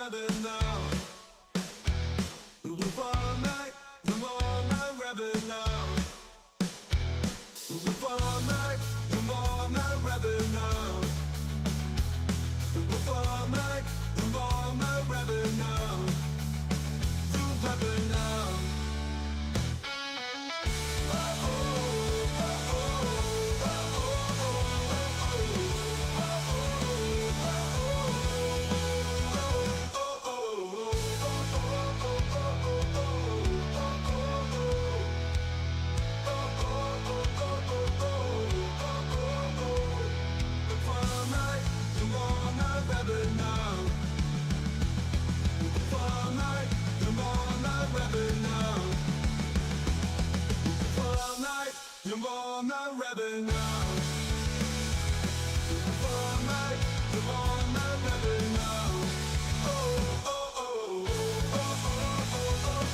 rabbit now. The far night, the more my rabbit now. The far night, the more my rabbit now. The far night, the more my rabbit now. The rabbit now. You're more my rabbit now. For night, you're more my rabbit now. Oh, oh, oh, oh, oh, oh,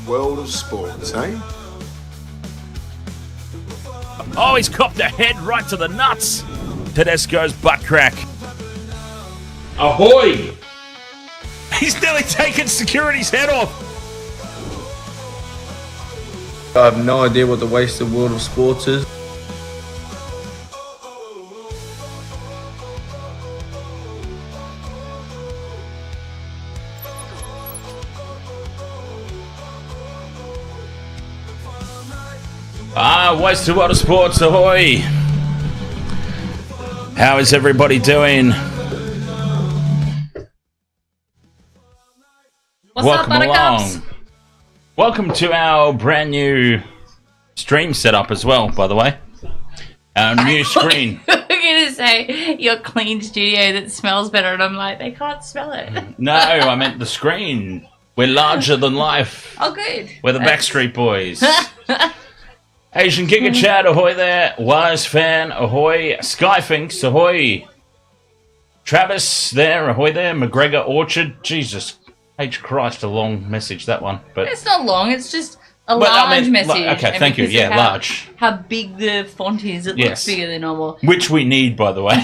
world of sports, eh? Oh, he's copped a head right to the nuts. Tedesco's butt crack. Ahoy! He's nearly taken security's head off. I have no idea what the wasted world of sports is. Wasted world of sports, ahoy. How is everybody doing? What's up, Buttercups? Welcome to our brand new stream setup as well, by the way. Our new screen. I'm going to say your clean studio that smells better, and I'm like, they can't smell it. No, I meant the screen. We're larger than life. Oh, good. We're the Backstreet Boys. Asian Kicker Chad, ahoy there. Wise Fan, ahoy. Skyfinks, ahoy. Travis there, ahoy there. McGregor Orchard, Jesus H. Christ, a long message, that one. But it's not long, it's just a large message. Okay, thank you. Yeah, large. How big the font is, it looks bigger than normal. Which we need, by the way.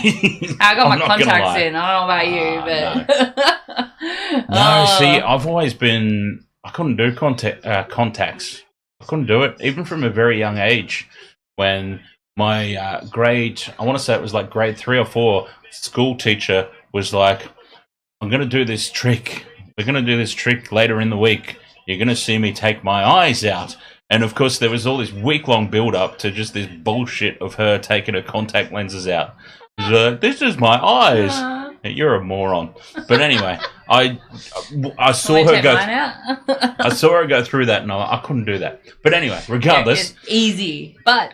I got my contacts in. I don't know about you, but... No, see, I've always been... I couldn't do contacts. I couldn't do it, even from a very young age. When my grade, I want to say it was like grade 3 or 4, school teacher was like, I'm going to do this trick. We're going to do this trick later in the week. You're going to see me take my eyes out. And of course, there was all this week-long build-up to just this bullshit of her taking her contact lenses out. This is my eyes. You're a moron. But anyway, I saw her go. I saw her go through that, and I couldn't do that. But anyway, regardless, it's easy. But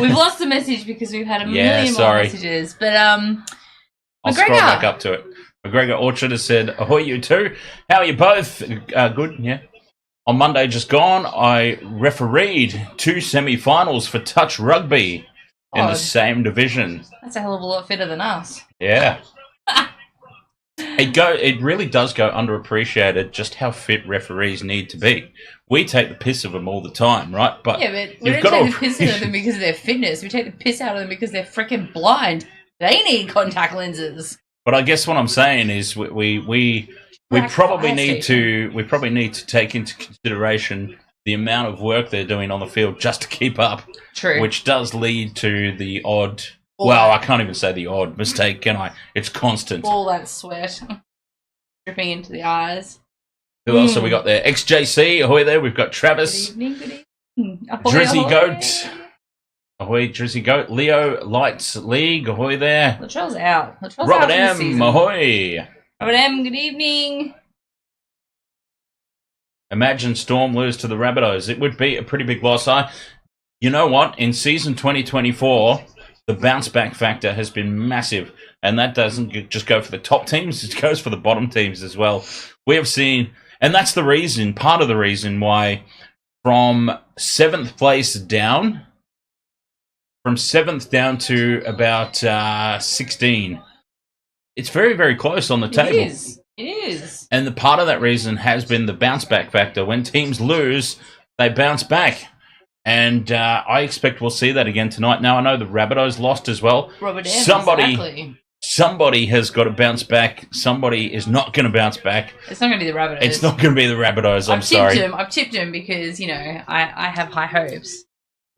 we've lost the message because we've had a million more messages. But I'll scroll back up to it. McGregor Orchard has said, "Ahoy, you two! How are you both? Good, yeah." On Monday just gone, I refereed 2 semi-finals for touch rugby in the same division. That's a hell of a lot fitter than us. Yeah. It really does go underappreciated just how fit referees need to be. We take the piss of them all the time, right? But yeah, but we don't take the piss out of them because of their fitness. We take the piss out of them because they're freaking blind. They need contact lenses. But I guess what I'm saying is we probably need to take into consideration the amount of work they're doing on the field just to keep up. True. Which does lead to the odd... Well, I can't even say the odd mistake, can I? It's constant. All that sweat dripping into the eyes. Who else have we got there? XJC, ahoy there. We've got Travis. Good evening. Ahoy, Drizzy ahoy. Goat. Ahoy, Drizzy Goat. Leo Lights League, ahoy there. Latrell's out. Robert M, ahoy. Robert M, good evening. Imagine Storm lose to the Rabbitohs. It would be a pretty big loss. You know what? In season 2024... the bounce back factor has been massive, and that doesn't just go for the top teams, it goes for the bottom teams as well. We have seen, and that's the reason, part of the reason why from 7th place down, from 7th down to about 16, it's very, very close on the table. It is. And the part of that reason has been the bounce back factor. When teams lose, they bounce back. And I expect we'll see that again tonight. Now, I know the Rabbitohs lost as well. Robert M, Somebody has got to bounce back. Somebody is not going to bounce back. It's not going to be the Rabbitohs. It's not going to be the Rabbitohs. I'm sorry. I've tipped him because, I have high hopes.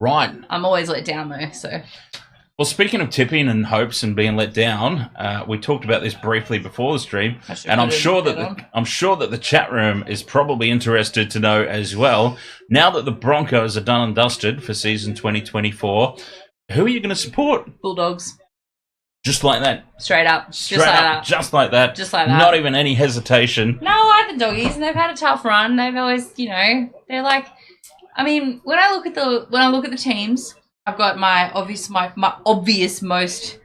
Right. I'm always let down, though, so... Well, speaking of tipping and hopes and being let down, we talked about this briefly before the stream, and I'm sure that the chat room is probably interested to know as well. Now that the Broncos are done and dusted for season 2024, who are you going to support? Bulldogs. Just like that. Straight up. Just like that. Not even any hesitation. No, I like the Doggies, and they've had a tough run. They've always, they're like, I mean, when I look at the teams, I've got my obvious most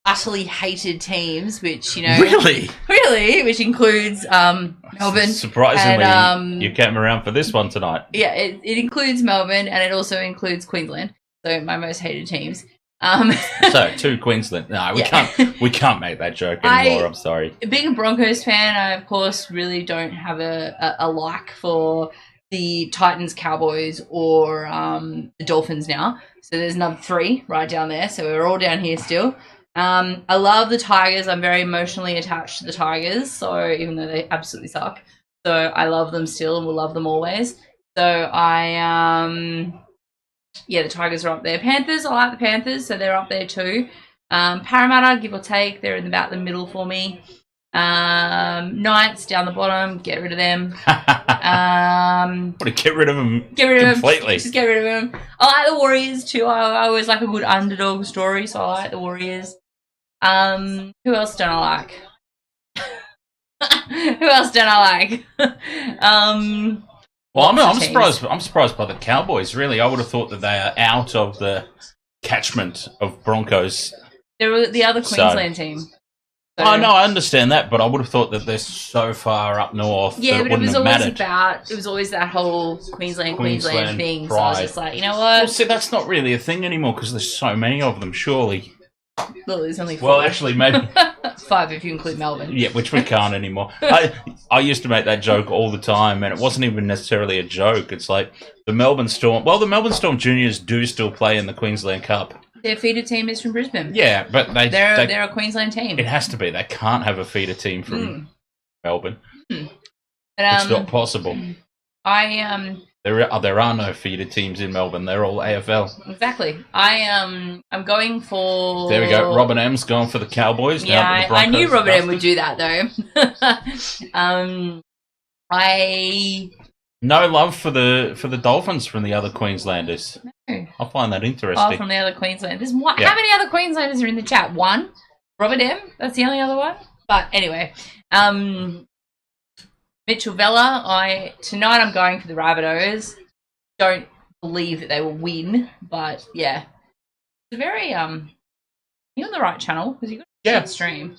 utterly hated teams, which, Really, which includes Melbourne. Surprisingly, and, you came around for this one tonight. Yeah, it includes Melbourne, and it also includes Queensland. So my most hated teams. So 2 Queensland. No, we can't make that joke anymore. I'm sorry. Being a Broncos fan, I of course really don't have a like for the Titans, Cowboys, or the Dolphins now. So there's another 3 right down there. So we're all down here still. I love the Tigers. I'm very emotionally attached to the Tigers. So even though they absolutely suck. So I love them still and will love them always. So the Tigers are up there. Panthers, I like the Panthers. So they're up there too. Parramatta, give or take, they're in about the middle for me. Knights down the bottom, get rid of them. Want to get rid of them completely. Just get rid of them. I like the Warriors too. I always like a good underdog story, so I like the Warriors. Who else don't I like? Who else don't I like? Well, I'm surprised. I'm surprised by the Cowboys. Really, I would have thought that they are out of the catchment of Broncos. They're the other Queensland team. So. Oh no, I understand that, but I would have thought that they're so far up north. Yeah, that but it was always mattered. it was always that whole Queensland thing. Pride. So I was just like, you know what? Well, see, that's not really a thing anymore because there's so many of them. Surely. Well, there's only 4. Well, actually, maybe 5 if you include Melbourne. Yeah, which we can't anymore. I used to make that joke all the time, and it wasn't even necessarily a joke. It's like the Melbourne Storm. Well, the Melbourne Storm Juniors do still play in the Queensland Cup. Their feeder team is from Brisbane. Yeah, but they're a Queensland team. It has to be. They can't have a feeder team from Melbourne. But, it's not possible. There are no feeder teams in Melbourne. They're all AFL. Exactly. I'm going for. There we go. Robin M's going for the Cowboys. Yeah, I knew Robin M would do that though. No love for the Dolphins from the other Queenslanders. No. I find that interesting. Oh, from the other Queenslanders. How many other Queenslanders are in the chat? 1. Robert M. That's the only other one. But anyway, Mitchell Vella. Tonight I'm going for the Rabbitohs. Don't believe that they will win, but yeah, it's a very you're on the right channel because you got a short stream.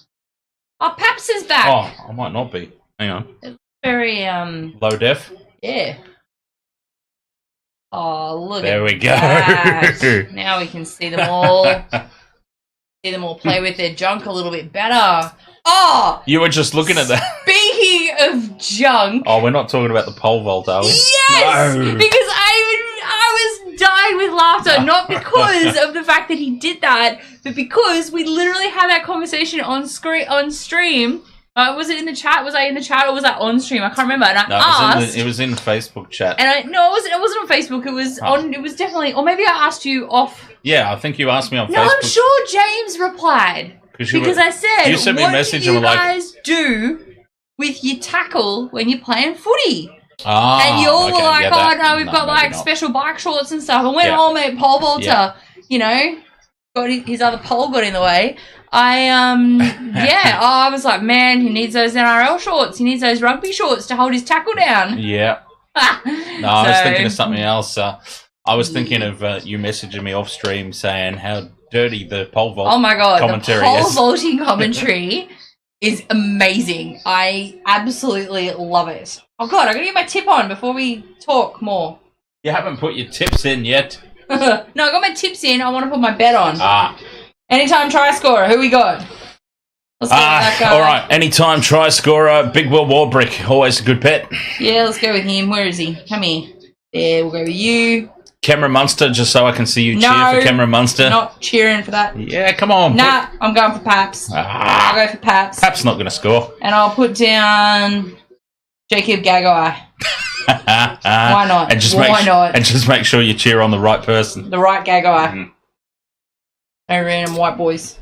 Oh, Paps is back. Oh, I might not be. Hang on. It's very low def. Yeah. Oh, look. There we go. That. Now we can see them all. See them all play with their junk a little bit better. Oh! You were just looking at that. Speaking of junk. Oh, we're not talking about the pole vault, are we? Yes! No. Because I was dying with laughter. Not because of the fact that he did that, but because we literally had that conversation on stream. Was it in the chat? Was I in the chat or was that on stream? I can't remember. And I asked. It was in the Facebook chat. And it wasn't on Facebook. It was on. It was definitely. Or maybe I asked you off. Yeah, I think you asked me on Facebook. No, I'm sure James replied because I said, you sent me a message what do and you were guys do with your tackle when you're playing footy? Ah, and you all were like, yeah, oh no, we've got like special bike shorts and stuff. And when old mate pole vaulter, you know, got his other pole got in the way. I was like, man, he needs those NRL shorts. He needs those rugby shorts to hold his tackle down. Yeah. No, I was thinking of something else. I was thinking of you messaging me off stream saying how dirty the pole vault commentary the pole is. vaulting commentary is amazing. I absolutely love it. Oh God, I gotta get my tip on before we talk more. You haven't put your tips in yet. No, I got my tips in. I want to put my bet on. Anytime try scorer. Who we got? Let's go with that guy. All right. Anytime try scorer. Big Will Warbrick. Always a good bet. Yeah, let's go with him. Where is he? Come here. There, we'll go with you. Cameron Munster, just so I can see you cheer for Cameron Munster. Not cheering for that. Yeah, come on. Nah, I'm going for Paps. I'll go for Paps. Paps not going to score. And I'll put down Jacob Gagai. Why not? And just make sure you cheer on the right person. The right Gagai. No random white boys.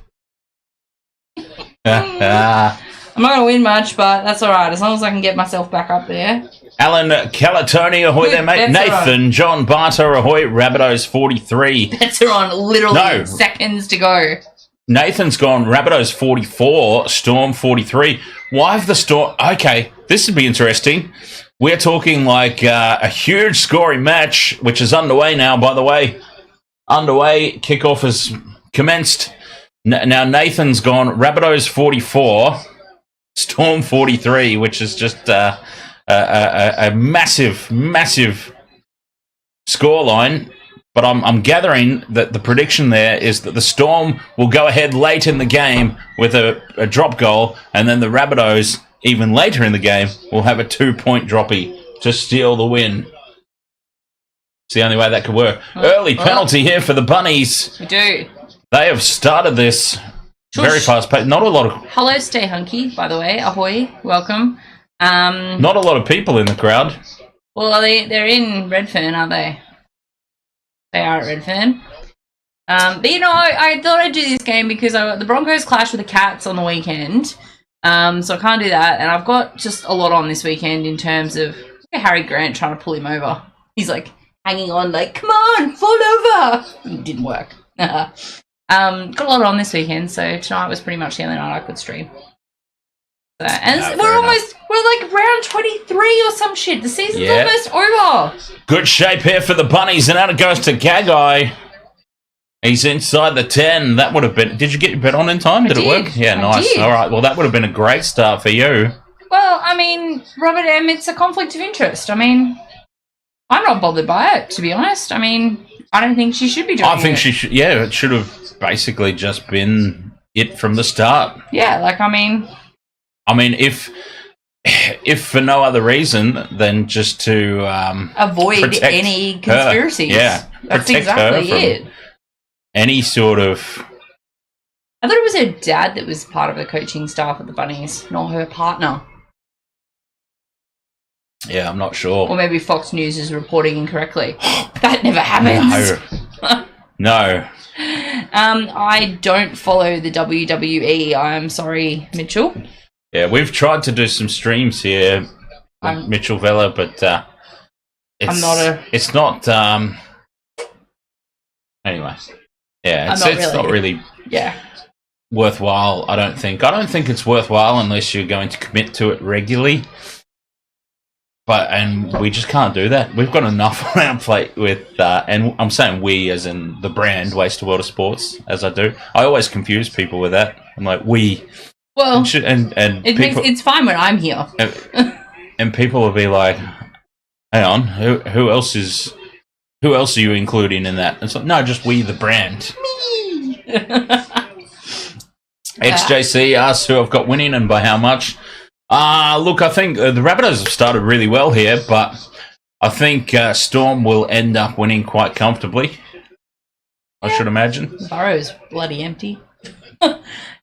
I'm not going to win much, but that's all right. As long as I can get myself back up there. Alan Calatoni, ahoy there, mate. Nathan, John Barter, ahoy. Rabbitohs 43. Bets are on literally seconds to go. Nathan's gone Rabbitohs 44, Storm 43. Why have the Storm... Okay, this would be interesting. We're talking like a huge scoring match, which is underway now, by the way. Kickoff has commenced. Now Nathan's gone Rabbitohs 44, Storm 43, which is just a massive, massive scoreline. But I'm gathering that the prediction there is that the Storm will go ahead late in the game with a drop goal, and then the Rabbitohs, even later in the game, will have a 2-point droppy to steal the win. It's the only way that could work. Early penalty here for the Bunnies. We do. They have started this very fast pace. Not a lot of... Hello, Stay Hunky, by the way. Ahoy, welcome. Not a lot of people in the crowd. Well, they're in Redfern, aren't they? They are at Redfern. But, you know, I thought I'd do this game because the Broncos clash with the Cats on the weekend. So I can't do that. And I've got just a lot on this weekend in terms of Harry Grant trying to pull him over. He's, like, hanging on, like, come on, fall over. It didn't work. Got a lot on this weekend, so tonight was pretty much the only night I could stream. So, and we're like round 23 or some shit. The season's almost over. Good shape here for the Bunnies, and out it goes to Gagai. He's inside the 10. That would have been... Did you get your bet on in time? Did it work? Yeah, nice. All right, well, that would have been a great start for you. Well, I mean, Robert M., it's a conflict of interest. I mean, I'm not bothered by it, to be honest. I mean, I don't think she should be doing it. I think she should... Yeah, it should have basically just been it from the start. Yeah, like, I mean, if for no other reason than just to avoid any conspiracies. Her. Yeah, that's exactly it. Any sort of... I thought it was her dad that was part of the coaching staff at the Bunnies, not her partner. Yeah, I'm not sure. Or maybe Fox News is reporting incorrectly. That never happens. No. I don't follow the WWE. I'm sorry, Mitchell. Yeah, we've tried to do some streams here with Mitchell Vella, but it's not anyway. Yeah, it's not really worthwhile, I don't think. I don't think it's worthwhile unless you're going to commit to it regularly. And we just can't do that. We've got enough on our plate with, and I'm saying we as in the brand, Waste the World of Sports, as I do. I always confuse people with that. I'm like, we. Well, it's fine when I'm here. And people will be like, hang on, who else are you including in that? It's like, no, just we, the brand. Me. XJC asks who I've got winning and by how much. Look, I think the Rabbitohs have started really well here, but I think Storm will end up winning quite comfortably. I should imagine. Burrow's bloody empty.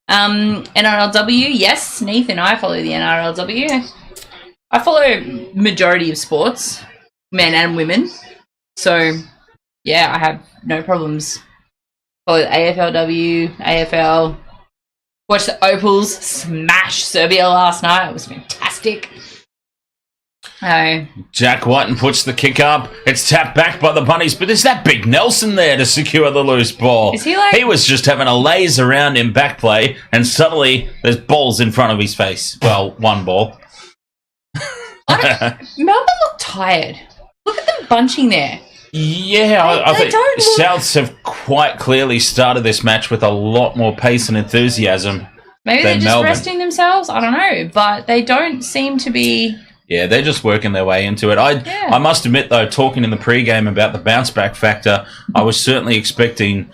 NRLW, yes, Neith and I follow the NRLW. I follow majority of sports, men and women. So, yeah, I have no problems. Follow the AFLW, AFL. Watched the Opals smash Serbia last night. It was fantastic. Jack Whiten puts the kick up. It's tapped back by the Bunnies, but there's that big Nelson there to secure the loose ball. Is he like... He was just having a laze around in back play, and suddenly there's balls in front of his face. Well, one ball. Melbourne look tired. Look at them bunching there. Yeah, I think Souths have quite clearly started this match with a lot more pace and enthusiasm. Maybe they're just Melbourne. resting themselves. I don't know, but they don't seem to be. Yeah, they're just working their way into it. I must admit, though, talking in the pre-game about the bounce-back factor, I was certainly expecting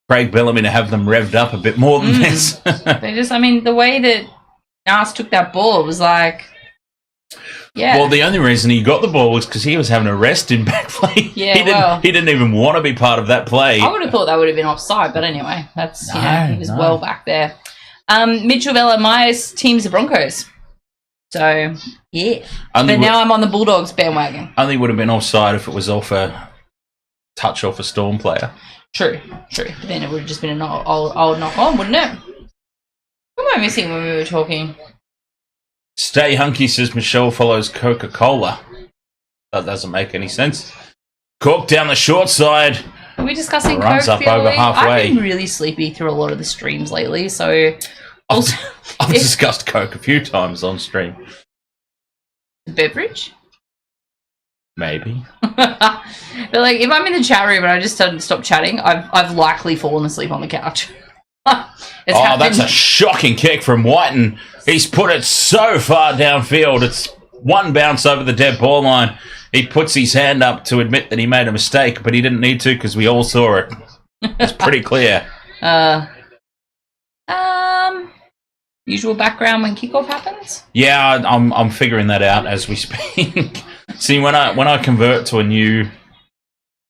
Craig Bellamy to have them revved up a bit more than this. The way that Nas took that ball was like... Yeah. Well, the only reason he got the ball was because he was having a rest in back play. Yeah, he didn't even want to be part of that play. I would have thought that would have been offside, but anyway, he was well back there. Mitchell Vella, my team's the Broncos. So, yeah. Now I'm on the Bulldogs bandwagon. Only would have been offside if it was off a touch off a Storm player. True. But then it would have just been an old knock on, wouldn't it? What am I missing when we were talking? Stay Hunky says Michelle follows Coca-Cola. That doesn't make any sense. Cork down the short side. Are we discussing Runs Coke up over halfway. I've been really sleepy through a lot of the streams lately, so... I've discussed Coke a few times on stream. Beverage? Maybe. But like, if I'm in the chat room and I just stop chatting, I've likely fallen asleep on the couch. That's a shocking kick from Whiten. He's put it so far downfield. It's one bounce over the dead ball line. He puts his hand up to admit that he made a mistake, but he didn't need to because we all saw it. It's pretty clear. Usual background when kickoff happens? Yeah, I'm figuring that out as we speak. See, when I convert to a new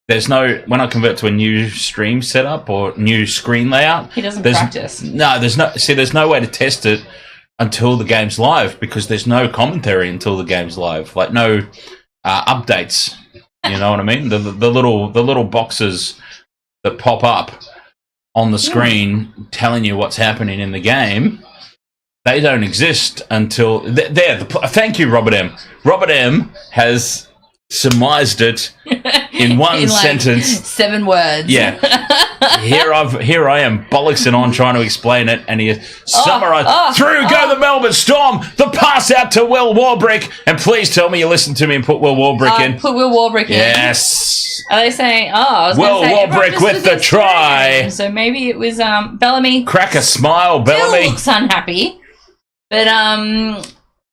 there's no, when I convert to a new stream setup or new screen layout, He doesn't there's practice. there's no way to test it until the game's live, because there's no commentary until the game's live, like no updates. You know what I mean? The little boxes that pop up on the screen telling you what's happening in the game, they don't exist until thank you, Robert M. Robert M has surmised it in one sentence, 7 words. Yeah. Here I am bollocksing on trying to explain it, and he summarised. Go the Melbourne Storm. The pass out to Will Warbrick, and please tell me you listened to me and put Will Warbrick in. Put Will Warbrick in. Yes. Are they saying? I was Will gonna say, everyone Warbrick just with was the try. excited. So maybe it was Bellamy. Crack a smile, Bellamy. Still looks unhappy, but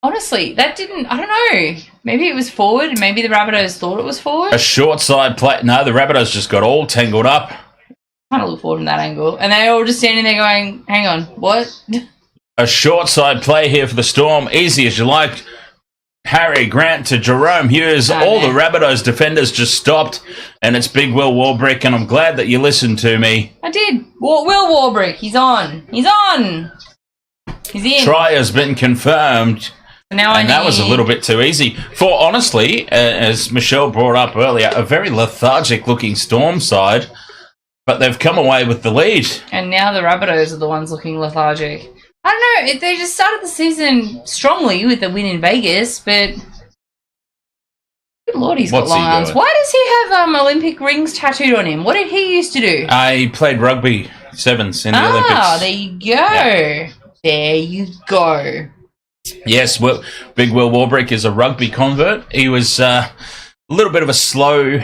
honestly, that didn't. I don't know. Maybe it was forward, and maybe the Rabbitohs thought it was forward. A short side play. No, the Rabbitohs just got all tangled up. Kind of look forward from that angle, and they all just standing there going, "Hang on, what?" A short side play here for the Storm, easy as you like. Harry Grant to Jerome Hughes. All the Rabbitohs defenders just stopped, and it's big Will Warbrick, and I'm glad that you listened to me. I did. Will Warbrick, he's on. He's on. He's in. Try has been confirmed. Now and that was a little bit too easy. For, honestly, as Michelle brought up earlier, a very lethargic-looking Storm side, but they've come away with the lead. And now the Rabbitohs are the ones looking lethargic. I don't know. They just started the season strongly with the win in Vegas, but good Lord, he's got long arms. doing? Why does he have Olympic rings tattooed on him? What did he used to do? He played rugby sevens in the Olympics. There you go. Yeah. There you go. Yes, big Will Warbrick is a rugby convert. He was a little bit of a slow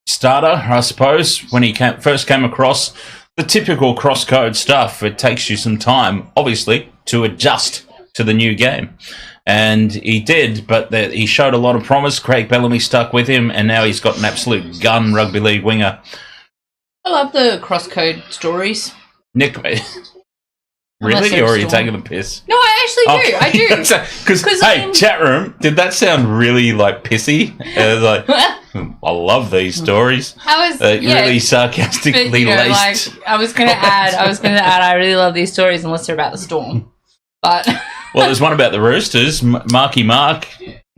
starter, I suppose, when he first came across the typical cross-code stuff. It takes you some time, obviously, to adjust to the new game. And he did, but he showed a lot of promise. Craig Bellamy stuck with him, and now he's got an absolute gun rugby league winger. I love the cross-code stories. Nick... Really? Or are you taking the piss? No, I actually do. I do. Because, hey, chat room, did that sound really, pissy? I love these stories. Really sarcastically laced. I was going to add, I really love these stories unless they're about the Storm. But well, there's one about the Roosters. Marky Mark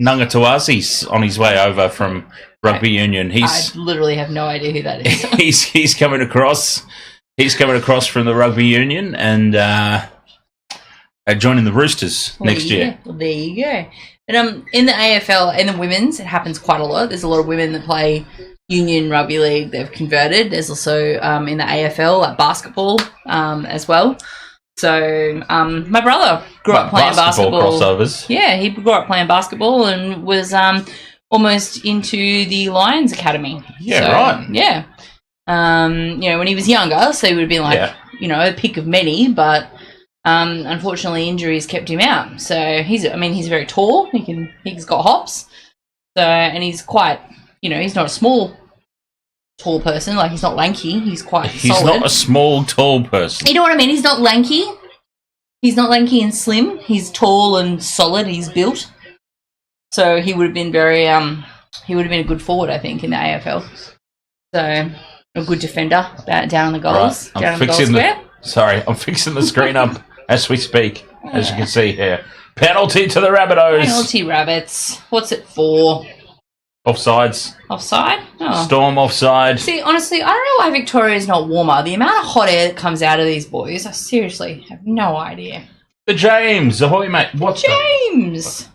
Nangatuasi's on his way over from Rugby Union. I literally have no idea who that is. He's coming across... He's coming across from the Rugby Union and joining the Roosters next year. Well, there you go. But in the AFL, in the women's, it happens quite a lot. There's a lot of women that play Union Rugby League. They've converted. There's also in the AFL, like basketball as well. So my brother grew up playing basketball. Crossovers. Yeah, he grew up playing basketball and was almost into the Lions Academy. Yeah, right. Yeah. When he was younger, so he would have been a pick of many, but unfortunately injuries kept him out. So he's very tall. He's got hops. So, and he's quite, he's not a small, tall person. Like, he's not lanky. He's quite solid. He's not a small, tall person. You know what I mean? He's not lanky. He's not lanky and slim. He's tall and solid. He's built. So he would have been he would have been a good forward, I think, in the AFL. So... a good defender down the goals. Right. Down in the goal square. I'm fixing the screen up as we speak, as you can see here. Penalty to the Rabbitohs. Penalty Rabbits. What's it for? Offsides. Offside? Oh. Storm offside. See, honestly, I don't know why Victoria's not warmer. The amount of hot air that comes out of these boys, I seriously have no idea. The James. Ahoy, mate. What's James?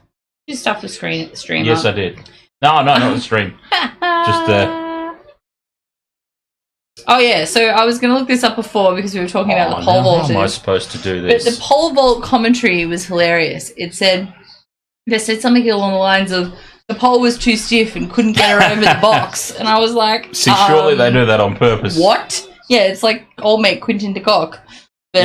You stuffed the stream Yes, up. I did. No, not the stream. Just Oh, yeah, so I was going to look this up before because we were talking about the pole vault. How am I supposed to do this? But the pole vault commentary was hilarious. They said something along the lines of, the pole was too stiff and couldn't get her over the box. And I was like... See, surely they do that on purpose. What? Yeah, it's like old mate Quinton de Kock. But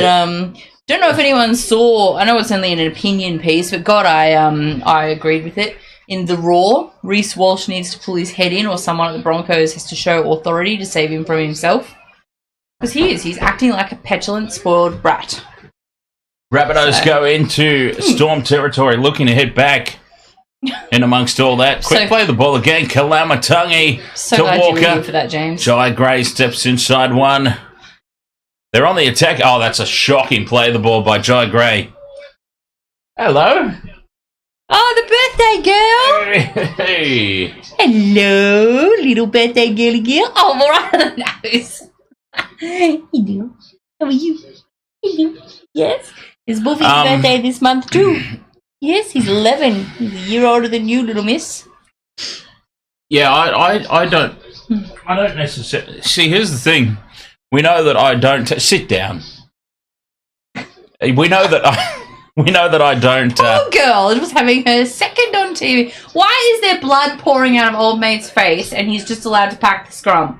don't know if anyone saw... I know it's only an opinion piece, but God, I agreed with it. In the Raw, Reece Walsh needs to pull his head in, or someone at the Broncos has to show authority to save him from himself. Because he is. He's acting like a petulant, spoiled brat. Rabbitohs go into Storm territory, looking to head back. in amongst all that. Quick So- play the ball again. Kalamatangi So to glad you were here Walker. for that, James. Jai Gray steps inside one. They're on the attack. Oh, that's a shocking play the ball by Jai Gray. Hello. Oh, the birthday girl. Hey. Hello, little birthday girly girl. Oh, more right on the nose. Hello. How are you? Hello. Yes. It's Buffy's birthday this month too. Yes, he's 11. He's a year older than you, little miss. Yeah, I don't necessarily see. Here's the thing: we know that I don't sit down. We know that I don't. Poor girl was having her second on TV. Why is there blood pouring out of old mate's face and he's just allowed to pack the scrum?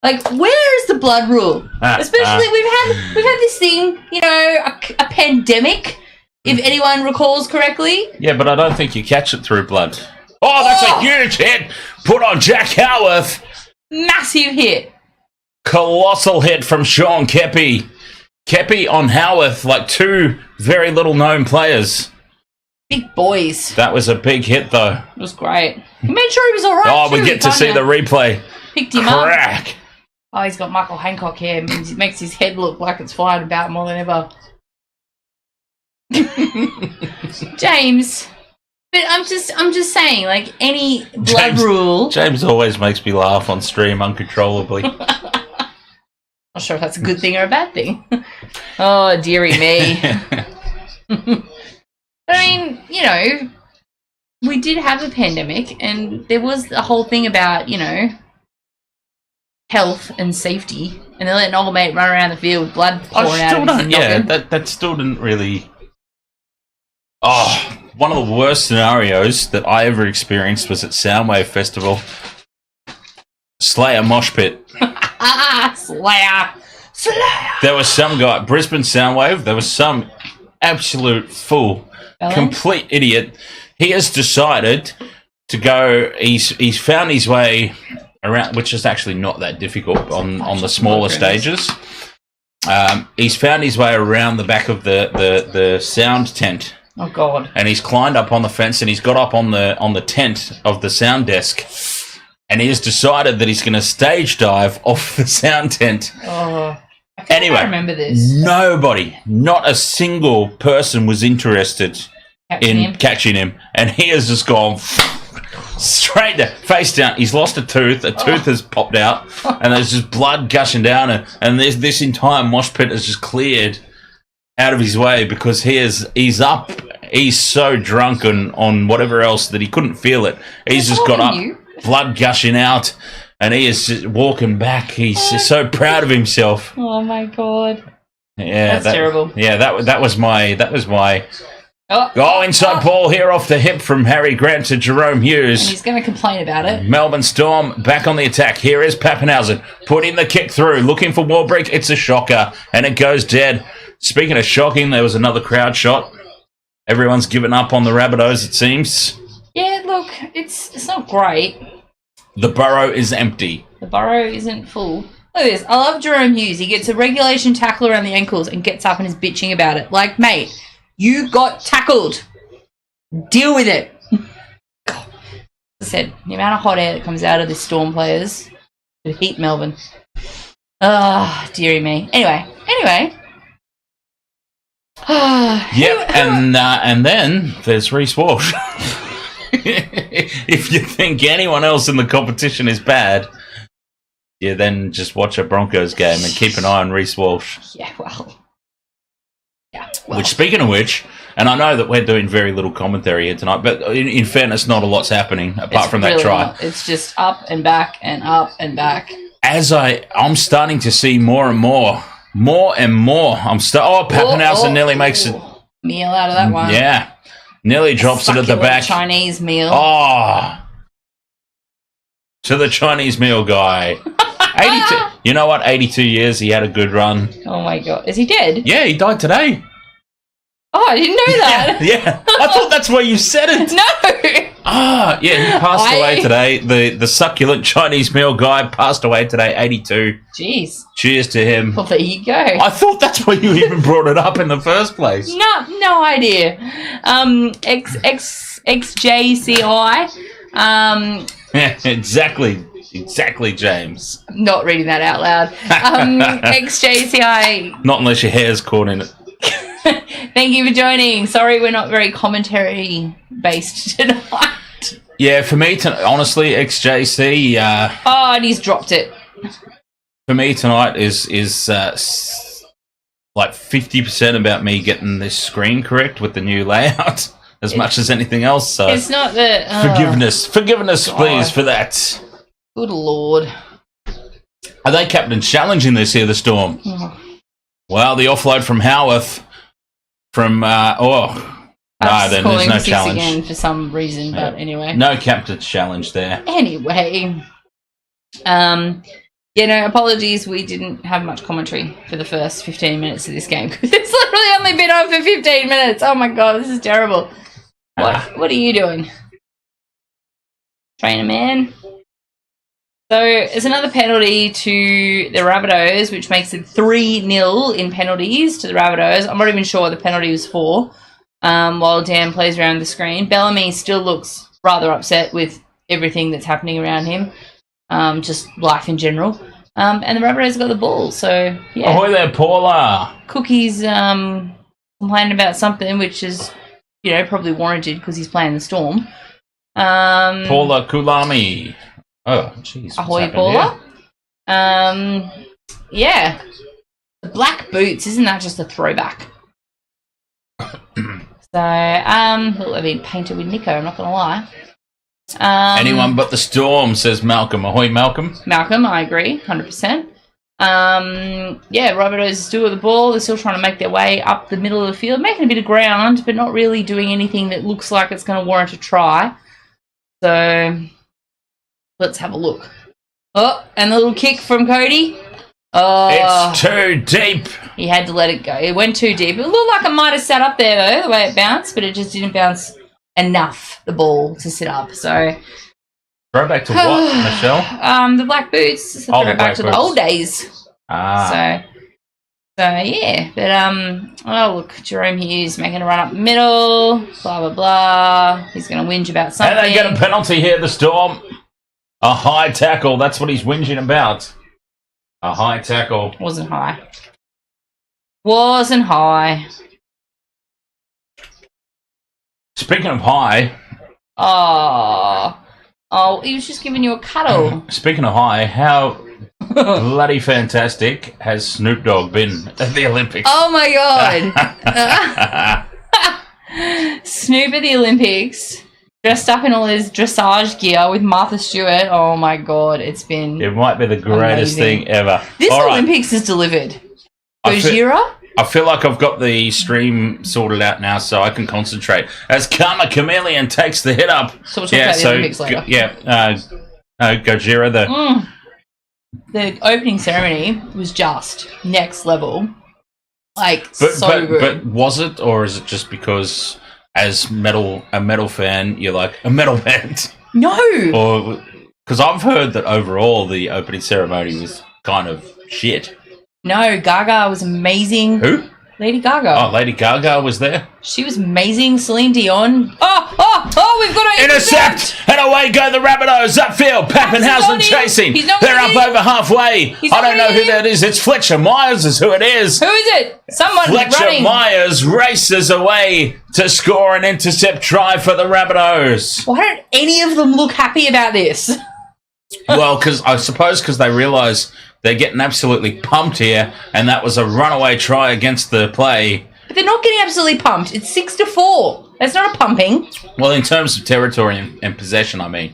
Like, where is the blood rule? Especially we've had this thing, you know, a pandemic, if anyone recalls correctly. Yeah, but I don't think you catch it through blood. Oh, that's a huge hit put on Jack Howarth. Massive hit. Colossal hit from Sean Kepi. Kepi on Howarth, like two very little known players. Big boys. That was a big hit, though. It was great. He made sure he was alright. Oh, we get to see the replay. Picked him up. Crack. Oh, he's got Michael Hancock hair. It makes his head look like it's flying about more than ever. James. But I'm just saying, like, any blood rule. James always makes me laugh on stream uncontrollably. Not sure if that's a good thing or a bad thing. Oh, dearie me. I mean, you know, we did have a pandemic, and there was the whole thing about, you know, health and safety, and they let an old mate run around the field with blood pouring out of his noggin. That still didn't really. Oh, one of the worst scenarios that I ever experienced was at Soundwave Festival. Slayer mosh pit. Slayer. There was some guy, Brisbane Soundwave, there was some absolute fool, complete idiot. He has decided to go, he's found his way around, which is actually not that difficult on the smaller stages. He's found his way around the back of the sound tent. Oh, God. And he's climbed up on the fence and he's got up on the tent of the sound desk. And he has decided that he's going to stage dive off the sound tent. Oh, I remember this. Nobody, not a single person was interested in catching him. And he has just gone straight down, face down. He's lost a tooth. A tooth has popped out. And there's just blood gushing down. And this entire mosh pit has just cleared out of his way because he's up. He's so drunk on whatever else that he couldn't feel it. He's just got up. Blood gushing out, and he is just walking back. He's just so proud of himself. Oh my God! Yeah, that's terrible. Yeah, that was my. Inside ball here off the hip from Harry Grant to Jerome Hughes. And he's going to complain about it. Melbourne Storm back on the attack. Here is Pappenhausen putting the kick through, looking for Warbrick. It's a shocker, and it goes dead. Speaking of shocking, there was another crowd shot. Everyone's given up on the Rabbitohs, it seems. Yeah, look, it's not great. The burrow is empty. The burrow isn't full. Look at this. I love Jerome Hughes. He gets a regulation tackle around the ankles and gets up and is bitching about it. Like, mate, you got tackled. Deal with it. God. As I said, the amount of hot air that comes out of the Storm players to heat Melbourne. Ah, dearie me. Anyway. Yep, and then there's Reece Walsh. If you think anyone else in the competition is bad, yeah, then just watch a Broncos game and keep an eye on Reece Walsh. Yeah, well. Which, speaking of which, and I know that we're doing very little commentary here tonight, but in fairness, not a lot's happening apart from that try. Not. It's just up and back and up and back. As I'm starting to see more and more. Pappenhausen nearly makes it. Meal out of that one. Yeah. Nearly drops it at the back. Chinese meal. Oh. To the Chinese meal guy. 82. You know what? 82 years. He had a good run. Oh, my God. Is he dead? Yeah, he died today. Oh, I didn't know that. Yeah. I thought that's why you said it. No. Ah, yeah, he passed away today. The succulent Chinese meal guy passed away today, 82. Jeez. Cheers to him. Well, there you go. I thought that's why you even brought it up in the first place. No idea. XJCI. Yeah, exactly, James. Not reading that out loud. XJCI. Not unless your hair's caught in it. Thank you for joining. Sorry, we're not very commentary based tonight. Yeah, for me, honestly, XJC. Oh, and he's dropped it. For me tonight is like 50% about me getting this screen correct with the new layout, as much as anything else. So it's not the forgiveness, please, for that. Good Lord. Are they captain challenging this here, the Storm? Well, the offload from Howarth from then there's no challenge again for some reason, but anyway, no captain challenge there. Anyway, apologies. We didn't have much commentary for the first 15 minutes of this game because it's literally only been on for 15 minutes. Oh my god, this is terrible. What are you doing, trainer man? So it's another penalty to the Rabbitohs, which makes it 3-0 in penalties to the Rabbitohs. I'm not even sure what the penalty was for. While Dan plays around the screen, Bellamy still looks rather upset with everything that's happening around him, just life in general. And the Rabbitohs got the ball, so yeah. Ahoy there, Paula. Cookie's complaining about something, which is probably warranted because he's playing the Storm. Paula Kulami. Oh, jeez. Ahoy, Paula. Yeah. The black boots, isn't that just a throwback? So, I've been painted with Nico, I'm not going to lie. Anyone but the Storm, says Malcolm. Ahoy, Malcolm. Malcolm, I agree, 100%. Rabbitohs is still with the ball. They're still trying to make their way up the middle of the field, making a bit of ground, but not really doing anything that looks like it's going to warrant a try. So, let's have a look. Oh, and the little kick from Cody. Oh, it's too deep. He had to let it go. It went too deep. It looked like it might have sat up there, though, the way it bounced, but it just didn't bounce enough, the ball, to sit up. So, throw back to what, Michelle? The black boots. So the throw back to the old days. Ah. So yeah. But, look, Jerome Hughes making a run up the middle, blah, blah, blah. He's going to whinge about something. And they get a penalty here, the Storm. A high tackle. That's what he's whinging about. A high tackle. Wasn't high. Wasn't high. Speaking of high. Oh, he was just giving you a cuddle. Speaking of high, how bloody fantastic has Snoop Dogg been at the Olympics? Oh my god. Snoop at the Olympics. Dressed up in all his dressage gear with Martha Stewart. Oh my god, it might be the greatest thing ever. This Olympics is delivered. Gojira? I feel like I've got the stream sorted out now so I can concentrate. As Karma Chameleon takes the hit up. So we'll talk about the Olympics later. Gojira, the opening ceremony was just next level. Like, good. But was it, or is it just because... As a metal fan, you're like, a metal band? No! Or because I've heard that overall the opening ceremony was kind of shit. No, Gaga was amazing. Who? Lady Gaga. Oh, Lady Gaga was there? She was amazing. Celine Dion. We've got to intercept! And away go the Rabbitohs upfield. Pappenhausen chasing. They're up over halfway. I don't know who that is. It's Fletcher Myers is who it is. Who is it? Someone Fletcher running. Myers races away to score an intercept try for the Rabbitohs. Why don't any of them look happy about this? Well, I suppose because they realise they're getting absolutely pumped here, and that was a runaway try against the play. But they're not getting absolutely pumped. It's 6-4. That's not a pumping. Well, in terms of territory and possession, I mean.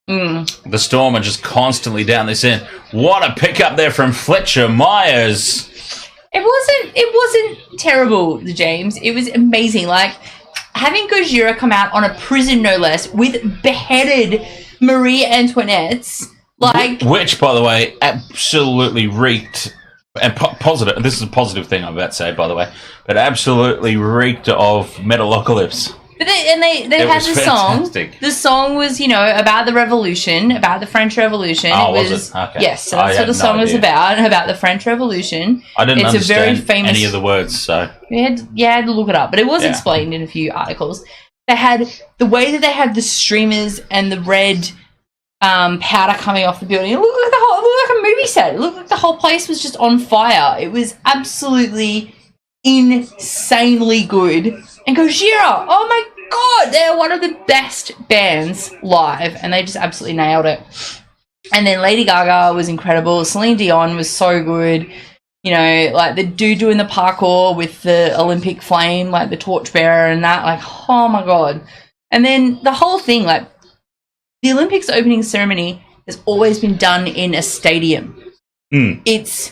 The Storm are just constantly down this end. What a pickup there from Fletcher Myers. It wasn't terrible, James. It was amazing. Like, having Gojira come out on a prison, no less, with beheaded Marie Antoinettes. Which, by the way, absolutely reeked, and positive, this is a positive thing I'm about to say, by the way, but absolutely reeked of Metalocalypse. But they had the fantastic. song. The song was, about the revolution, about the French Revolution. Oh, was it? Okay. Yes, so that's what the song was about the French Revolution. I didn't understand a very famous, any of the words, so... You had to look it up, but it was explained in a few articles. they had the way that they had the streamers and the red powder coming off the building. It looked like a movie set. It looked like the whole place was just on fire. It was absolutely insanely good. And Gojira, oh my god, they're one of the best bands live, and they just absolutely nailed it. And then Lady Gaga was incredible. Celine Dion was so good. You know, like the dude doing the parkour with the Olympic flame, like the torchbearer and that, like, oh my god. And then the whole thing, like, the Olympics opening ceremony has always been done in a stadium. It's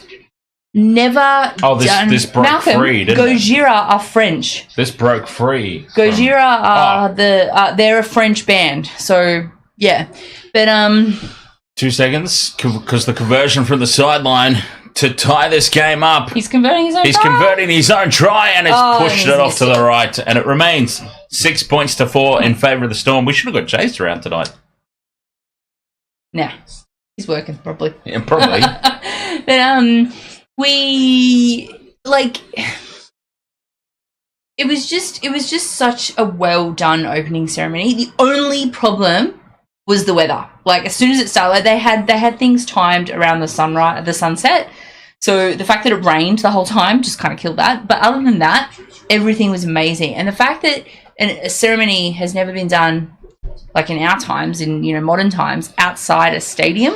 never done. This broke Malcolm, free, didn't it? Gojira are French. This broke free. Gojira are they're a French band. So yeah, but 2 seconds, because the conversion from the sideline to tie this game up. He's converting his own. He's try. converting his own try and has pushed and it he's off to missed the right, and it remains 6 points to 4 in favour of the Storm. We should have got chased around tonight. Nah, he's working probably. Yeah, probably. But we like. It was just such a well done opening ceremony. The only problem was the weather. Like, as soon as it started, like, they had things timed around the sunset. So the fact that it rained the whole time just kind of killed that. But other than that, everything was amazing. And the fact that a ceremony has never been done, like in our times, in, you know, modern times, outside a stadium.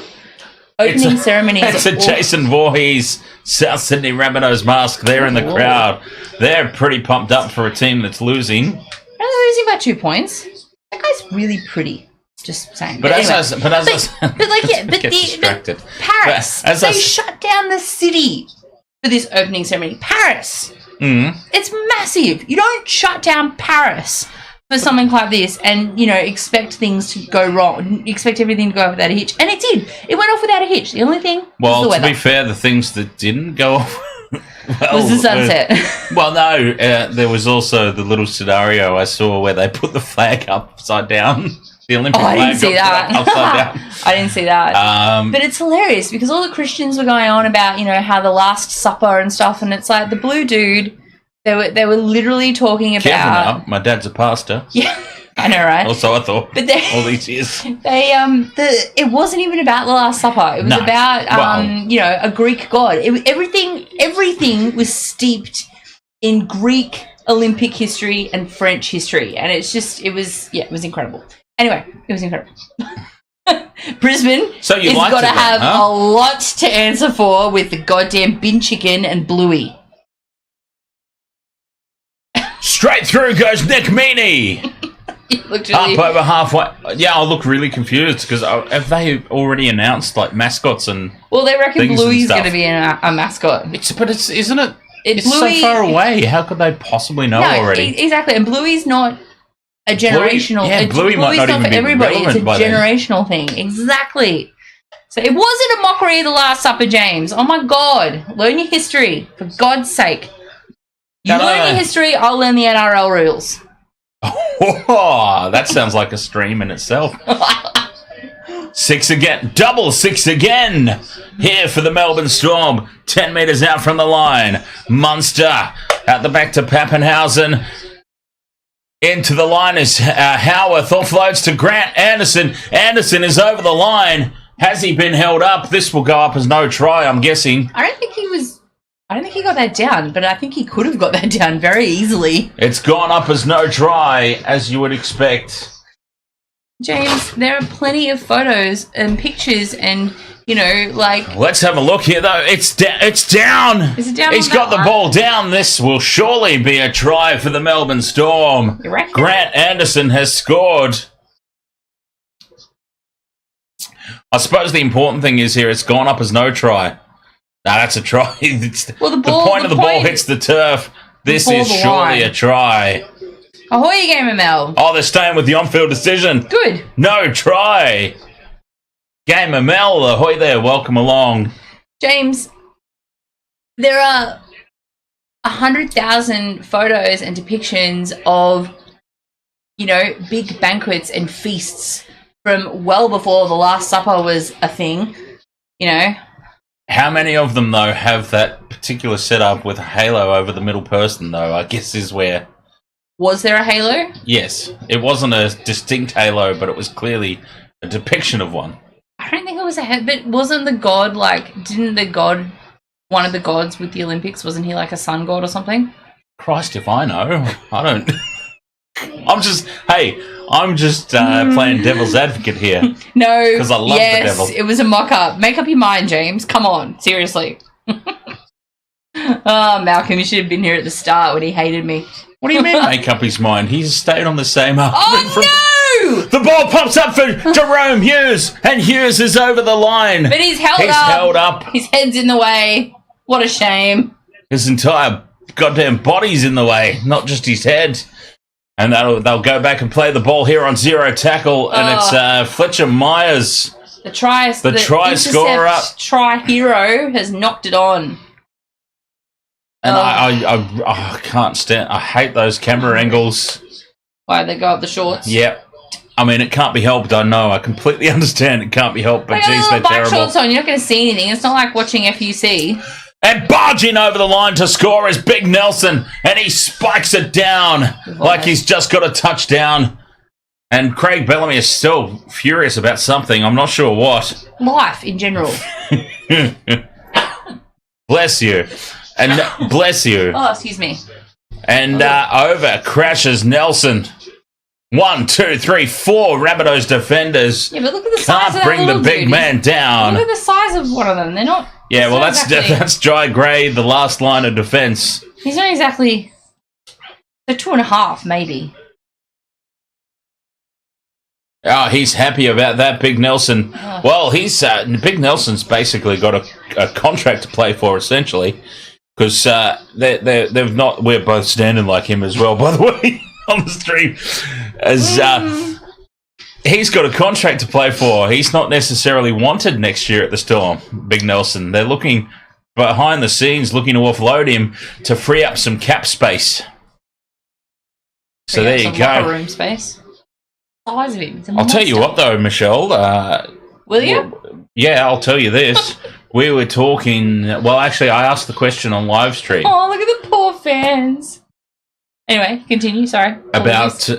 Opening ceremonies. It's a Jason Voorhees South Sydney Rabbitohs mask. They're in the crowd. They're pretty pumped up for a team that's losing. They're losing by 2 points. That guy's really pretty. Just saying. But anyway, distracted. Paris. They shut down the city for this opening ceremony. Paris. It's massive. You don't shut down Paris for something like this and, you know, expect things to go wrong. Expect everything to go off without a hitch. And it did. It went off without a hitch. The only thing was the weather. To be fair, the things that didn't go off was the sunset. Well, no. There was also the little scenario I saw where they put the flag upside down. The Olympic flag I didn't see that. Upside down. I didn't see that. But it's hilarious because all the Christians were going on about, you know, how the Last Supper and stuff, and it's like the blue dude. They were literally talking about. Careful now, my dad's a pastor. Yeah, I know, right? Also, I thought but all these years. It wasn't even about the Last Supper. It was about you know, a Greek god. Everything was steeped in Greek Olympic history and French history, and it was incredible. Anyway, it was incredible. Brisbane has got to have a lot to answer for with the goddamn bin chicken and Bluey. Straight through goes Nick Meaney. Up over halfway. Yeah, I look really confused because have they already announced like mascots and? Well, they reckon Bluey's going to be a mascot. Isn't it? It's Bluey, so far away. How could they possibly know already? Exactly, and Bluey's not a generational. Bluey might not even for be everybody. It's a generational thing. Exactly. So it wasn't a mockery of the Last Supper, James. Oh my God, learn your history for God's sake. You learn your history, I'll learn the NRL rules. Oh, that sounds like a stream in itself. 6 again. Double 6 again. Here for the Melbourne Storm. 10 metres out from the line. Munster out the back to Pappenhausen. Into the line is Howarth. Offloads to Grant Anderson. Anderson is over the line. Has he been held up? This will go up as no try, I'm guessing. I don't think he got that down, but I think he could have got that down very easily. It's gone up as no try, as you would expect. James, there are plenty of photos and pictures and, you know, like... Let's have a look here, though. It's down. Is it down? He's got the ball down. This will surely be a try for the Melbourne Storm. You reckon? Grant Anderson has scored. I suppose the important thing is here, it's gone up as no try. No, that's a try. The point of the ball hits the turf. This is surely a try. Ahoy, Game of Mel. Oh, they're staying with the on-field decision. Good. No try. Game of Mel, Ahoy there. Welcome along. James, there are 100,000 photos and depictions of, you know, big banquets and feasts from well before the Last Supper was a thing, you know. How many of them, though, have that particular setup with a halo over the middle person, though, I guess is where Was there a halo? Yes. It wasn't a distinct halo, but it was clearly a depiction of one. I don't think it was a but wasn't the god didn't the god, one of the gods with the Olympics, wasn't he like a sun god or something? Christ, if I know. I don't... I'm just playing devil's advocate here. No. Because I love the devil. It was a mock-up. Make up your mind, James. Come on. Seriously. Oh, Malcolm, you should have been here at the start when he hated me. What do you mean make up his mind? He's stayed on the same argument. Oh, no! The ball pops up for Jerome Hughes, and Hughes is over the line. But he's held up. His head's in the way. What a shame. His entire goddamn body's in the way, not just his head. And they'll go back and play the ball here on zero tackle, and it's Fletcher Myers. The try scorer. Try hero has knocked it on. And I can't stand... I hate those camera angles. Why, they go up the shorts? Yep. I mean, it can't be helped, I know. I completely understand it can't be helped, but geez, they're black terrible. Shorts on, you're not going to see anything. It's not like watching FUC. And barging over the line to score is Big Nelson, and he spikes it down like he's just got a touchdown. And Craig Bellamy is still furious about something. I'm not sure what. Life in general. Bless you. And bless you. Oh, excuse me. And over crashes Nelson. 1, 2, 3, 4 Rabbitohs defenders. Yeah, but look at the size of that can't bring the big man down. Look at the size of one of them. They're not... Yeah, well, that's Jai Gray, the last line of defence. He's not exactly... So 2.5, maybe. Oh, he's happy about that, Big Nelson. Oh. Well, he's Big Nelson's basically got a contract to play for, essentially, because they've not. We're both standing like him as well, by the way, on the stream. As he's got a contract to play for, he's not necessarily wanted next year at the Storm. Big Nelson. They're looking behind the scenes, looking to offload him to free up some cap space. So there you go. Locker room space. Size of him. I'll tell you what, though, Michelle. Will you? Yeah, I'll tell you this. We were talking... Well, actually, I asked the question on live stream. Oh, look at the poor fans. Anyway, continue. Sorry. About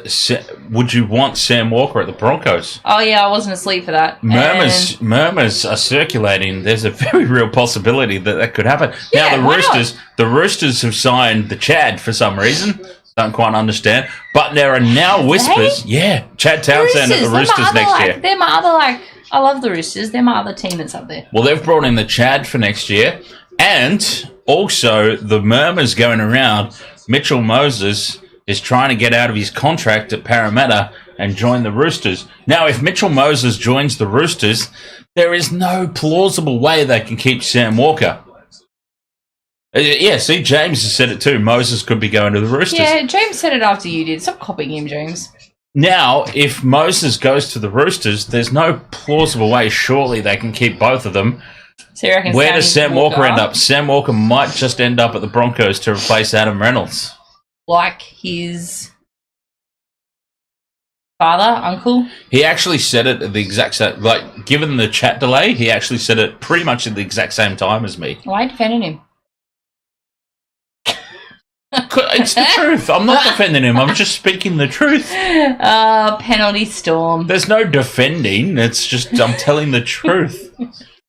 would you want Sam Walker at the Broncos? Oh, yeah, I wasn't asleep for that. Murmurs are circulating. There's a very real possibility that could happen. Yeah, now, the Roosters have signed the Chad for some reason. Don't quite understand. But there are now whispers. Yeah, Chad Townsend at the Roosters next year. They're my other, I love the Roosters. They're my other team that's up there. Well, they've brought in the Chad for next year. And also, the murmurs going around, Mitchell Moses is trying to get out of his contract at Parramatta and join the Roosters. Now, if Mitchell Moses joins the Roosters, there is no plausible way they can keep Sam Walker. Yeah, see, James has said it too. Moses could be going to the Roosters. Yeah, James said it after you did. Stop copying him, James. Now, if Moses goes to the Roosters, there's no plausible way, surely they can keep both of them. So you reckon where does Sam Walker end up? Sam Walker might just end up at the Broncos to replace Adam Reynolds. Like his father, uncle? He actually said it at the exact same... Like, given the chat delay, he actually said it pretty much at the exact same time as me. Why are you defending him? It's the truth. I'm not defending him. I'm just speaking the truth. Penalty Storm. There's no defending. It's just I'm telling the truth.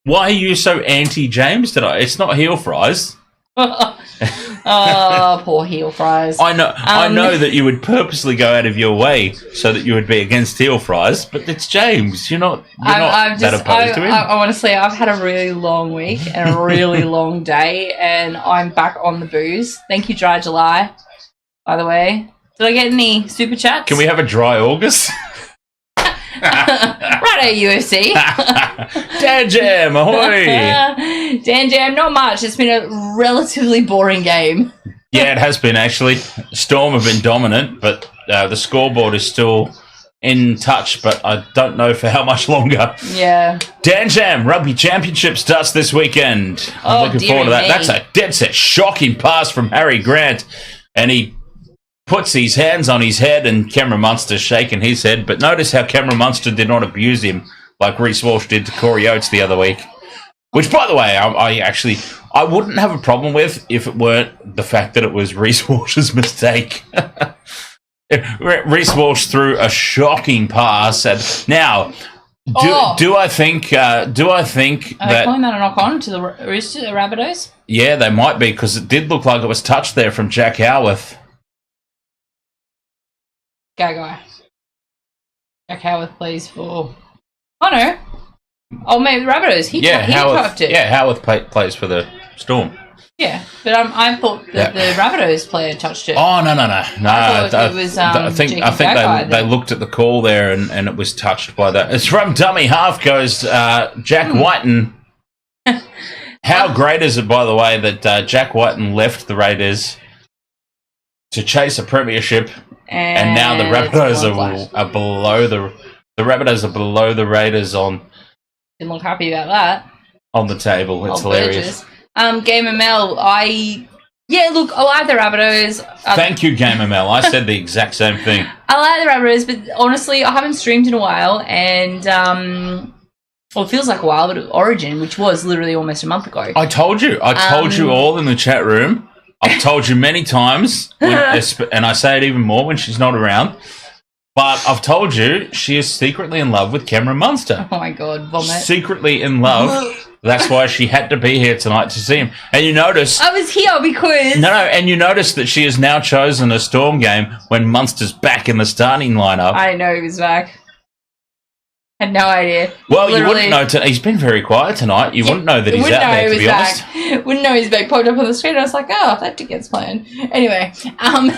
Why are you so anti-James today? It's not heel fries. Oh, poor heel fries. I know that you would purposely go out of your way so that you would be against heel fries, but it's James. You're not that opposed to him. Honestly, I've had a really long week and a really long day, and I'm back on the booze. Thank you, Dry July, by the way. Did I get any super chats? Can we have a dry August? Righto, UFC. Dan Jam, ahoy! Dan Jam, not much. It's been a relatively boring game. Yeah, it has been, actually. Storm have been dominant, but the scoreboard is still in touch, but I don't know for how much longer. Yeah. Dan Jam, Rugby Championship starts this weekend. I'm looking forward to that. That's a dead set shocking pass from Harry Grant, and he puts his hands on his head, and Cameron Munster's shaking his head. But notice how Cameron Munster did not abuse him like Reece Walsh did to Corey Oates the other week. Which, by the way, I wouldn't have a problem with if it weren't the fact that it was Reece Walsh's mistake. Reece Walsh threw a shocking pass. And now, do I think Are they that calling that a knock on to the Rabbitohs? yeah, they might be because it did look like it was touched there from Jack Howarth. Gagai. Jack Howarth plays for. Oh no. Oh, maybe the Rabbitohs. He touched it. Yeah, Howarth plays for the Storm. Yeah, but I thought that the Rabbitohs player touched it. Oh no! I thought it was, I think they looked at the call there and it was touched by that. It's from dummy half goes Jack Whiten. How great is it, by the way, that Jack Whiten left the Raiders to chase a premiership, and now the Rabbitohs are below the Rabbitohs are below the Raiders Didn't look happy about that. on the table. It's hilarious. Game of Mel, I like the Rabbitohs. Thank you, Game ML. I said the exact same thing. I like the Rabbitohs, but honestly, I haven't streamed in a while, and it feels like a while, but Origin, which was literally almost a month ago. I told you all in the chat room. I've told you many times, and I say it even more when she's not around. But I've told you she is secretly in love with Cameron Munster. Oh my god, vomit! Secretly in love. That's why she had to be here tonight to see him. And you notice... I was here because... No, and you notice that she has now chosen a Storm game when Munster's back in the starting lineup. I know he was back. Had no idea. Well, literally, you wouldn't know... He's been very quiet tonight. You wouldn't know that he's out there, to be honest. Wouldn't know he's back. Popped up on the screen. I was like, oh, that ticket's playing. Anyway, Speaking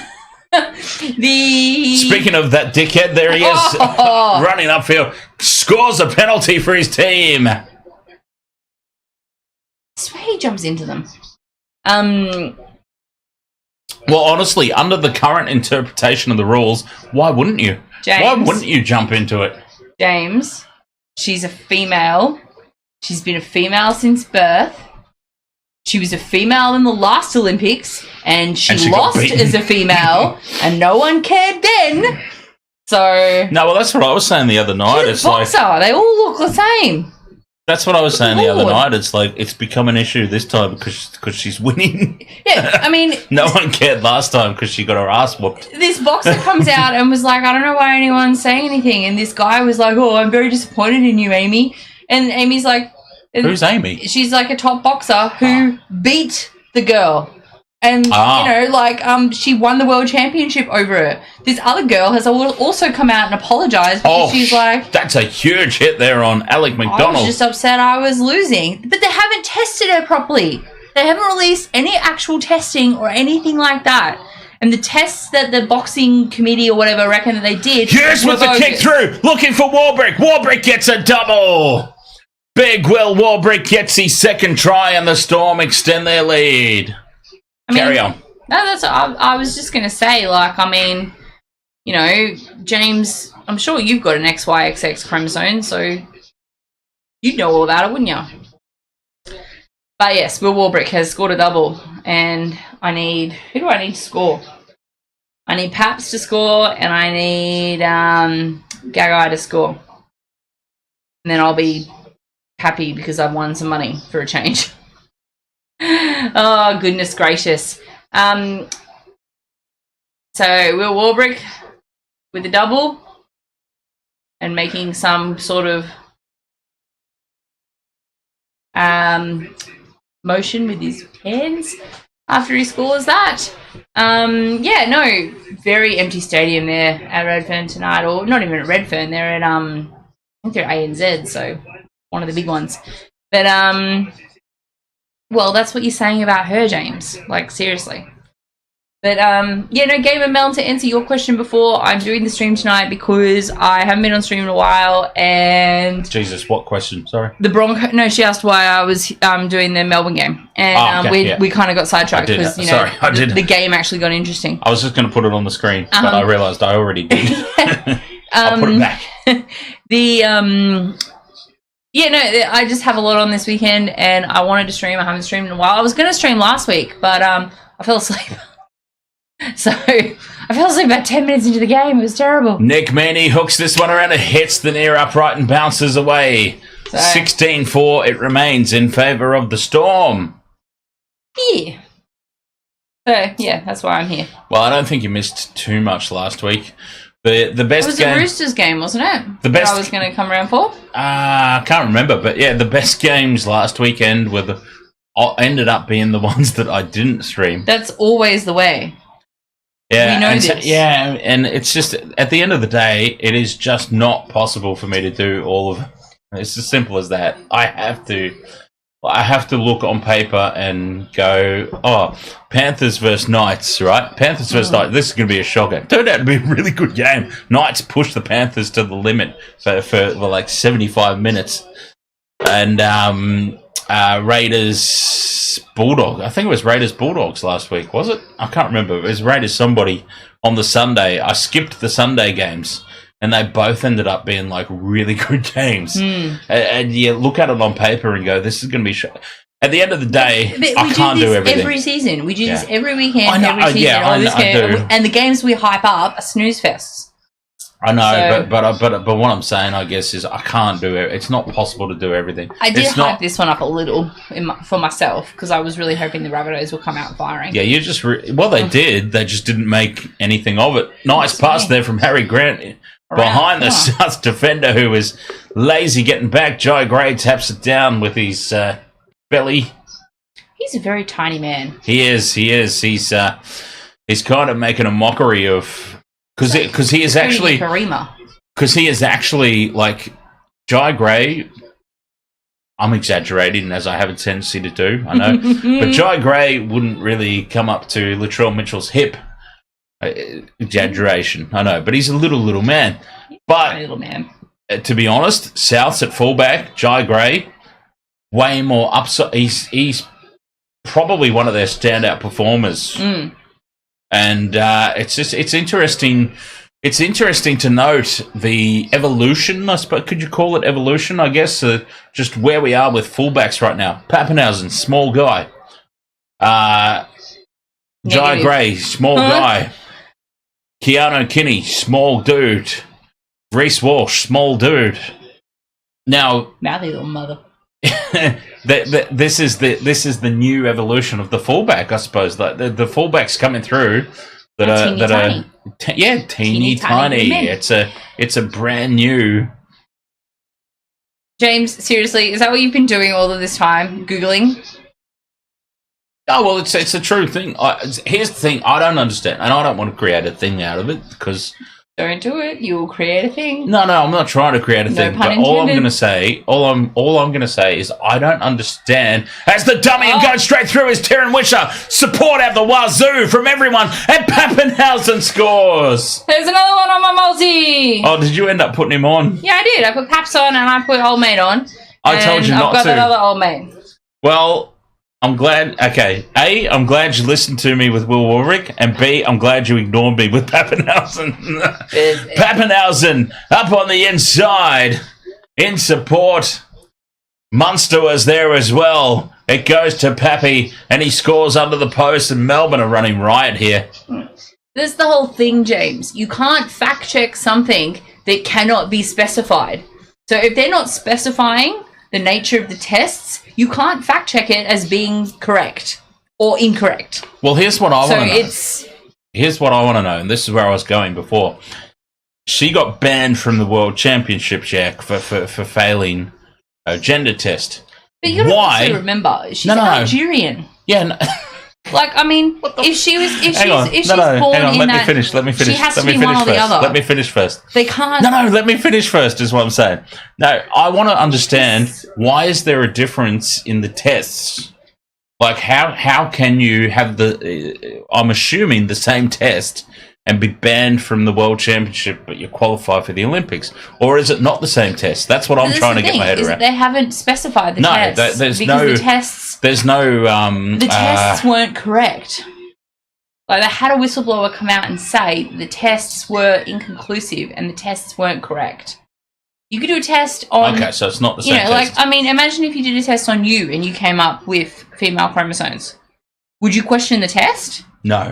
of that dickhead, there he is. Running upfield. Scores a penalty for his team. I swear he jumps into them. Well, honestly, under the current interpretation of the rules, why wouldn't you? James, why wouldn't you jump into it? James, she's a female. She's been a female since birth. She was a female in the last Olympics, and she lost as a female, and no one cared then. So no, well, that's what I was saying the other night. She's a boxer. They all look the same. That's what I was saying the other night. It's like it's become an issue this time because she's winning. Yeah, I mean... no one cared last time because she got her ass whooped. This boxer comes out and was like, I don't know why anyone's saying anything. And this guy was like, oh, I'm very disappointed in you, Amy. And Amy's like... Who's Amy? She's like a top boxer who beat the girl. And, she won the world championship over her. This other girl has also come out and apologised because she's like... That's a huge hit there on Alec McDonald. I was just upset I was losing. But they haven't tested her properly. They haven't released any actual testing or anything like that. And the tests that the boxing committee or whatever reckon that they did... Hughes with the kick through, looking for Warbrick. Warbrick gets a double. Big Will Warbrick gets his second try and the Storm extend their lead. Carry on. No, I was just going to say, James, I'm sure you've got an XYXX chromosome, so you'd know all about it, wouldn't you? But yes, Will Warbrick has scored a double, and who do I need to score? I need Paps to score, and I need Gagai to score. And then I'll be happy because I've won some money for a change. Oh, goodness gracious. So, Will Warbrick with a double and making some sort of motion with his hands after he scores that. Very empty stadium there at Redfern tonight, or not even at Redfern, they're at, I think they're at ANZ, so one of the big ones. But, well, that's what you're saying about her, James. Like, seriously. But, Game of Mel, to answer your question before, I'm doing the stream tonight because I haven't been on stream in a while, and... Jesus, what question? Sorry. She asked why I was doing the Melbourne game. And we kind of got sidetracked because, the game actually got interesting. I was just going to put it on the screen, but I realised I already did. I'll put it back. I just have a lot on this weekend, and I wanted to stream. I haven't streamed in a while. I was going to stream last week, but I fell asleep. So, I fell asleep about 10 minutes into the game. It was terrible. Nick Maney hooks this one around and hits the near upright and bounces away. 16-4, it remains in favour of the Storm. Yeah. So, yeah, that's why I'm here. Well, I don't think you missed too much last week. The best It was game... a Roosters game, wasn't it? The best... That I was going to come around for? I can't remember, but yeah, the best games last weekend ended up being the ones that I didn't stream. That's always the way. Yeah, we know and this. and it's just, at the end of the day, it is just not possible for me to do all of it. It's as simple as that. I have to look on paper and go, oh, Panthers versus Knights, right? Panthers versus Knights. This is going to be a shocker. Turned out to be a really good game. Knights pushed the Panthers to the limit for like 75 minutes. And Raiders Bulldogs. I think it was Raiders Bulldogs last week, was it? I can't remember. It was Raiders somebody on the Sunday. I skipped the Sunday games. And they both ended up being like really good games. And you look at it on paper and go, this is going to be... At the end of the day, I can't do everything. Every season. We do this every weekend, I know, every season. yeah, I do. And the games we hype up are snooze fests. I know, So- but what I'm saying, I guess, is I can't do it. It's not possible to do everything. I did It's hype this one up a little for myself because I was really hoping the Rabbitohs would come out firing. Yeah, you just... well, they did. They just didn't make anything of it. Nice pass there from Harry Grant. Behind the South defender who was lazy getting back. Jai Gray taps it down with his belly. He's a very tiny man. He is. He's kind of making a mockery of... Because he is actually... Because he is actually, like, Jai Gray... I'm exaggerating, as I have a tendency to do, I know. But Jai Gray wouldn't really come up to Latrell Mitchell's hip. Exaggeration, I know, but he's a little man. But Little man. To be honest, Souths at fullback, Jai Gray, way more upside. He's probably one of their standout performers, and it's interesting. It's interesting to note the evolution. I suppose, could you call it evolution? I guess just where we are with fullbacks right now. Pappenhausen, small guy. Jai Gray, small guy. Keanu Kinney, small dude. Reece Walsh, small dude. Now, Mouthy little mother. this is the new evolution of the fullback, I suppose. Like the fullbacks coming through teeny tiny. It's a brand new. James, seriously, is that what you've been doing all of this time? Googling? Oh, well, it's a true thing. Here's the thing. I don't understand, and I don't want to create a thing out of it because... Don't do it. You'll create a thing. No, I'm not trying to create a thing. pun But all I'm intended. going to say is I don't understand. As the dummy and going straight through is Taryn Wisher. Support out the wazoo from everyone, and Pappenhausen scores. There's another one on my multi. Oh, did you end up putting him on? Yeah, I did. I put Paps on and I put Old Mate on. I told you and not I've got to. that other Old Mate. Well, I'm glad. Okay, A, I'm glad you listened to me with Will Warwick, and B, I'm glad you ignored me with Pappenhausen. Pappenhausen up on the inside in support. Munster was there as well. It goes to Pappy, and he scores under the post, and Melbourne are running riot here. This is the whole thing, James. You can't fact check something that cannot be specified. So if they're not specifying the nature of the tests, you can't fact check it as being correct or incorrect. Well, here's what I want to know. it's Here's what I want to know, and this is where I was going before. She got banned from the World Championships, Jack, for failing a gender test. But you gotta also remember, she's Nigerian. Yeah. No. Like, I mean, if she's born hang on, in let that, me finish. she has to be one or the other. Let me finish first. They can't. No, let me finish first, is what I'm saying. No, I want to understand, why is there a difference in the tests? Like, how can you have I'm assuming the same test and be banned from the World Championship, but you qualify for the Olympics? Or is it not the same test? That's what I'm trying to get my head around. They haven't specified the tests. There's the tests weren't correct. Like, they had a whistleblower come out and say the tests were inconclusive and the tests weren't correct. You could do a test on... Okay, so it's not the same test. Like, I mean, imagine if you did a test on you and you came up with female chromosomes. Would you question the test? No.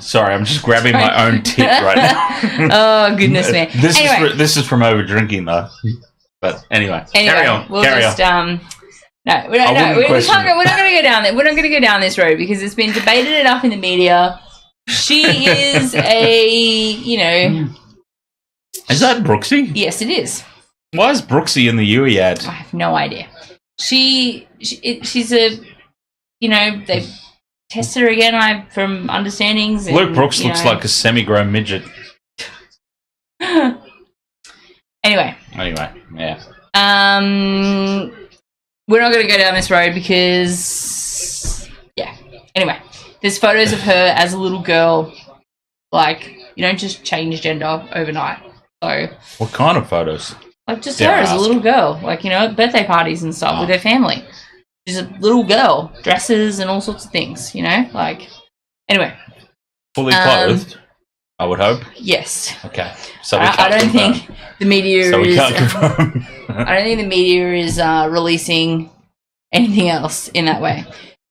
Sorry, I'm just grabbing my own tit right now. Oh, goodness me. This is from over drinking, though. But anyway, carry on. We'll No, we don't. No, we can't go. We're not going to go down there. We're not going to go down this road because it's been debated enough in the media. She is a, you know. Is that Brooksy? Yes, it is. Why is Brooksy in the Yui ad? I have no idea. She's a, you know, they tested her again. From understandings. Luke Brooks looks like a semi-grown midget. Anyway, yeah. We're not going to go down this road because, yeah. Anyway, there's photos of her as a little girl. Like, you don't just change gender overnight. So, what kind of photos? Like, just her as a little girl. Like, you know, at birthday parties and stuff with her family. She's a little girl. Dresses and all sorts of things, you know? Like, anyway. Fully clothed, I would hope. Yes. Okay. So I don't think the media so we is... can't confirm. I don't think the media is releasing anything else in that way.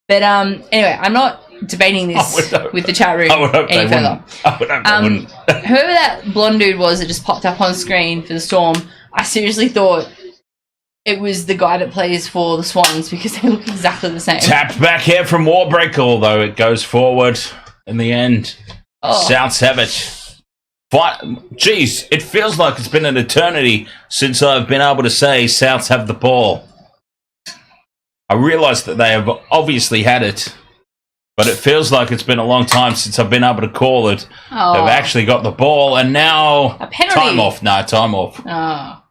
But anyway, I'm not debating this with the chat room any further. I would hope they wouldn't. Whoever that blonde dude was that just popped up on screen for the Storm, I seriously thought it was the guy that plays for the Swans because they look exactly the same. Tapped back here from Warbreak, although it goes forward in the end. Souths have it. Geez, it feels like it's been an eternity since I've been able to say Souths have the ball. I realise that they have obviously had it, but it feels like it's been a long time since I've been able to call it. They've actually got the ball, and now a penalty. Time off. No, time off. Oh.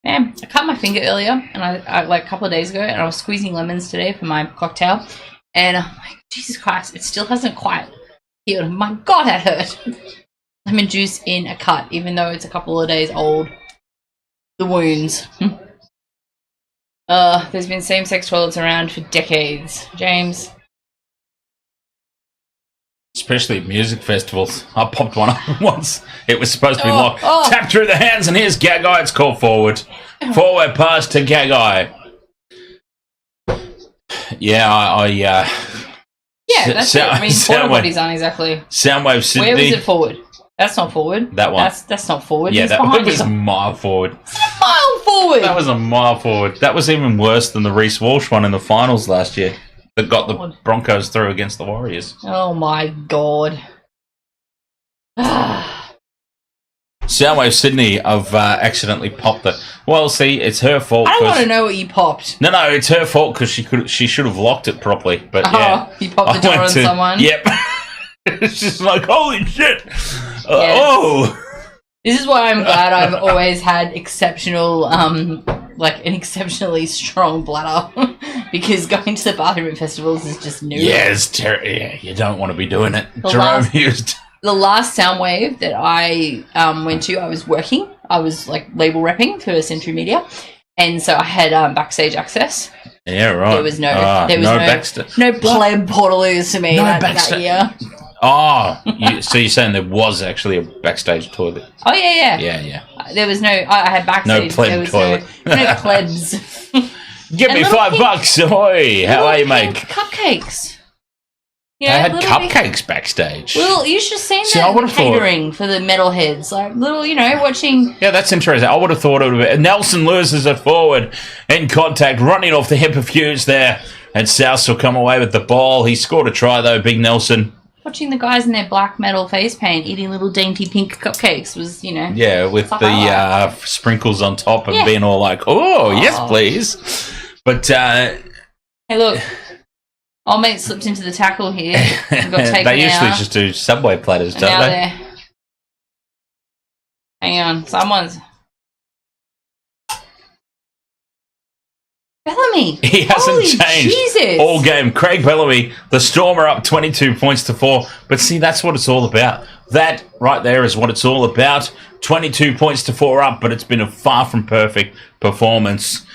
Man, I cut my finger earlier, and I like a couple of days ago, and I was squeezing lemons today for my cocktail, and I'm like, Jesus Christ, it still hasn't quite healed. My God, that hurt. Lemon juice in a cut, even though it's a couple of days old. The wounds. There's been same-sex toilets around for decades. James. Especially at music festivals. I popped one up once. It was supposed to be locked. Tap through the hands, and here's Gagai. It's called forward. Forward pass to Gagai. Yeah, yeah, that's it. I mean, porta potties aren't exactly. Soundwave Sydney. Where was it forward? That's not forward. That one. That's not forward. Yeah, that was a mile forward. A mile forward. That was a mile forward. That was even worse than the Reece Walsh one in the finals last year that got the Broncos through against the Warriors. Oh my God. Soundwave Sydney have accidentally popped it. Well, see, it's her fault. I don't want to know what you popped. No, it's her fault because she should have locked it properly. But yeah, you popped the door on someone. Yep. It's just like, holy shit. Yes. This is why I'm glad I've always had exceptional, like an exceptionally strong bladder, because going to the bathroom at festivals is just new. Yeah, it's yeah, you don't want to be doing it. The last Soundwave that I went to, I was working. I was like label repping for Century Media, and so I had backstage access. Yeah, right. There was no pleb portaloos to me that year. Oh, so you're saying there was actually a backstage toilet? Oh, yeah. Yeah. There was no... I had backstage. No pleb toilet. No plebs. Give me $5. Ahoy! How are you, mate? Cupcakes. You know, I had cupcakes backstage. Well, you should have seen that catering for the metalheads. Like, little, you know, watching... Yeah, that's interesting. I would have thought it would have been... Nelson loses it forward. In contact, running off the hip of Hughes there. And South will come away with the ball. He scored a try, though, Big Nelson. Watching the guys in their black metal face paint eating little dainty pink cupcakes was, you know... Yeah, with the sprinkles on top and being all like, oh, yes, please. But, hey, look. Old mate slipped into the tackle here. They usually just do Subway platters, don't they? Hang on. Someone's... Bellamy. He hasn't changed Jesus. all game. Craig Bellamy, the Storm are up 22 points to 4. But see, that's what it's all about. That right there is what it's all about. 22 points to 4 up, but it's been a far from perfect performance.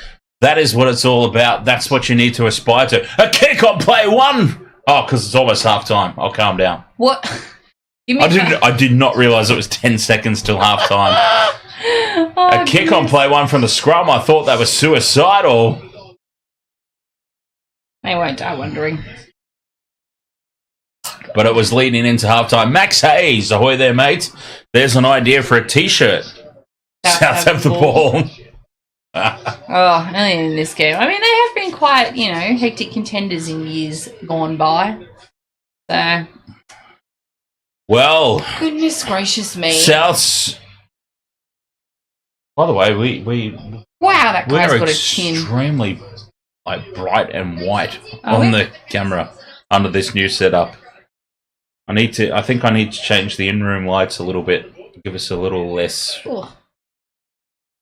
That is what it's all about. That's what you need to aspire to. A kick on play 1. Oh, because it's almost half time. I'll calm down. What? I did not realise it was 10 seconds till half time. A kick on play 1 from the scrum. I thought that was suicidal. They won't die wondering. But it was leading into halftime. Max Hayes, ahoy there, mate. There's an idea for a T-shirt. South have the ball. Oh, only in this game. I mean, they have been quite, hectic contenders in years gone by. So, Well, goodness gracious me. Souths. By the way, we Wow, that guy's are got a chin. extremely bright and white Are on we? the camera under this new setup. I think I need to change the in-room lights a little bit. Give us a little less. Ooh.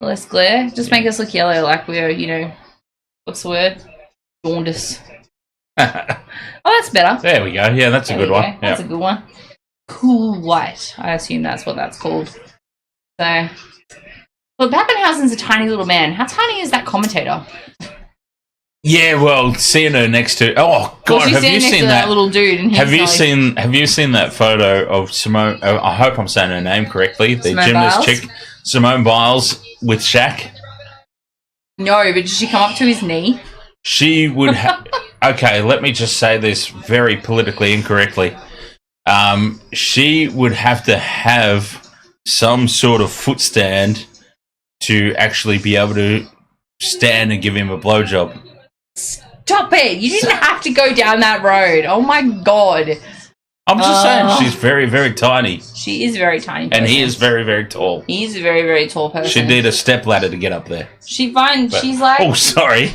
Less glare. Just make us look yellow like we're, what's the word? Jaundice. Oh, that's better. There we go. Yeah, that's a There good we one. go. That's a good one. Cool white. I assume that's what that's called. So, well, Pappenhausen's a tiny little man. How tiny is that commentator? Yeah, well, seeing her next to Well, God, she's have you standing next seen to that that? little dude, and he's Have you seen that photo of Simone? I hope I'm saying her name correctly. The Simone gymnast Biles? chick, Simone Biles, with Shaq. No, but did she come up to his knee? She would have. Okay, let me just say this very politically incorrectly. She would have to have some sort of foot stand to actually be able to stand and give him a blowjob. Stop it! You didn't have to go down that road. Oh my god. I'm just saying she's very, very tiny. She is very tiny. And he person. is very, very tall. He's a very, very tall person. She'd need a step ladder to get up there. She's like, Oh, sorry.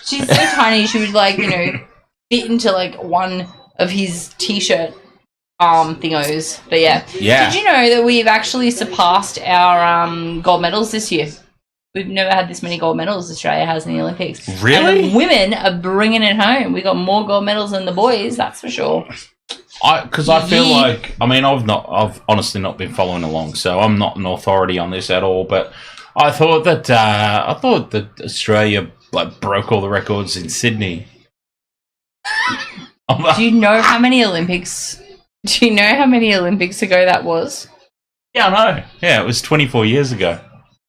she's so tiny. She would fit into one of his t-shirt thingos. But yeah. Did you know that we've actually surpassed our gold medals this year? We've never had this many gold medals Australia has in the Olympics. Really? And the women are bringing it home. We got more gold medals than the boys, that's for sure. Because I feel like, I've honestly not been following along, so I'm not an authority on this at all. But I thought that Australia broke all the records in Sydney. Do you know how many Olympics? Do you know how many Olympics ago that was? Yeah, I know. Yeah, it was 24 years ago.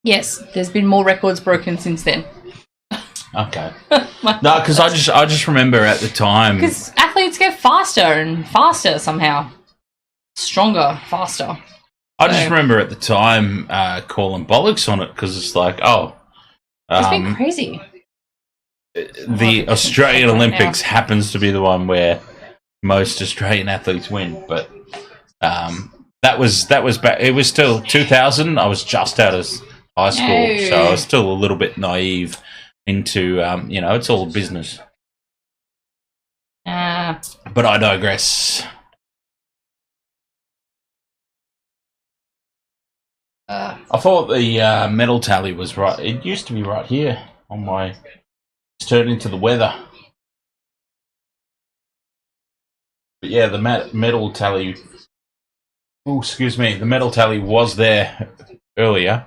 Yes, there's been more records broken since then. Okay. No, because I just remember at the time. Because athletes get faster and faster somehow. Stronger, faster. I just remember at the time calling bollocks on it because it's like, It's been crazy. The Australian Olympics happens to be the one where most Australian athletes win, but that was back. It was still 2000. I was just out of high school, so I was still a little bit naive into it's all business. But I digress. I thought the medal tally was right. It used to be right here on my. It's turned into the weather. But yeah, the medal tally. Oh, excuse me. The medal tally was there earlier.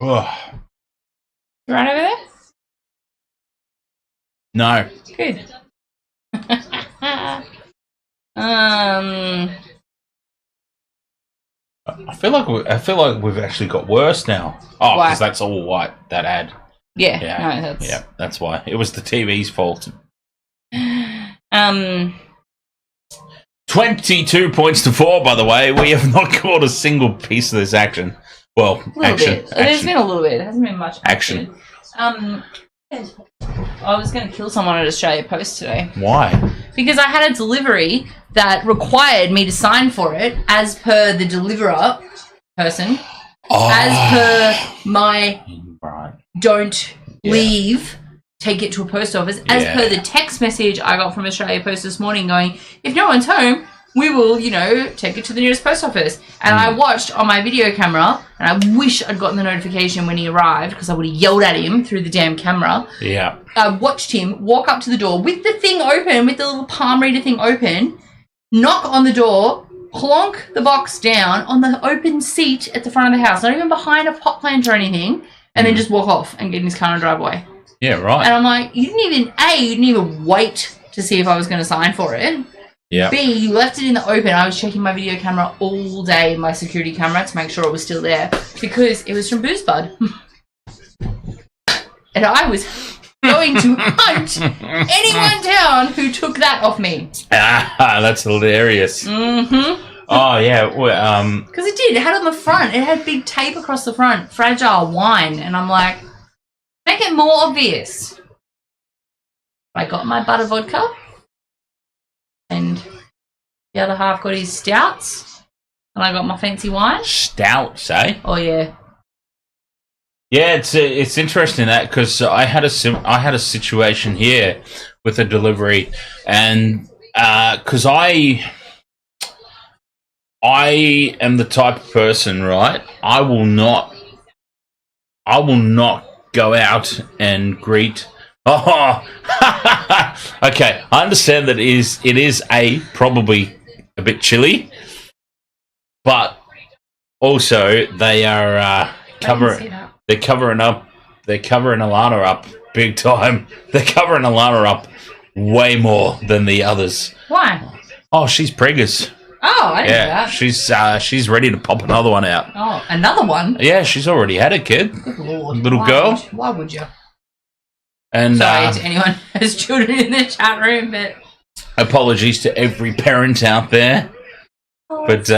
Oh. You right over there? No. Good. I feel like we've actually got worse now. Oh, Why? because that's all white. That ad. Yeah. Yeah. No, that's... Yeah, that's why. It was the TV's fault. 22 points to 4, by the way. We have not caught a single piece of this action. Well, A little action. bit. There's been a little bit. It hasn't been much Action. I was going to kill someone at Australia Post today. Why? Because I had a delivery that required me to sign for it as per the deliverer person. Oh. As per my Right. don't leave, take it to a post office. As per the text message I got from Australia Post this morning going, if no one's home, we will, take it to the nearest post office. And I watched on my video camera, and I wish I'd gotten the notification when he arrived because I would have yelled at him through the damn camera. Yeah. I watched him walk up to the door with the thing open, with the little palm reader thing open, knock on the door, plonk the box down on the open seat at the front of the house, not even behind a pot plant or anything, and then just walk off and get in his car and drive away. Yeah, right. And I'm like, you didn't even wait to see if I was going to sign for it. Yeah. B, you left it in the open. I was checking my video camera all day, my security camera, to make sure it was still there because it was from Booze Bud. And I was going to hunt anyone down who took that off me. Ah, that's hilarious. Mm-hmm. Oh yeah, Because it did. It had on the front. It had big tape across the front. Fragile wine. And I'm like, make it more obvious. I got my butter vodka. And the other half got his stouts. And I got my fancy wine. stouts, eh? Oh, yeah. Yeah, it's interesting that because I had a situation here with a delivery, and because I am the type of person, right? I will not go out and greet. Oh, okay. I understand that it is probably a bit chilly, but also they are They're covering Alana up big time. They're covering Alana up way more than the others. Why? Oh, she's preggers. Oh, I didn't know that. She's ready to pop another one out. Oh, another one? Yeah, she's already had a kid. Good Lord. Little girl. Why would you? And sorry to anyone who has children in the chat room, but apologies to every parent out there. But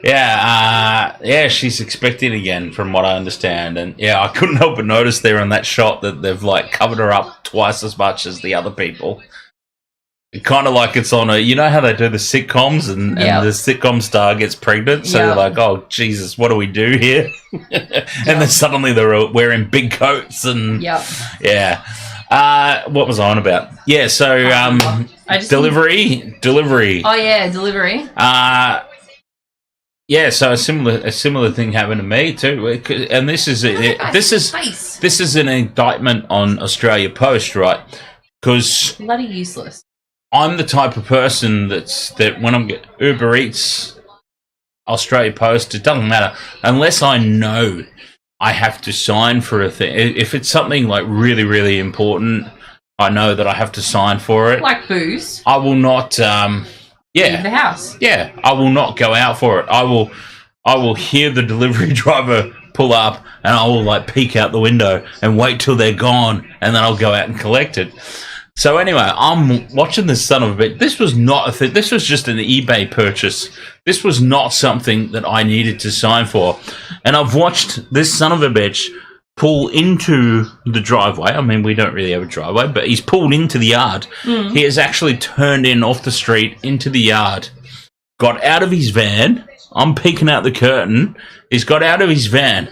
yeah, she's expecting again, from what I understand. And yeah, I couldn't help but notice there in that shot that they've like covered her up twice as much as the other people. Kind of like it's on you know how they do the sitcoms and the sitcom star gets pregnant, so they're like, oh Jesus, what do we do here? And then suddenly they're wearing big coats and what was I on about? Yeah, so delivery. Oh yeah, delivery. Yeah, so a similar thing happened to me too, and this is an indictment on Australia Post, right? Because bloody useless. I'm the type of person that when I'm Uber Eats, Australia Post, it doesn't matter unless I know I have to sign for a thing. If it's something like really, really important, I know that I have to sign for it. Like booze. I will not. Leave the house. Yeah, I will not go out for it. I will hear the delivery driver pull up, and I will like peek out the window and wait till they're gone, and then I'll go out and collect it. So anyway, I'm watching this son of a bitch. This was not a thing. This was just an eBay purchase. This was not something that I needed to sign for. And I've watched this son of a bitch pull into the driveway. I mean, we don't really have a driveway, but he's pulled into the yard. He has actually turned in off the street into the yard, got out of his van. I'm peeking out the curtain. He's got out of his van,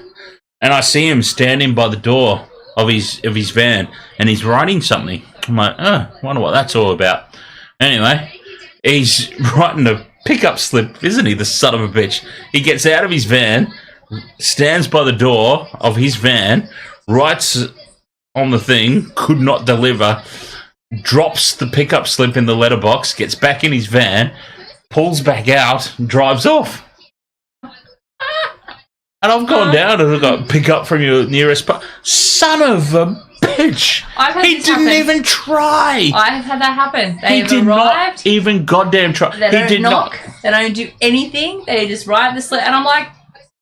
and I see him standing by the door of his van, and he's writing something. I'm like, wonder what that's all about. Anyway, he's writing a pickup slip, isn't he, the son of a bitch? He gets out of his van, stands by the door of his van, writes on the thing, could not deliver, drops the pickup slip in the letterbox, gets back in his van, pulls back out, and drives off. And I've gone down and I've got pick up from your nearest son of a bitch. He didn't even try. I've had that happen. They He did not even goddamn try. They He don't did knock. not. They don't do anything. They just write the slip. And I'm like,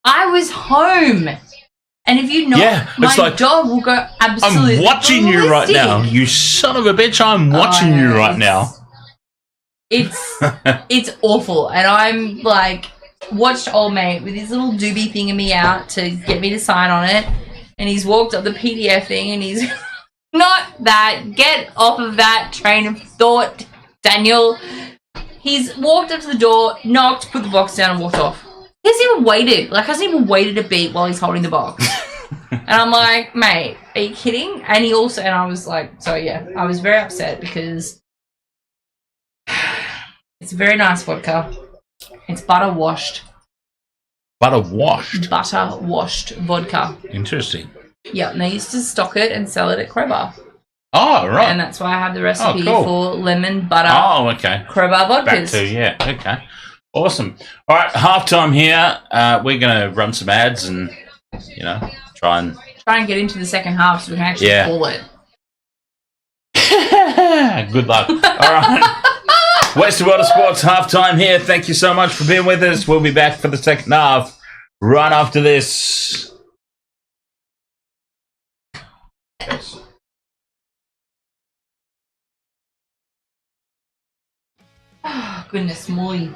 I was home. And if you knock, my dog will go absolutely I'm watching you right ballistic. now. You son of a bitch. I'm watching you right now. It's awful. And I'm like, watched old mate with his little doobie thing me out to get me to sign on it. And he's walked up the PDF thing and he's not that. Get off of that train of thought, Daniel. He's walked up to the door, knocked, put the box down and walked off. He hasn't even waited. Like, hasn't even waited a beat while he's holding the box. And I'm like, mate, are you kidding? And he also, and I was like, so yeah, I was very upset because it's a very nice vodka. It's butter washed. Butter washed? Butter washed vodka. Interesting. Yeah, and they used to stock it and sell it at Crowbar. Oh, right. And that's why I have the recipe cool. for lemon butter. Oh, okay. Crowbar vodkas. Back to, yeah, okay. Awesome. All right, halftime here. We're going to run some ads and, you know, try and get into the second half so we can actually call it. Good luck. All right. Western World of Sports halftime here. Thank you so much for being with us. We'll be back for the second half right after this. Oh, goodness, Molly.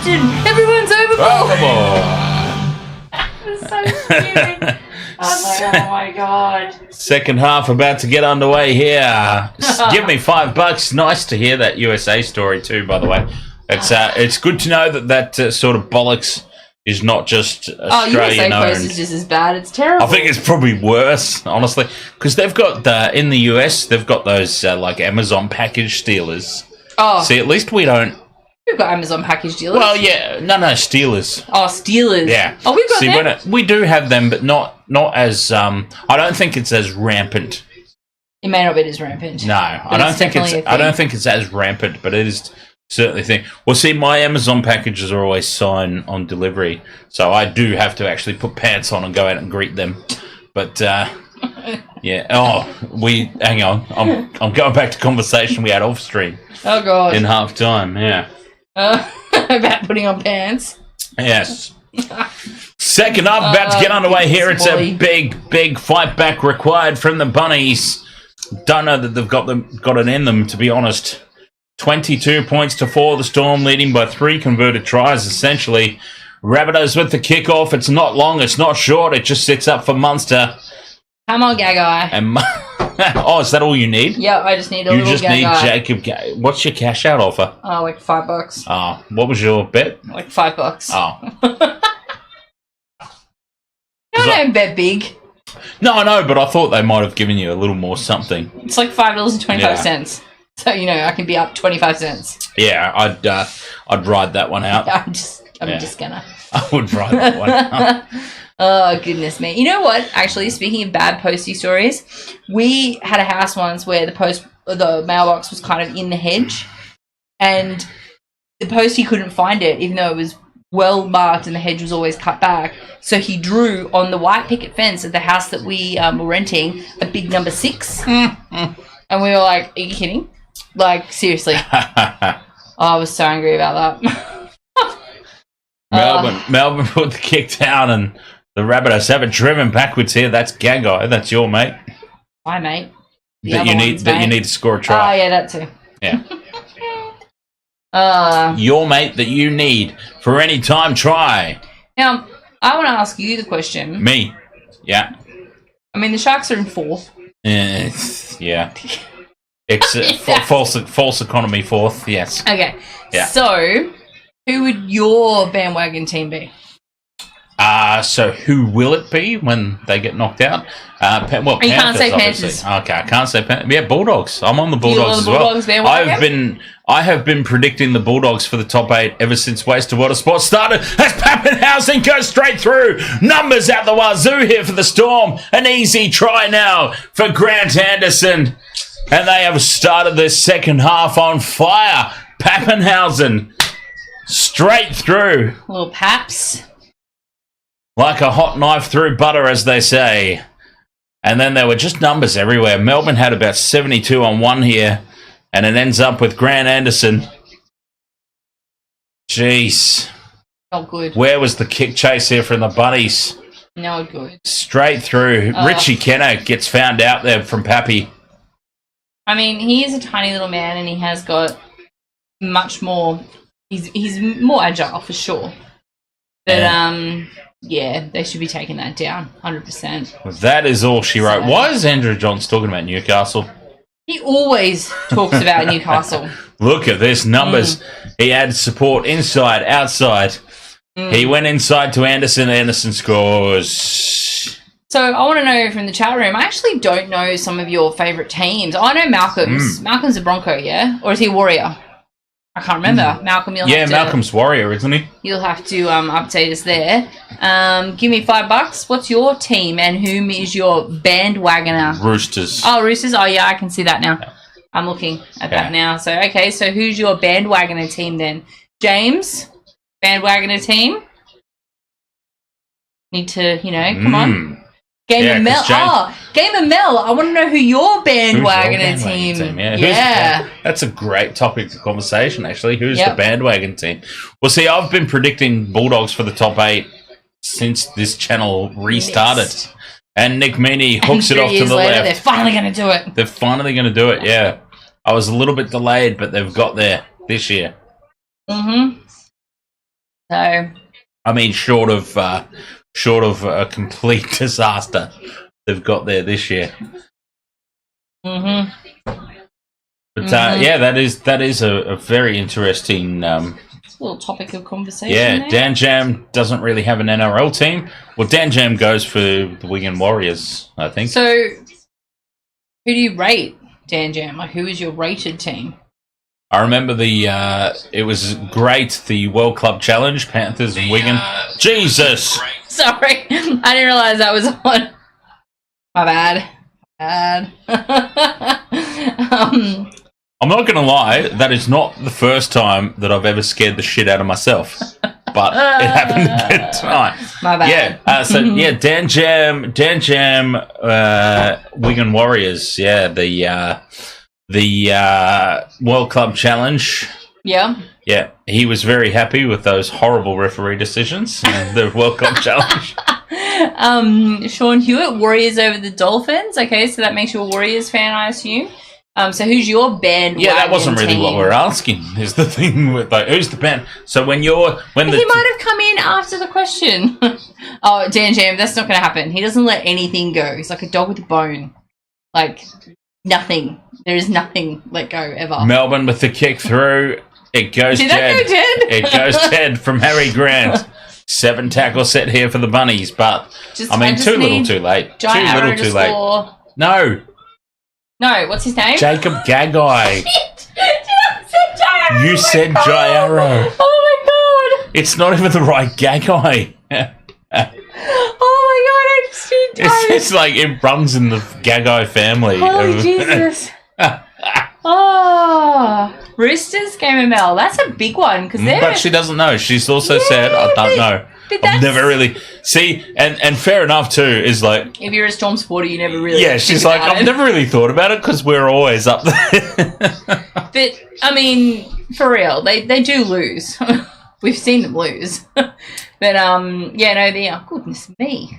Captain, everyone's overboard. Oh, It was so stupid. I was like, oh my god. second half about to get underway here. Give me $5. Nice to hear that USA story too, by the way. It's good to know that sort of bollocks is not just Australian USA Post owned. is just as bad. It's terrible. I think it's probably worse, honestly, because they've got in the US they've got those like Amazon package stealers. Oh, See, at least we don't. we've got Amazon package dealers. Well, yeah, no, stealers. Oh, Steelers. Yeah. Oh, we've got See, them. we do have them, but not as. I don't think it's as rampant. It may not be as rampant. No, I don't think it's. I don't think it's as rampant, but it is certainly a thing. Well, see, my Amazon packages are always signed on delivery, so I do have to actually put pants on and go out and greet them. But yeah. Oh, hang on. I'm going back to conversation we had off stream Oh god. in half time. Yeah. About putting on pants. Yes. Second up, about to get underway here. It's a big fight back required from the Bunnies. Don't know that they've got it in them, to be honest. 22 points to 4. The Storm leading by 3 converted tries, essentially. Rabbitohs with the kickoff. It's not long, it's not short. It just sits up for Munster. Come on, Gagai. And is that all you need? Yeah, I just need a You little just Gagai. need Jacob. What's your cash out offer? Oh, like $5. Oh, what was your bet? Like $5. Oh. No, don't bet big. No, I know, but I thought they might have given you a little more something. It's like $5.25. So I can be up 25 cents. Yeah, I'd ride that one out. I'm just gonna. I would ride that one out. Oh goodness me! You know what? Actually, speaking of bad postie stories, we had a house once where the mailbox was kind of in the hedge, and the postie couldn't find it, even though it was well marked and the hedge was always cut back. So he drew on the white picket fence of the house that we were renting a big number 6, and we were like, "Are you kidding? Like seriously?" Oh, I was so angry about that. Melbourne put the kick down, and the Rabbitohs have it driven backwards here. That's Gagai. That's your mate. Hi, mate. You need to score a Oh, try. yeah, that too. Yeah. Your mate that you need for any time try. Now, I want to ask you the question. Me. Yeah. I mean, the Sharks are in 4th. Yeah. It's false economy 4th. Yes. Okay. Yeah. So, who would your bandwagon team be? So who will it be when they get knocked out? Well, you can't Panthers, say obviously. Panthers. Okay, I can't say Panthers. Yeah, Bulldogs. I'm on the You're Bulldogs on as the well. Bulldogs bandwagon? I have been predicting the Bulldogs for the top 8 ever since Waste of Water Sports started. As Pappenhausen goes straight through. Numbers out the wazoo here for the Storm. An easy try now for Grant Anderson. And they have started their second half on fire. Pappenhausen straight through. Little Paps. Like a hot knife through butter, as they say. And then there were just numbers everywhere. Melbourne had about 72 on one here. And it ends up with Grant Anderson. Jeez. Not good. Where was the kick chase here from the Bunnies? No good. Straight through. Richie Kenner gets found out there from Pappy. I mean, he is a tiny little man and he has got much more... He's more agile, for sure. But, yeah, they should be taking that down, 100%. That is all she wrote. Why is Andrew Johns talking about Newcastle? He always talks about Newcastle. Look at this, numbers. He had support inside, outside. He went inside to Anderson. Anderson scores. So I want to know from the chat room, I actually don't know some of your favourite teams. I know Malcolm's. Malcolm's a Bronco, yeah? Or is he a Warrior? I can't remember. Malcolm, Malcolm's Warrior, isn't he? You'll have to update us there. Give me $5. What's your team and whom is your bandwagoner? Roosters. Oh, Roosters. Oh, yeah, I can see that now. I'm looking at that now. So, okay, so who's your bandwagoner team then? James, bandwagoner team? Need to, come on. Game of Mel. Game of Mel. I want to know who your bandwagoner team. Yeah. That's a great topic for conversation, actually. Who's the bandwagon team? Well, see, I've been predicting Bulldogs for the top 8 since this channel restarted. And Nick Meaney hooks it off to the left. They're finally going to do it. They're finally going to do it, yeah. I was a little bit delayed, but they've got there this year. So, I mean, short of a complete disaster they've got there this year. mhm. But yeah, that is a very interesting. It's a little topic of conversation. Yeah, there. Dan Jam doesn't really have an NRL team. Well, Dan Jam goes for the Wigan Warriors, I think. So, who do you rate, Dan Jam? Like, who is your rated team? I remember it was great, the World Club Challenge, Panthers and Wigan. Jesus! Sorry, I didn't realise that was on. My bad. I'm not going to lie, that is not the first time that I've ever scared the shit out of myself. But it happened again tonight. My bad. Yeah, so yeah, Dan Jam, Wigan Warriors, yeah, the World Club Challenge. Yeah. Yeah, he was very happy with those horrible referee decisions in the World Cup Challenge. Sean Hewitt, Warriors over the Dolphins. Okay, so that makes you a Warriors fan, I assume. So who's your bandwagon Yeah, that wasn't really team? what we're asking. Is the thing with like, who's the band? So when He might have come in after the question. Oh, Dan Jam, that's not going to happen. He doesn't let anything go. He's like a dog with a bone. Like, nothing. There is nothing let go ever. Melbourne with the kick through, it goes Did dead. that go dead? It goes dead from Harry Grant. 7 tackle set here for the Bunnies, but Just- I mean, I just too little, need too late. Too Giant little, Arrow to too late. score. No, No, what's his name? Jacob Gagai. Jairo. You said Jairo. Oh my god! It's not even the right Gagai. Oh my god! I just It's like it runs in the Gagai family. Holy Jesus! Oh, Roosters game ML. That's a big one because they're. But she doesn't know. She's also said, I don't know. But I've that's, never really see, and fair enough too. Is like, if you're a Storm supporter, you never really. yeah, she's think like, about I've it. never really thought about it because we're always up there. But I mean, for real, they do lose. We've seen them lose. But yeah, no, they are. Goodness me.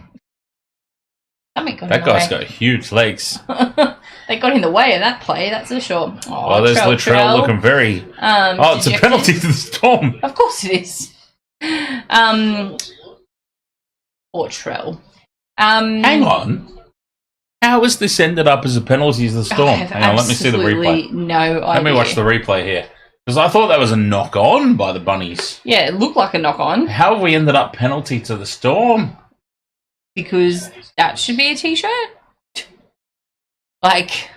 Something got That in the guy's way. got huge legs. They got in the way of that play, that's for sure. Oh, there's Latrell looking very. Oh, it's a dejected. penalty to the Storm. Of course it is. Or Trell. Hang on. How has this ended up as a penalty to the Storm? I have Hang on, let me see the absolutely replay. No idea. Let me watch the replay here. Because I thought that was a knock on by the Bunnies. Yeah, it looked like a knock on How have we ended up penalty to the Storm? because that should be a t-shirt. Like,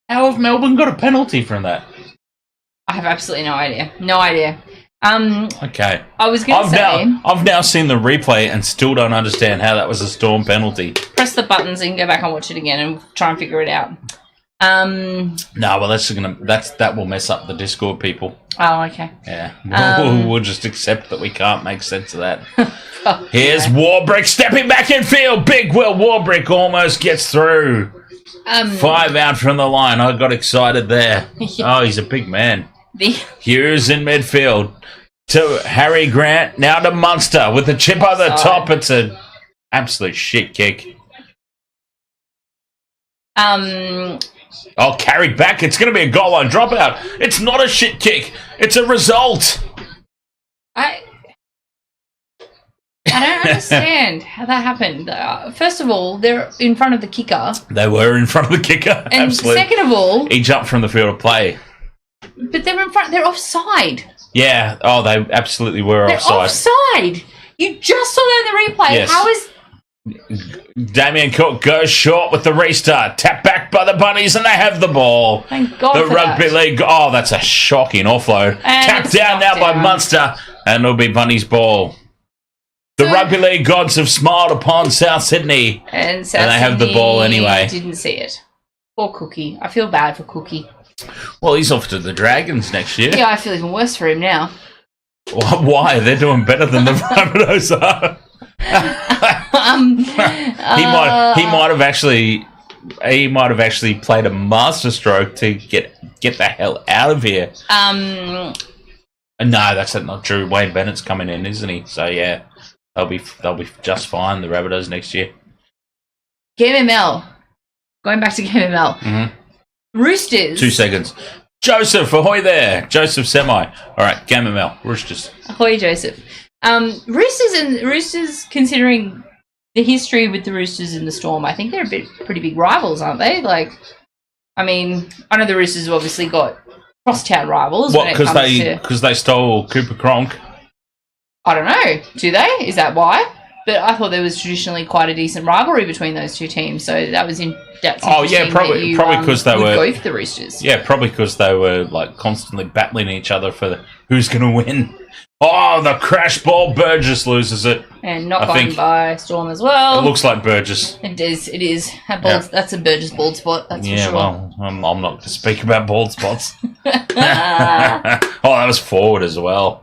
How have Melbourne got a penalty from that? I have absolutely no idea. No idea. Okay. I was going to say, I've now seen the replay and still don't understand how that was a Storm penalty. press the buttons and go back and watch it again and try and figure it out. No, well that will mess up the Discord people. Oh, okay. Yeah, we'll just accept that we can't make sense of that. Oh, Here's anyway. Warbrick stepping back in field. Big Will Warbrick almost gets through. 5 out from the line. I got excited there. Yeah. Oh, he's a big man. The Hughes in midfield to Harry Grant. Now to Munster with the chip on the top. It's an absolute shit kick. Oh, carried back. It's going to be a goal line dropout. It's not a shit kick. It's a result. I don't understand how that happened. First of all, they're in front of the kicker. They were in front of the kicker. And Absolutely. second of all, He jumped from the field of play. but they're in front. They're offside. Yeah. Oh, they absolutely were They're offside. You just saw that in the replay. Yes. How is Damien Cook goes short with the restart. Tap back by the Bunnies and they have the ball. Thank God The for Rugby that. League. Oh, that's a shocking offload. And Tapped it's down now knocked by down. Munster and it'll be Bunnies' ball. The So- Rugby League gods have smiled upon South Sydney. and South And they have the Sydney ball anyway. Didn't see it. Poor Cookie. I feel bad for Cookie. Well, he's off to the Dragons next year. Yeah, I feel even worse for him now. Why? They're doing better than the Rabbitohs are. He might have actually played a masterstroke to get the hell out of here. No, that's not true. Wayne Bennett's coming in, isn't he? So yeah, they'll be just fine. The Rabbitohs next year. Game ML. Going back to Game ML. Mhm. Roosters. 2 seconds. Joseph, ahoy there. Joseph Semi. All right, Game ML, Roosters. Ahoy, Joseph. Roosters, considering the history with the Roosters and the Storm, I think they're pretty big rivals, aren't they? Like, I mean, I know the Roosters have obviously got crosstown rivals. What, because they stole Cooper Cronk? I don't know. Do they? Is that why? But I thought there was traditionally quite a decent rivalry between those two teams, so that was probably because they were go for the Roosters. Yeah, probably because they were like constantly battling each other for who's going to win. Oh, the crash ball! Burgess loses it, and not going by Storm as well. It looks like Burgess. It is. It is. That's a Burgess bald spot. That's for sure. Well, I'm not going to speak about bald spots. That was forward as well.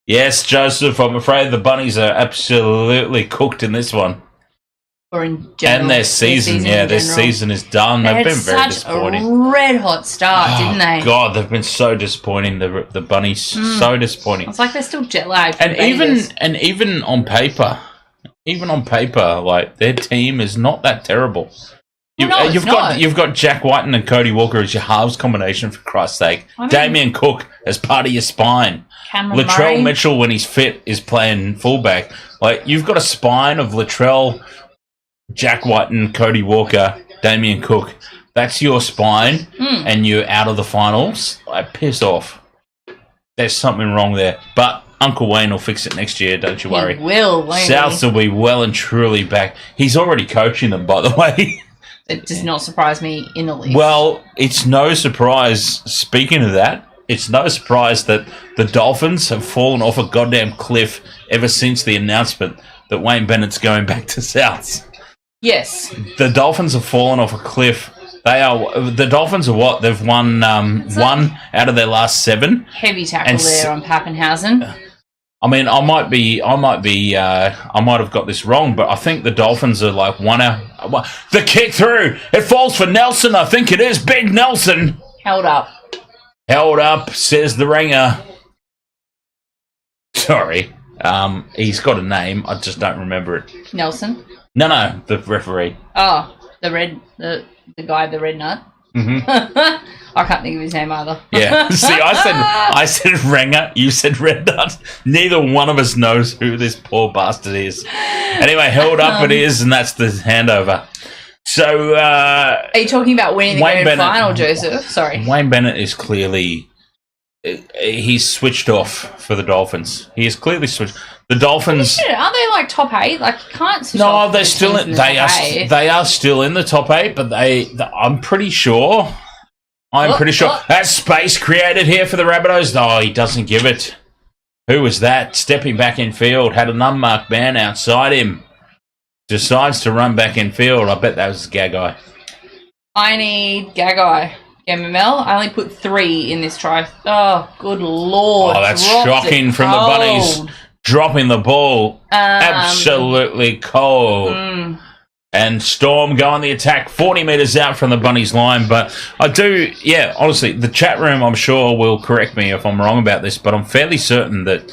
Yes, Joseph, I'm afraid the Bunnies are absolutely cooked in this one. Or in general. And their season is done. They've been very disappointing. A red-hot start, didn't they? God, they've been so disappointing, the Bunnies. So disappointing. It's like they're still jet-lagged. And even on paper, like, their team is not that terrible. You've got Jack Whiten and Cody Walker as your halves combination, for Christ's sake. Damien Cook as part of your spine. Latrell Mitchell, when he's fit, is playing fullback. Like, you've got a spine of Latrell, Jack Whiten, Cody Walker, Damien Cook. That's your spine, and you're out of the finals. Like, piss off. There's something wrong there. But Uncle Wayne will fix it next year, don't you worry. He will, won't he? Souths will be well and truly back. He's already coaching them, by the way. It does not surprise me in the least. Well, it's no surprise, speaking of that, it's no surprise that the Dolphins have fallen off a goddamn cliff ever since the announcement that Wayne Bennett's going back to Souths. Yes. The Dolphins have fallen off a cliff. The Dolphins are what? They've won one out of their last 7. Heavy tackle there on Pappenhausen. I mean, I might have got this wrong, but I think the Dolphins are like the kick through. It falls for Nelson. I think it is Big Nelson. Held up, says the ringer. Sorry. He's got a name. I just don't remember it. Nelson? No, the referee. Oh, the guy, the red nut. Mm-hmm. I can't think of his name either. Yeah. See, I said ringer. You said red nut. Neither one of us knows who this poor bastard is. Anyway, held up it is, and that's the handover. So, are you talking about winning the grand final, Joseph? Sorry. Wayne Bennett is clearly... He's switched off for the Dolphins. He is clearly switched. The Dolphins... Aren't they like top 8? Like, you can't switch off. No, they're still in... They are still in the top 8, but I'm pretty sure... That space created here for the Rabbitohs. Oh, he doesn't give it. Who was that? Stepping back in field. Had an unmarked man outside him. Decides to run back in field. I bet that was Gagai. I need Gagai. MML. I only put 3 in this try. Oh, good lord. Oh, that's shocking from the Bunnies. Dropping the ball. Absolutely cold. And Storm go on the attack 40 metres out from the Bunnies line. But I do, honestly, the chat room, I'm sure, will correct me if I'm wrong about this, but I'm fairly certain that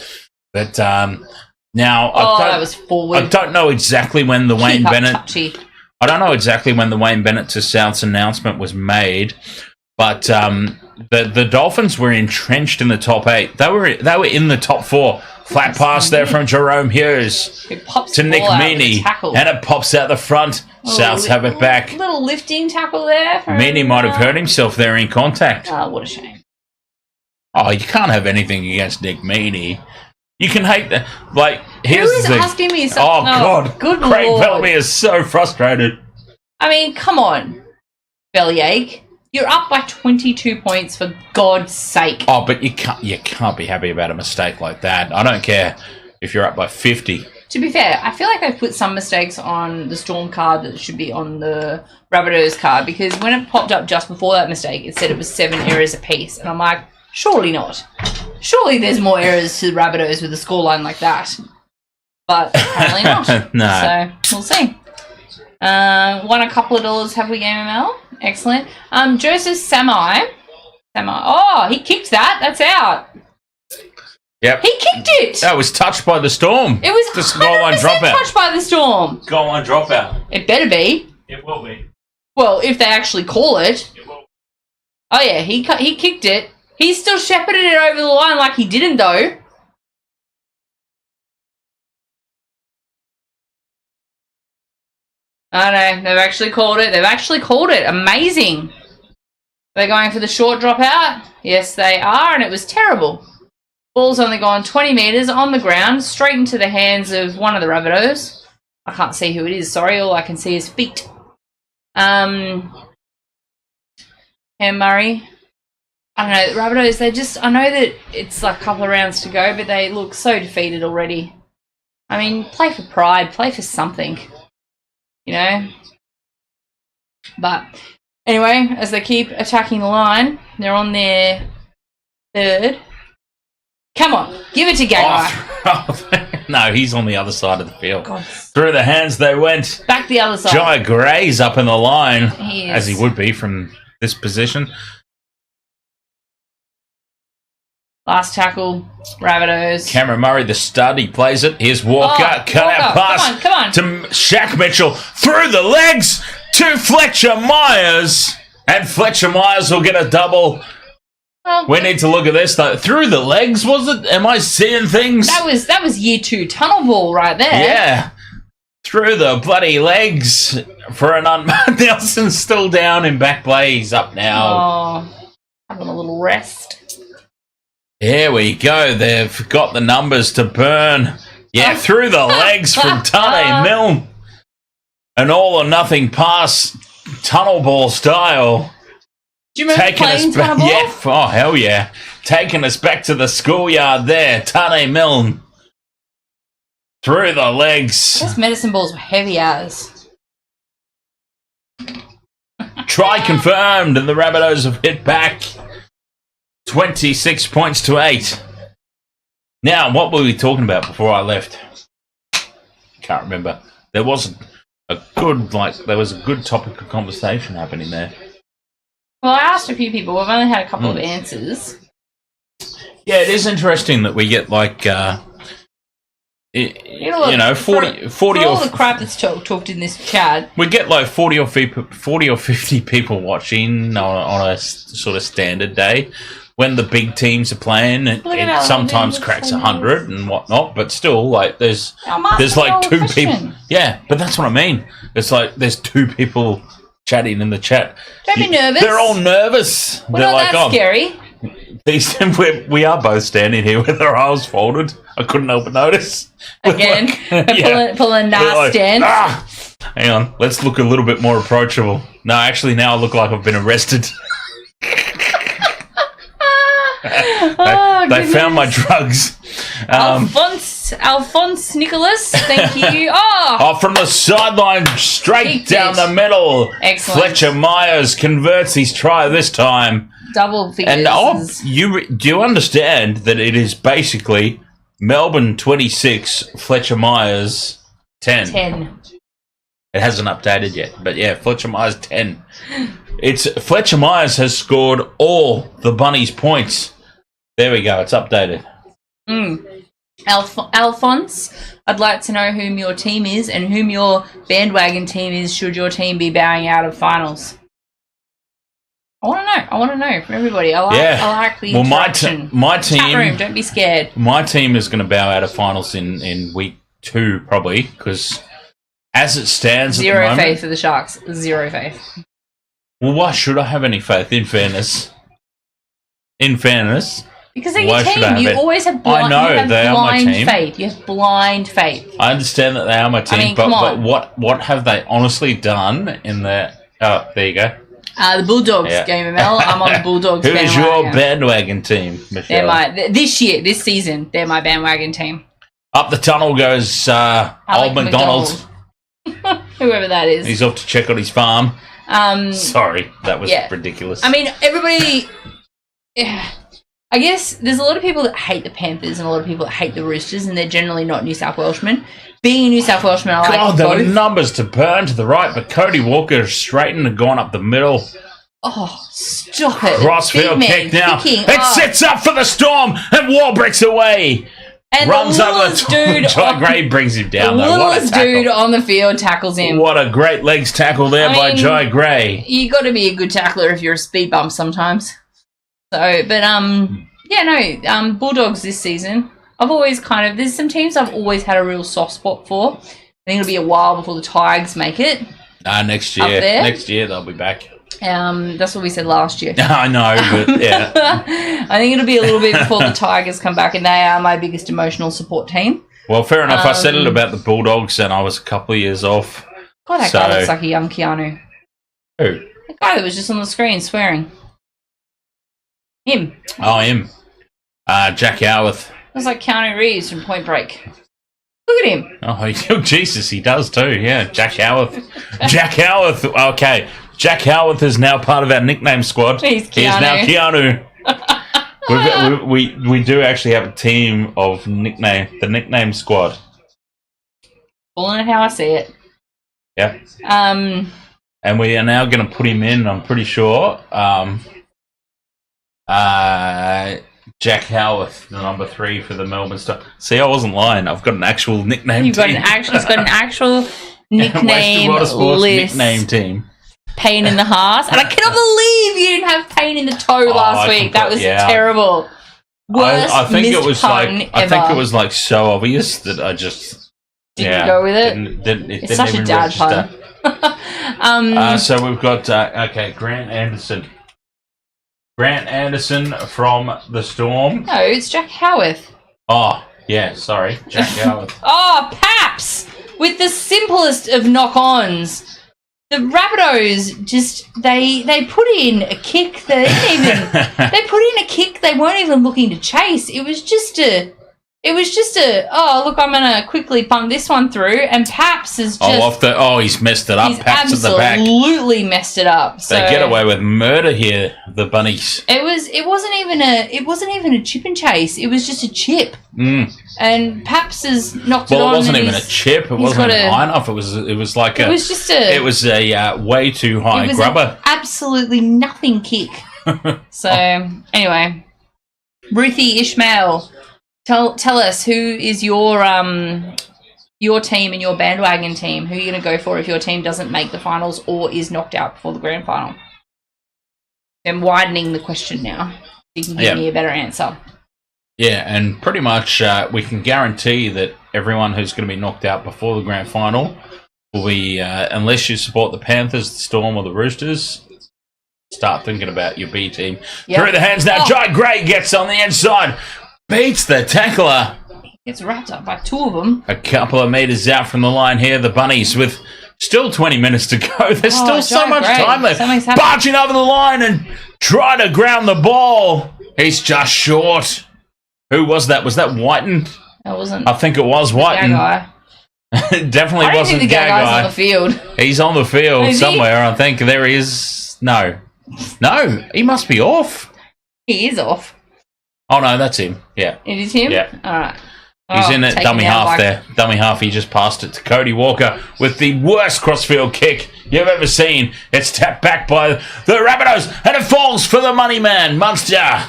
now, that was forward. I don't know exactly when the Wayne Bennett... I don't know exactly when the Wayne Bennett to Souths announcement was made, but the Dolphins were entrenched in the top 8. They were in the top 4. Flat pass there from Jerome Hughes to Nick Meaney, and it pops out the front. Souths have it back. Little lifting tackle there. Meaney might have hurt himself there in contact. Oh, what a shame. Oh, you can't have anything against Nick Meaney. You can hate that. Like, here's Who is asking me something? Oh, God. Good Craig Lord. Bellamy is so frustrated. I mean, come on, Bellyache. You're up by 22 points, for God's sake. Oh, but you can't be happy about a mistake like that. I don't care if you're up by 50. To be fair, I feel like they've put some mistakes on the Storm card that should be on the Rabbitohs card, because when it popped up just before that mistake, it said it was 7 errors apiece. And I'm like, surely not. Surely there's more errors to the Rabbitohs with a scoreline like that. But apparently not. No. So, we'll see. Won a couple of dollars, have we, Game ML? Excellent. Joseph Semi. Oh, he kicked that. That's out. Yep. He kicked it. That was touched by the Storm. It was just goal line dropout. Touched by the Storm. Goal line dropout. It better be. It will be. Well, if they actually call it. It will. Oh, yeah, he kicked it. He still shepherded it over the line like he didn't, though. Oh, no, they've actually called it. They've actually called it. Amazing. They're going for the short drop out. Yes, they are, and it was terrible. Ball's only gone 20 metres on the ground, straight into the hands of one of the Rabbitohs. I can't see who it is, sorry. All I can see is feet. Cam Murray. I don't know, the Rabbitohs, they just... I know that it's like a couple of rounds to go, but they look so defeated already. I mean, play for pride. Play for something. You know? But... Anyway, as they keep attacking the line, they're on their third. Come on, give it to Gagai. No, he's on the other side of the field. God. Through the hands they went. Back the other side. Jai Gray's up in the line, He is. as he would be from this position. Last tackle, Rabbitohs. Cameron Murray, the stud, he plays it. Here's Walker, cut out pass Come on. to Shaq Mitchell. Through the legs to Fletcher Myers. And Fletcher Myers will get a double. Well, We need to look at this, though. Through the legs, was it? Am I seeing things? that was year 2 tunnel ball right there. Yeah. Through the bloody legs for an Nelson's still down in back play. He's up now. Oh, having a little rest. Here we go. They've got the numbers to burn. Yeah, through the legs from Tane Milne. An all or nothing pass, tunnel ball style. Do you remember playing tunnel ball? Yeah, oh hell yeah. Taking us back to the schoolyard there. Tane Milne. Through the legs. Those medicine balls were heavy as. Try confirmed, and the Rabbitohs have hit back 26 points to 8. Now, what were we talking about before I left? Can't remember. There was a good topic of conversation happening there. Well, I asked a few people. We've only had a couple of answers. Yeah, it is interesting that we get like, 40 for all the crap that's talked in this chat. We get like 40 or 50 people watching on a sort of standard day. When the big teams are playing, it sometimes cracks 100 and whatnot, but still, like, there's like 2 people. Yeah, but that's what I mean. It's like there's 2 people chatting in the chat. Don't be nervous. They're all nervous. We're They're not that scary. We are both standing here with our arms folded. I couldn't help but notice. Again, pulling nice stand. Hang on, let's look a little bit more approachable. No, actually, now I look like I've been arrested. They found my drugs. Alphonse Nicholas, thank you. From the sideline, straight down the middle. Excellent. Fletcher Myers converts his try this time. Double figures. And do you understand that it is basically Melbourne 26, Fletcher Myers 10? 10. It hasn't updated yet, but yeah, Fletcher Myers 10. Fletcher Myers has scored all the Bunnies' points. There we go. It's updated. Alphonse, I'd like to know whom your team is and whom your bandwagon team is should your team be bowing out of finals. I want to know from everybody. I like the interaction. My team... Chat room, don't be scared. My team is going to bow out of finals in week 2, probably, because as it stands Zero at the moment... faith for the Sharks. Zero faith. Well, why should I have any faith, in fairness? Because they're your team. You always have blind, faith. You have blind faith. I understand that they are my team, but what have they honestly done in the... Oh, there you go. The Bulldogs, Game ML. I'm on the Bulldogs. Who is your bandwagon team, Michelle? This season, they're my bandwagon team. Up the tunnel goes Old McDonald. Whoever that is. He's off to check on his farm. Sorry, that was ridiculous. I mean, everybody... I guess there's a lot of people that hate the Panthers and a lot of people that hate the Roosters, and they're generally not New South Welshmen. Being a New South Welshman, I like both. There were numbers to burn to the right, but Cody Walker is straightened and gone up the middle. Oh, stop it. Crossfield kick now. It sits up for the Storm, and Warbrick's away. And runs the over littlest the dude, Jai Gray brings him the down. Though. What a littlest tackle. dude on the field tackles him. What a great legs tackle there by mean, Jai Gray. You got to be a good tackler if you're a speed bump sometimes. So, but Bulldogs this season. I've always there's some teams I've always had a real soft spot for. I think it'll be a while before the Tigers make it. Next year. Next year they'll be back. That's what we said last year. I know, but yeah. I think it'll be a little bit before the Tigers come back, and they are my biggest emotional support team. Well, fair enough. I said it about the Bulldogs, and I was a couple of years off. God, that guy looks like a young Keanu. Who? The guy that was just on the screen swearing. Him. Oh, him. Jack Howarth. Looks like Keanu Reeves from Point Break. Look at him. Oh, Jesus, he does too. Yeah, Jack Howarth. Jack Howarth. Okay, Jack Howarth is now part of our nickname squad. He's He is now Keanu. we do actually have a team of the nickname squad. Calling it how I see it. Yeah. And we are now going to put him in. I'm pretty sure. Jack Howarth, the number 3 for the Melbourne Star. See, I wasn't lying. I've got an actual nickname You've team. He's got an actual nickname list. Nickname team. Pain in the heart. And I cannot believe you didn't have pain in the toe last week. That was terrible. Worst I think it was pun like ever. I think it was like so obvious that I just didn't go with it. It's such a dad register. pun. So we've got Grant Anderson. Grant Anderson from the Storm. No, it's Jack Howarth. Oh, yeah, sorry. Jack Howarth. Oh, Paps! With the simplest of knock-ons. The Rabbitohs just, they put in a kick they didn't even, they put in a kick they weren't even looking to chase. It was just a, oh, look, I'm going to quickly punt this one through, and Paps is just... he's messed it up. He's Paps at the back. absolutely messed it up. So They get away with murder here, the bunnies. It wasn't even a chip and chase. It was just a chip. And Paps has knocked it on. Well, it wasn't even a chip. It wasn't even high enough. It was like It was just a... It was a way too high grubber. Absolutely nothing kick. So, anyway. Ruthie Ishmael, tell us, who is your team and your bandwagon team? Who are you going to go for if your team doesn't make the finals or is knocked out before the grand final? I'm widening the question now. You can give me a better answer. Yeah, and pretty much we can guarantee that everyone who's going to be knocked out before the grand final will be, unless you support the Panthers, the Storm, or the Roosters, start thinking about your B team. Yep. Through the hands now, Jai Gray gets on the inside, beats the tackler. Gets wrapped up by 2 of them. A couple of metres out from the line here, the Bunnies with still 20 minutes to go. There's still so much time left. Barging over the line and trying to ground the ball. He's just short. Who was that? Was that Whiten? That wasn't. I think it was Whiten. It definitely wasn't the Gagai's on the field. He's on the field Is somewhere. I think there he is. No, he must be off. He is off. Oh no, that's him. Yeah, It is him? Yeah. All right. he's in that dummy half there. Dummy half. He just passed it to Cody Walker with the worst crossfield kick you've ever seen. It's tapped back by the Rabbitohs and it falls for the money man, Munster.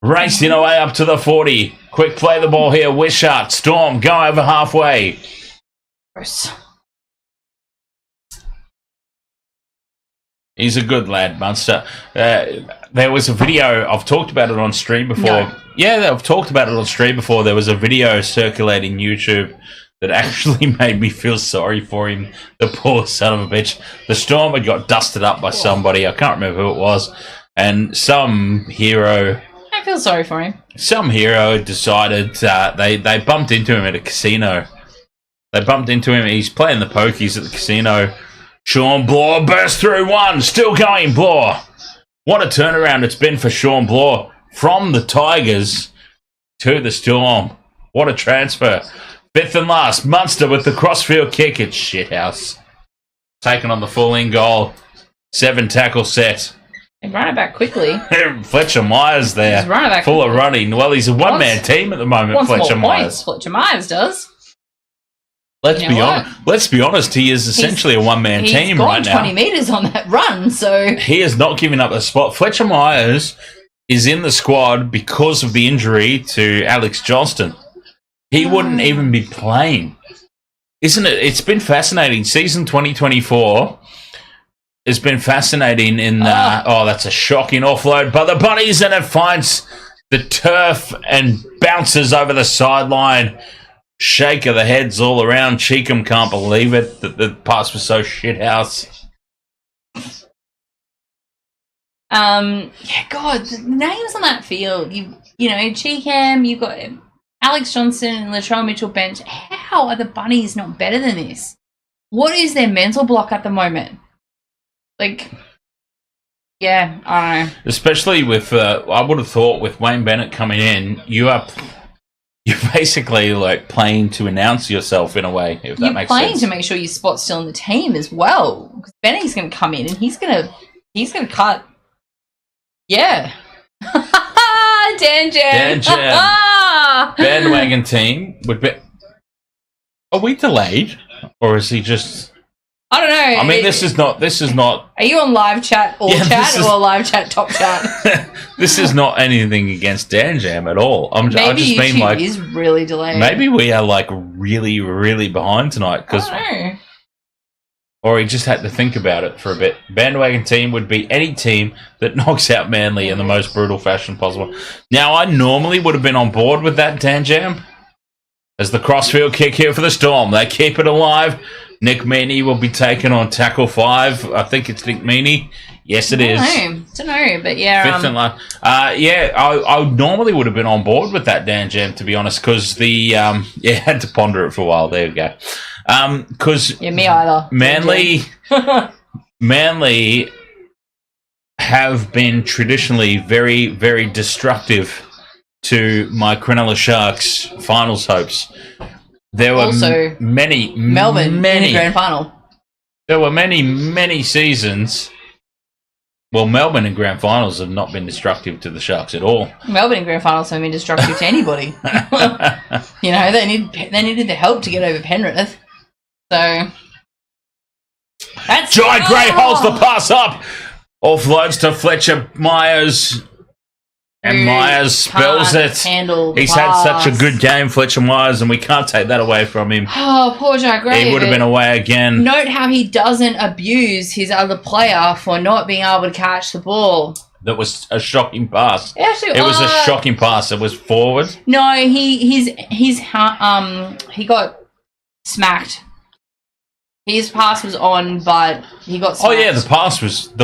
Racing away up to the 40. Quick play the ball here. Wishart, Storm, go over halfway. Gross. He's a good lad, Munster. There was a video, I've talked about it on stream before. No. Yeah, I've talked about it on stream before. There was a video circulating YouTube that actually made me feel sorry for him, the poor son of a bitch. The Storm had got dusted up by somebody, I can't remember who it was, and some hero... I feel sorry for him. Some hero decided they bumped into him at a casino. They bumped into him. He's playing the pokies at the casino. Sean Bloor burst through one. Still going, Bloor. What a turnaround it's been for Sean Bloor from the Tigers to the Storm. What a transfer. 5th and last. Munster with the crossfield kick at shithouse. Taken on the full-in goal. 7 tackle set. They run it back quickly. Fletcher Myers there. He's running back full quickly. of running. Well, he's a one-man team at the moment, Wants Fletcher more Myers. points. Fletcher Myers does. Let's You be know honest. Let's be honest. He is essentially a one-man team right He's gone 20 now. metres on that run, so... He is not giving up a spot. Fletcher Myers is in the squad because of the injury to Alex Johnston. He wouldn't even be playing. Isn't it? It's been fascinating. Season 2024 has been fascinating in... that's a shocking offload by the Bunnies, and it finds the turf and bounces over the sideline. Shake of the heads all around. Cheekham can't believe it that the pass was so shithouse. God, the names on that field. You know, Cheekham, you've got Alex Johnson and Latrell Mitchell bench. How are the Bunnies not better than this? What is their mental block at the moment? Like, yeah, I don't know. Especially with, I would have thought with Wayne Bennett coming in, you're basically like playing to announce yourself in a way, if that makes sense. You're playing to make sure your spot's still in the team as well. Because Bennett's going to come in and he's going to cut. Yeah. Dan Jam. Bandwagon team would be... Are we delayed? Or is he just... I don't know. I mean, this is not... Are you on live chat or live chat top chat? This is not anything against Dan Jam at all. I just mean like... is really delayed. Maybe we are like really, really behind tonight. I don't know. Or he just had to think about it for a bit. Bandwagon team would be any team that knocks out Manly in the most brutal fashion possible. Now, I normally would have been on board with that, Dan Jam. As the crossfield kick here for the Storm. They keep it alive. Nick Meaney will be taken on tackle 5. I think it's Nick Meaney. Yes, it is. I don't know, but yeah. Fifth and last. I normally would have been on board with that, Dan Jam, to be honest, because the... had to ponder it for a while. There you go. Because me either. Manly have been traditionally very, very destructive to my Cronulla Sharks finals hopes. There were also Melbourne in the grand final. There were many seasons. Well, Melbourne in grand finals have not been destructive to the Sharks at all. Melbourne in grand finals haven't been destructive to anybody. You know, they needed the help to get over Penrith. So that's Jai Gray holds the pass up. Offloads to Fletcher Myers. And Myers spells it. He's had such a good game, Fletcher Myers, and we can't take that away from him. Oh, poor Jai Gray. He would have been away again. Note how he doesn't abuse his other player for not being able to catch the ball. That was a shocking pass. Actually, it was a shocking pass. It was forward. No, he got smacked. His pass was on, but he got smacked. Oh yeah, the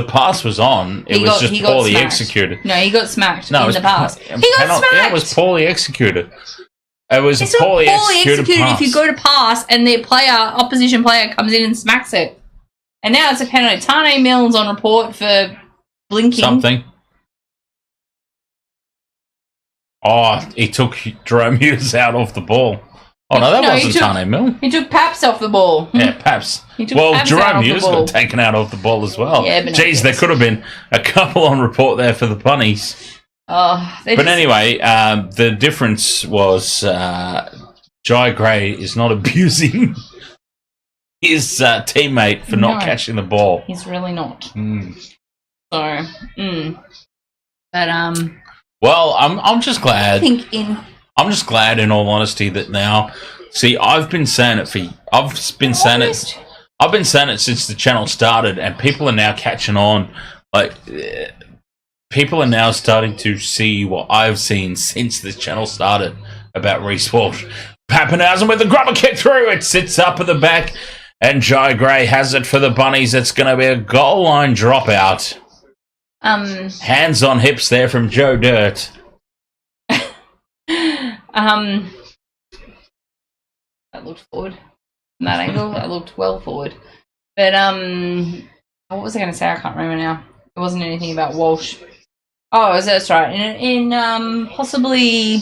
pass was on. It was just poorly executed. No, he got smacked in the pass. He got smacked. Yeah, it was poorly executed. It was a poorly executed pass. If you go to pass and the opposition player comes in and smacks it. And now it's a penalty. Tane Mills on report for blinking. Something. Oh, he took Jerome Hughes out off the ball. Oh, no, that wasn't Tane Mill. He took Paps off the ball. Yeah, Paps. Jerome Hughes got taken out off the ball as well. Yeah, but jeez, there could have been a couple on report there for the Bunnies. Anyway, the difference was Jai Gray is not abusing his teammate for not catching the ball. He's really not. So, But, well, I'm just glad. I'm just glad, in all honesty, that now. See, I've been saying it since the channel started, and people are now catching on. Like, people are now starting to see what I've seen since this channel started about Reece Walsh. Pappenhausen with the grubber kick through. It sits up at the back, and Jai Gray has it for the Bunnies. It's going to be a goal line dropout. Hands on hips there from Joe Dirt. That looked forward. From that angle, that looked well forward. But, what was I going to say? I can't remember now. It wasn't anything about Walsh. Oh, that's right. In possibly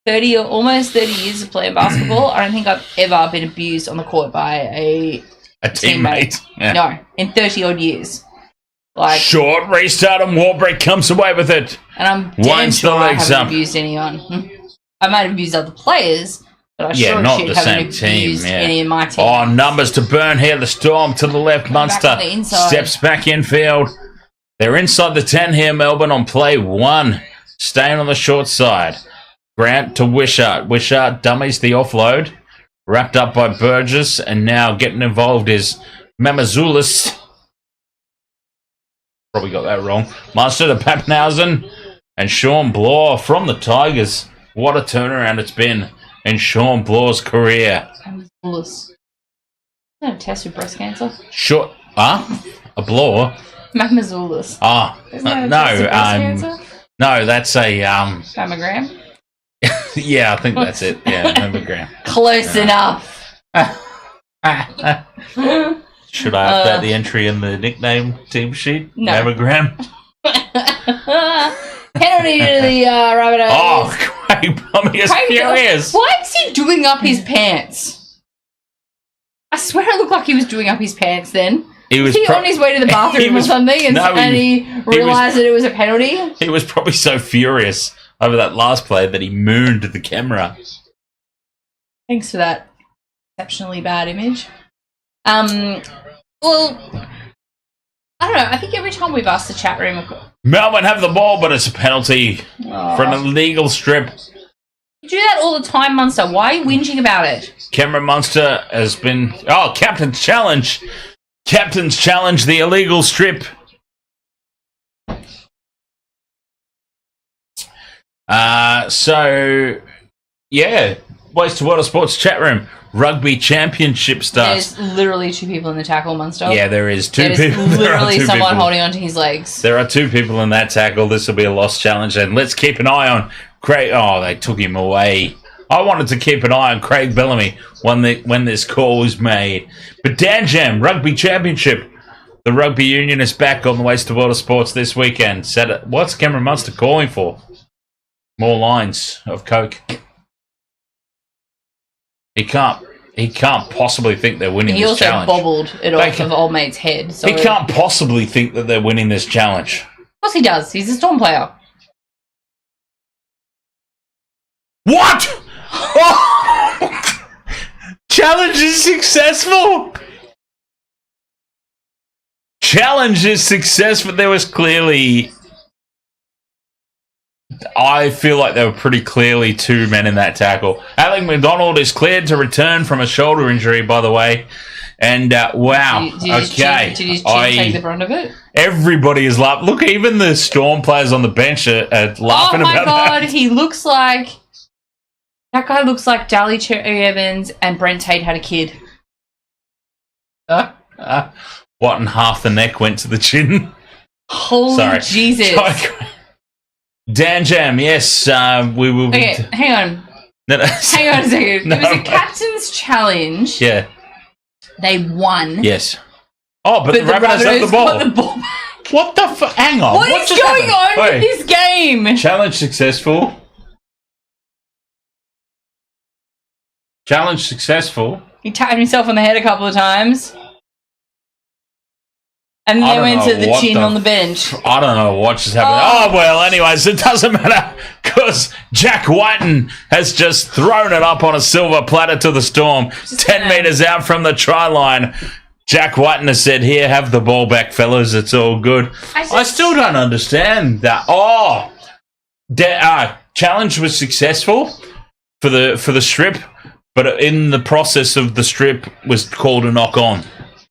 30 or almost 30 years of playing basketball, I don't think I've ever been abused on the court by a teammate. Yeah. No, in 30 odd years. Like, short restart and Warbrick comes away with it. And I'm damn sure I haven't abused anyone. I might have abused other players, but I sure not the same team. Any of my teams. Oh, numbers to burn here. The Storm to the left. Munster steps back infield. They're inside the 10 here, Melbourne, on play 1. Staying on the short side. Grant to Wishart. Wishart dummies the offload. Wrapped up by Burgess. And now getting involved is Mamazoulis. Probably got that wrong. Master to Pappenhausen. And Sean Bloor from the Tigers. What a turnaround it's been in Sean Bloor's career. Is that a test with breast cancer? Short. A Bloor? Mamazoulis. Isn't that a No. test of breast cancer? No, that's a Mammogram? yeah, I think that's it. Yeah, mammogram. Close enough. Should I have that the entry in the nickname team sheet? No. Mammogram. Penalty to the Rabbitohs. Oh, Craig Bummy is furious. Why is he doing up his pants? I swear it looked like he was doing up his pants then. Was he on his way to the bathroom or something and he realised that it was a penalty? He was probably so furious over that last play that he mooned the camera. Thanks for that exceptionally bad image. Well, I don't know. I think every time we've asked the chat room... Melbourne have the ball, but it's a penalty for an illegal strip. You do that all the time, Munster. Why are you whinging about it? Cameron Munster has been... Oh, Captain's Challenge. Captain's Challenge, the illegal strip. So, yeah. Waste to Water Sports chat room. Rugby Championship starts. There's literally 2 people in the tackle, Munster. Yeah, there is. There's literally someone holding onto his legs. There are 2 people in that tackle. This will be a lost challenge. And let's keep an eye on Craig. Oh, they took him away. I wanted to keep an eye on Craig Bellamy when this call was made. But Dan Jam, Rugby Championship. The Rugby Union is back on the Waste of Water Sports this weekend. What's Cameron Munster calling for? More lines of Coke. He can't possibly think they're winning this challenge. He also bobbled it off of old mate's head. So he can't possibly think that they're winning this challenge. Of course he does. He's a Storm player. What? Oh! Challenge is successful. Challenge is successful. There was clearly... I feel like there were pretty clearly 2 men in that tackle. Alec McDonald is cleared to return from a shoulder injury, by the way. And, wow. Did his chin take the brunt of it? Everybody is laughing. Look, even the Storm players on the bench are laughing about that. Oh, my God. He looks like... That guy looks like Dally Cherry Evans and Brent Tate had a kid. What, and half the neck went to the chin? Holy Jesus. Sorry. Dan Jam, yes, we will be... Okay, hang on. No. Hang on a second. It was a captain's challenge. Yeah. They won. Yes. Oh, but the Rabbitohs have the ball. Got the ball back. What the fuck? Hang on. What is going on with this game? Challenge successful. Challenge successful. He tapped himself on the head a couple of times. And then they went to the chin on the bench. I don't know what just happened. Oh, well, anyways, it doesn't matter because Jack Whiten has just thrown it up on a silver platter to the Storm. 10 metres out from the try line. Jack Whiten has said, here, have the ball back, fellas. It's all good. I still don't understand that. Oh, challenge was successful for the strip, but in the process of the strip was called a knock-on.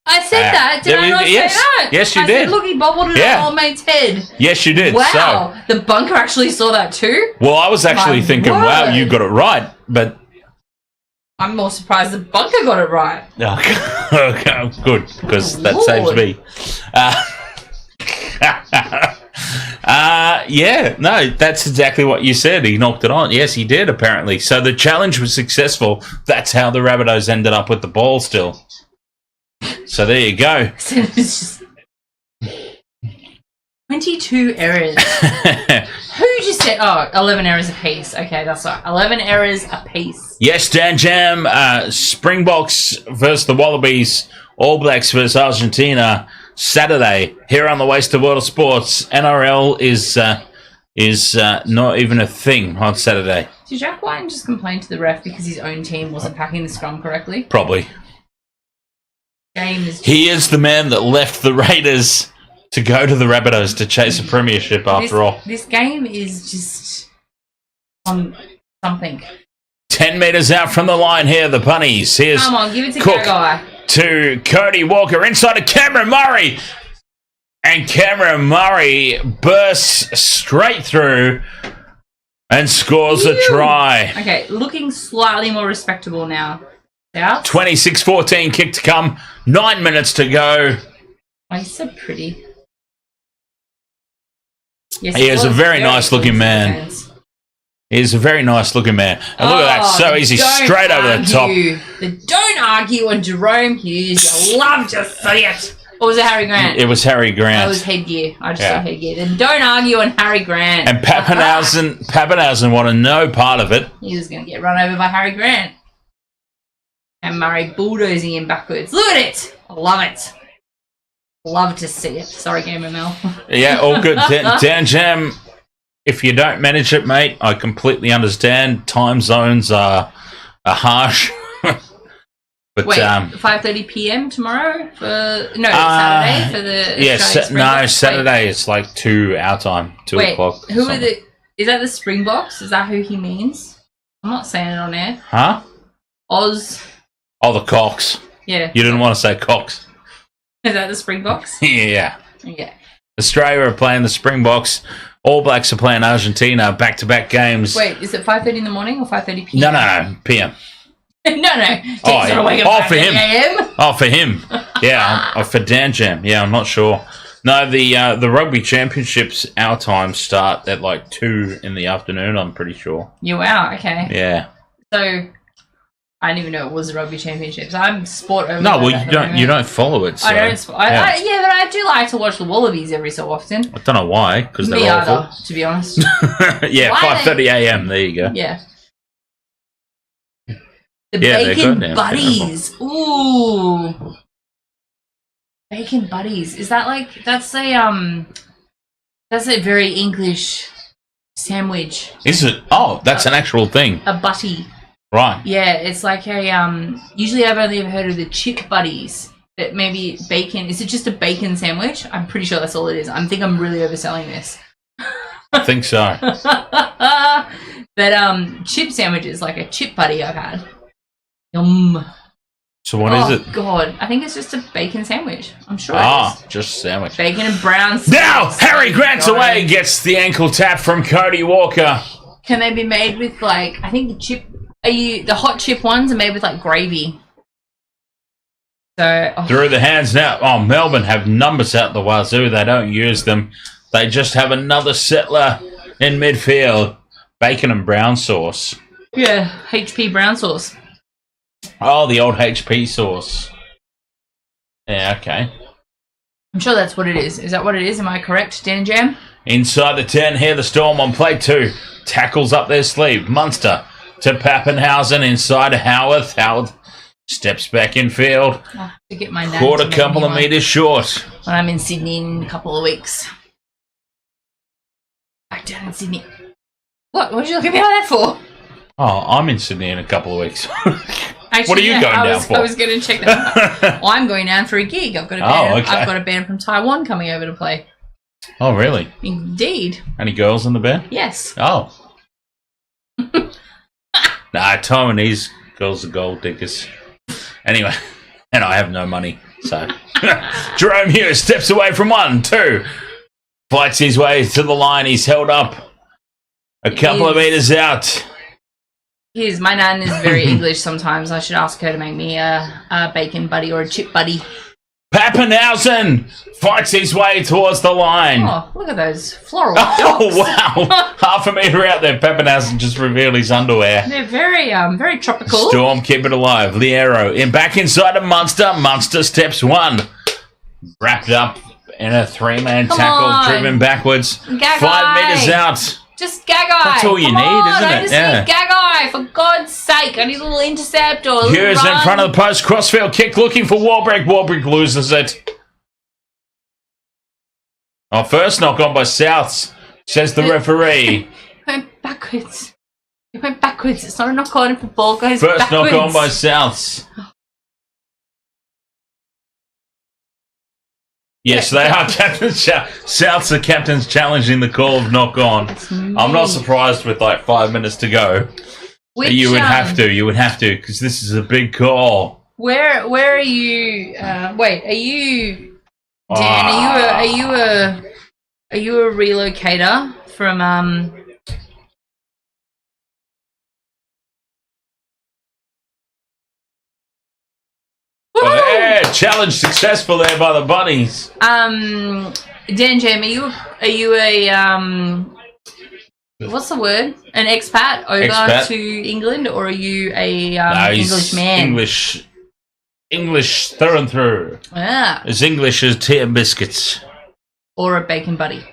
I said that. Did I not say that? Yes, you did. I said, look, he bobbled it on old mate's head. Yes, you did. Wow. The bunker actually saw that too? Well, I was actually thinking, wow, you got it right. But I'm more surprised the bunker got it right. Okay, good, because that saves me. Yeah, no, that's exactly what you said. He knocked it on. Yes, he did, apparently. So the challenge was successful. That's how the Rabbitohs ended up with the ball still. So there you go. It's just 22 errors. Who just said, 11 errors apiece. Okay, that's right. 11 errors apiece. Yes, Dan Jam, Springboks versus the Wallabies, All Blacks versus Argentina, Saturday, here on the Waste of Water Sports. NRL is not even a thing on Saturday. Did Jack Whiten just complain to the ref because his own team wasn't packing the scrum correctly? Probably. Game is He is the man that left the Raiders to go to the Rabbitohs to chase a premiership after all. This game is just on something. 10 metres out from the line here, the punnies. Here's Come on, give it to Cook Gagai. to Cody Walker inside to Cameron Murray. And Cameron Murray bursts straight through and scores a try. Okay, looking slightly more respectable now. Yeah. 26-14 kick to come. 9 minutes to go. Oh, he's so pretty. Yes, He is a very very nice-looking man. hands. He's a very nice-looking man. And look at that, so easy, don't straight over the top. Don't argue on Jerome Hughes. You love to see it. Or was it Harry Grant? It was Harry Grant. That was headgear. I just saw headgear. Then don't argue on Harry Grant. And Pappenhausen wanted no part of it. He was going to get run over by Harry Grant. And Murray bulldozing him backwards. Look at it. I love it. Love to see it. Sorry, Gamer Mel. Yeah, all good. Dan Jam, if you don't manage it, mate, I completely understand. Time zones are harsh. But wait, 5:30 p.m. tomorrow Saturday for the Saturday. It's like 2 our time, 2 o'clock. Who are the? Is that the Springboks? Is that who he means? I'm not saying it on air. Huh? Oz. Oh, the Cox. Yeah. You didn't want to say Cox. Is that the Springboks? Yeah. Yeah. Australia are playing the Springboks. All Blacks are playing Argentina. Back-to-back games. Wait, is it 5:30 in the morning or 5:30 p.m.? No, PM. For him. Oh, for him. Yeah, for Dan Jam. Yeah, I'm not sure. No, the Rugby Championships, our time start at like 2 in the afternoon, I'm pretty sure. Yeah, wow, okay. Yeah. So, I didn't even know it was the Rugby Championships. I'm sport over. No, well, you don't follow it. So. I don't. But I do like to watch the Wallabies every so often. I don't know why, because they're Me awful. either, to be honest. Yeah, 5:30 a.m. There you go. Yeah. The Bacon Buddies. Ooh. Bacon Buddies. Is that like that's a very English sandwich. Is it? Oh, that's an actual thing. A butty. Right. Yeah, it's like a usually I've only ever heard of the chip buddies. But maybe bacon. Is it just a bacon sandwich? I'm pretty sure that's all it is. I think I'm really overselling this. I think so. But chip sandwiches, like a chip buddy I've had. Yum. So what is it? Oh, God. I think it's just a bacon sandwich. I'm sure it is. Just a sandwich. Bacon and brown sauce. Now, Harry Grant's away, gets the ankle tap from Cody Walker. Can they be made with, like, I think the hot chip ones are made with, like, gravy. So, Through the hands now. Oh, Melbourne have numbers out the wazoo. They don't use them. They just have another settler in midfield. Bacon and brown sauce. Yeah, HP brown sauce. Oh, the old HP sauce. Yeah, okay. I'm sure that's what it is. Is that what it is? Am I correct, Dan Jam? Inside the 10, here the Storm on play 2. Tackles up their sleeve. Munster to Pappenhausen inside to Howarth. Howarth steps back in field. To get my Caught a couple of metres short. When I'm in Sydney in a couple of weeks. Back down in Sydney. What did you look at me like that for? Oh, I'm in Sydney in a couple of weeks. Actually, what are you going down for? I was going to check that out. I'm going down for a gig. I've got a band from Taiwan coming over to play. Oh, really? Indeed. Any girls in the band? Yes. Oh. Nah, Taiwanese girls are gold diggers. Anyway, and I have no money, so. Jerome Hughes steps away from 1, 2. Fights his way to the line. He's held up a couple of metres out. My nan is very English sometimes. I should ask her to make me a bacon buddy or a chip buddy. Pappenhausen fights his way towards the line. Oh, look at those floral dogs. Oh, wow. Half a metre out there, Pappenhausen just revealed his underwear. They're very tropical. Storm keep it alive. Liero back inside of Munster. Munster steps 1. Wrapped up in a 3-man tackle, driven backwards. Gagai. 5 metres out. Just Gagai. That's all you need, isn't it? I just need Gagai, for God's sake. I need a little intercept or a little Hughes run. in front of the post, crossfield kick, looking for Warbrick. Warbrick loses it. Oh, first knock on by Souths, says the referee. It went backwards. It went backwards. It's not a knock on if the ball goes first backwards. Knock on by Souths. Yes, they are captains. Souths are captains challenging the call of knock on. I'm not surprised with like 5 minutes to go. You would have to, because this is a big call. Where are you? Wait, are you, Dan? Are you a relocator from Yeah, challenge successful there by the bunnies. Dan Jam, are you a what's the word? An expat over to England, or are you a English man? English through and through. Yeah. As English as tea and biscuits. Or a bacon buddy.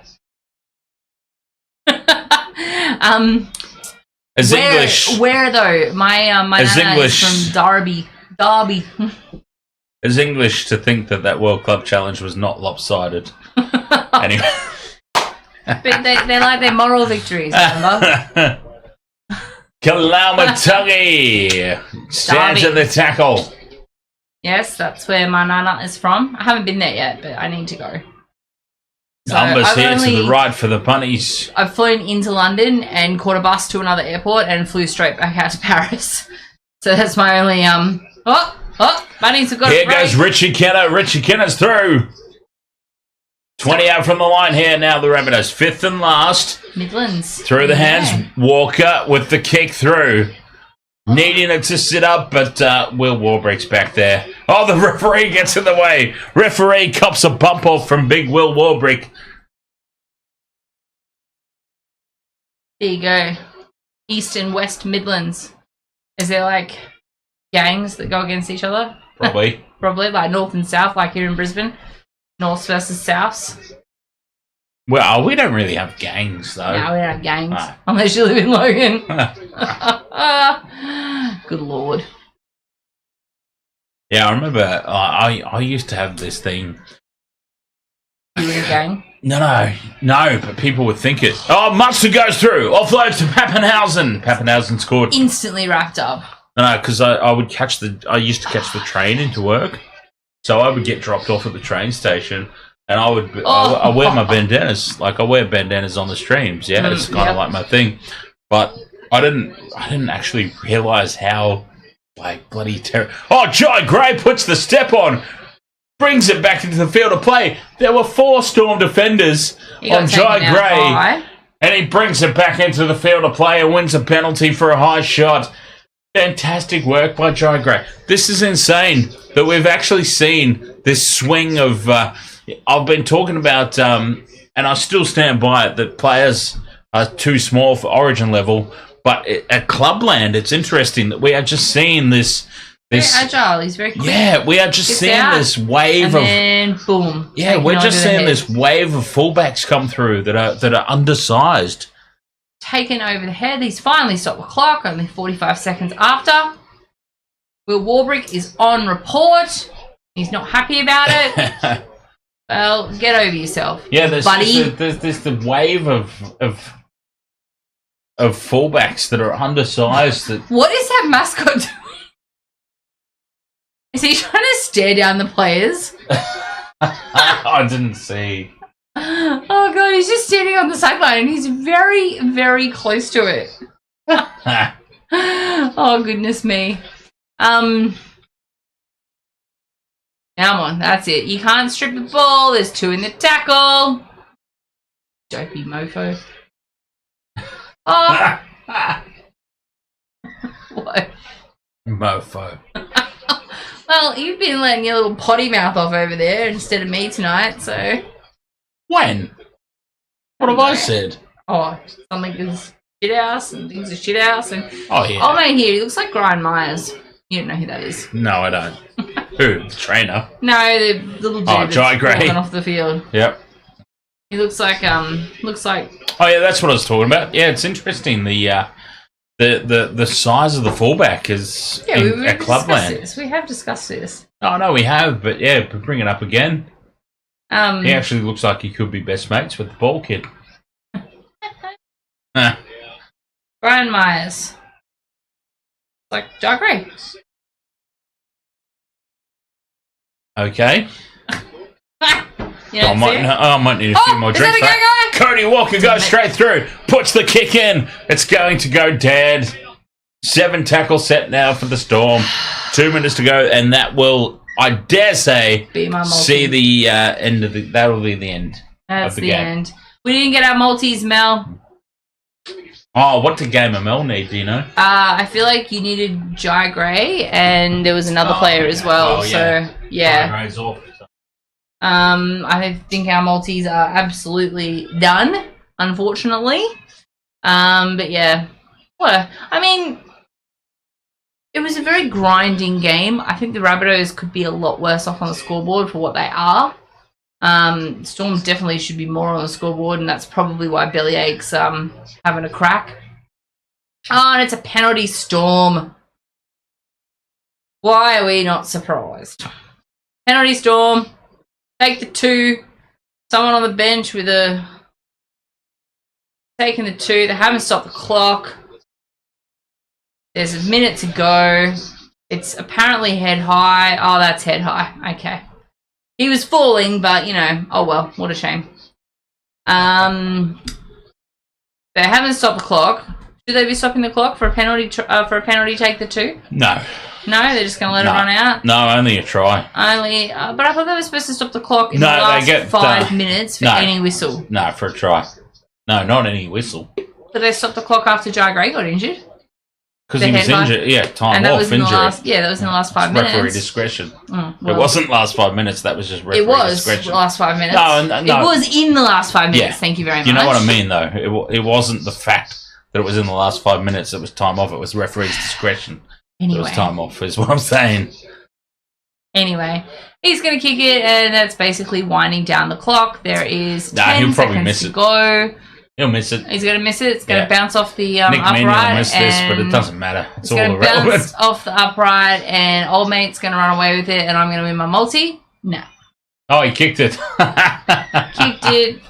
As English. Where though? My nana is from Derby. As English to think that World Club Challenge was not lopsided. Anyway. But they like their moral victories, remember? Kalamatungi stands at the tackle. Yes, that's where my nana is from. I haven't been there yet, but I need to go. So Numbers here to the right for the bunnies. I've flown into London and caught a bus to another airport and flew straight back out to Paris. So that's my only bunnies have got here goes Richie Kenner. Richie Kenner's through. 20 out from the line here now, the Rabbitohs. Fifth and last. Midlands. Through the hands. Walker with the kick through. Needing it to sit up, but Will Warbrick's back there. Oh, the referee gets in the way. Referee cops a bump off from big Will Warbrick. There you go. East and West Midlands. Is there like gangs that go against each other? Probably. Probably, like North and South, like here in Brisbane. North versus Souths. Well, we don't really have gangs, though. No, we don't have gangs. No. Unless you live in Logan. Good Lord. Yeah, I remember I used to have this thing. You were in a gang? No, but people would think it. Oh, Munster goes through. Offload to Pappenhausen. Pappenhausen scored. Instantly wrapped up. No, because I used to catch the train into work. So I would get dropped off at the train station, and I wear my bandanas. Like I wear bandanas on the streams. Yeah, it's kind of like my thing. But I didn't actually realise how like bloody terrible. Oh, Jai Gray puts the step on, brings it back into the field of play. There were 4 Storm defenders on Jai Gray, and he brings it back into the field of play and wins a penalty for a high shot. Fantastic work by Jai Gray. This is insane that we've actually seen this swing of... I've been talking about, and I still stand by it, that players are too small for origin level, but at Clubland, it's interesting that we are just seeing this... Very agile, he's very quick. Yeah, we are just seeing this wave and then, boom. Yeah, we're just seeing this wave of fullbacks come through that are undersized. Taken over the head. He's finally stopped the clock, only 45 seconds after. Will Warbrick is on report. He's not happy about it. Well, get over yourself, buddy. There's the wave of fullbacks that are undersized. What is that mascot doing? Is he trying to stare down the players? I didn't see. Oh god, he's just standing on the sideline and he's very, very close to it. Oh goodness me. Come on, that's it. You can't strip the ball. There's 2 in the tackle. Dopey mofo. Oh. What? Mofo. Well, you've been letting your little potty mouth off over there instead of me tonight, so... When? What have I said? Oh, something is shit house and things are shit house and... Oh, yeah. Oh, mate, here, he looks like Brian Myers. You don't know who that is. No, I don't. Who? The trainer? No, the little dude that's walking off the field. Yep. He looks like... Oh, yeah, that's what I was talking about. Yeah, it's interesting. The size of the fullback is at Clubland. We have discussed this. Oh, no, we have, but yeah, bring it up again. He actually looks like he could be best mates with the ball kid. Brian Myers. Like Jack Gray. Okay. You know, I might need a few more is drinks. that a go? Cody Walker goes straight through, puts the kick in. It's going to go dead. 7 tackle set now for the Storm. 2 minutes to go, and that will, I dare say, see the end of the. That'll be the end. That's of the game. end. We didn't get our multis, Mel. Oh, what did Gamer Mel need? Do you know? I feel like you needed Jai Gray, and there was another player as well. Oh, yeah. So yeah. Gray's off. I think our multis are absolutely done, unfortunately. But yeah, I mean, it was a very grinding game. I think the Rabbitohs could be a lot worse off on the scoreboard for what they are. Storm definitely should be more on the scoreboard, and that's probably why Bellyache's having a crack. Oh, and it's a penalty, Storm. Why are we not surprised? Penalty, Storm. Take the 2. Someone on the bench with a... Taking the 2. They haven't stopped the clock. There's a minute to go. It's apparently head high. Oh, that's head high. Okay. He was falling, but, you know, oh well, what a shame. They haven't stopped the clock. Should they be stopping the clock for a penalty? Take the 2? No. No, they're just going to let it run out. No, only a try. But I thought they were supposed to stop the clock in the last 5 minutes for any whistle. No, for a try. No, not any whistle. But they stopped the clock after Jai Gray got injured. Because he was injured. Yeah, time off injury. That was in the last 5 minutes. Referee discretion. It wasn't last 5 minutes. That was just referee discretion. It was the last 5 minutes. No. It was in the last 5 minutes. Yeah. Thank you very much. You know what I mean, though? It wasn't the fact that it was in the last 5 minutes that was time off. It was referee's discretion. Anyway. It was time off, is what I'm saying. Anyway, he's going to kick it, and that's basically winding down the clock. There is 10 seconds to go. He'll miss it. He's going to miss it. It's going to bounce off the Nick upright. Nick will miss this, but it doesn't matter. It's all irrelevant. It's going to bounce off the upright, and old mate's going to run away with it, and I'm going to win my multi. No. Oh, he kicked it. Kicked it.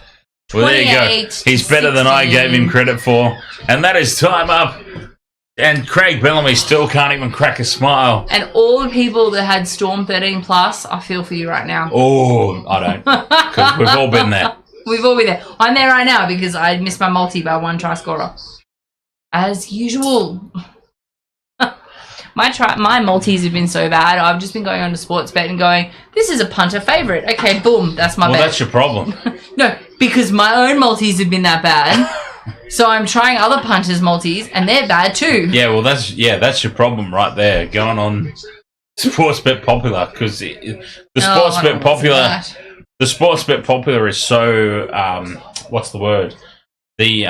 Well, there you go. He's better than I gave him credit for. And that is time up. And Craig Bellamy still can't even crack a smile. And all the people that had Storm 13 plus, I feel for you right now. Oh, I don't. Because we've all been there. We've all been there. I'm there right now because I missed my multi by 1 try scorer. As usual. My multis have been so bad. I've just been going on to Sportsbet and going, this is a punter favourite. Okay, boom, that's my bet. Well, that's your problem. No, because my own multis have been that bad. So I'm trying other punters' multis, and they're bad too. Yeah, well, that's your problem right there. Going on Sportsbet Popular, because the Sportsbet Popular... The Sportsbet Popular is so, what's the word? You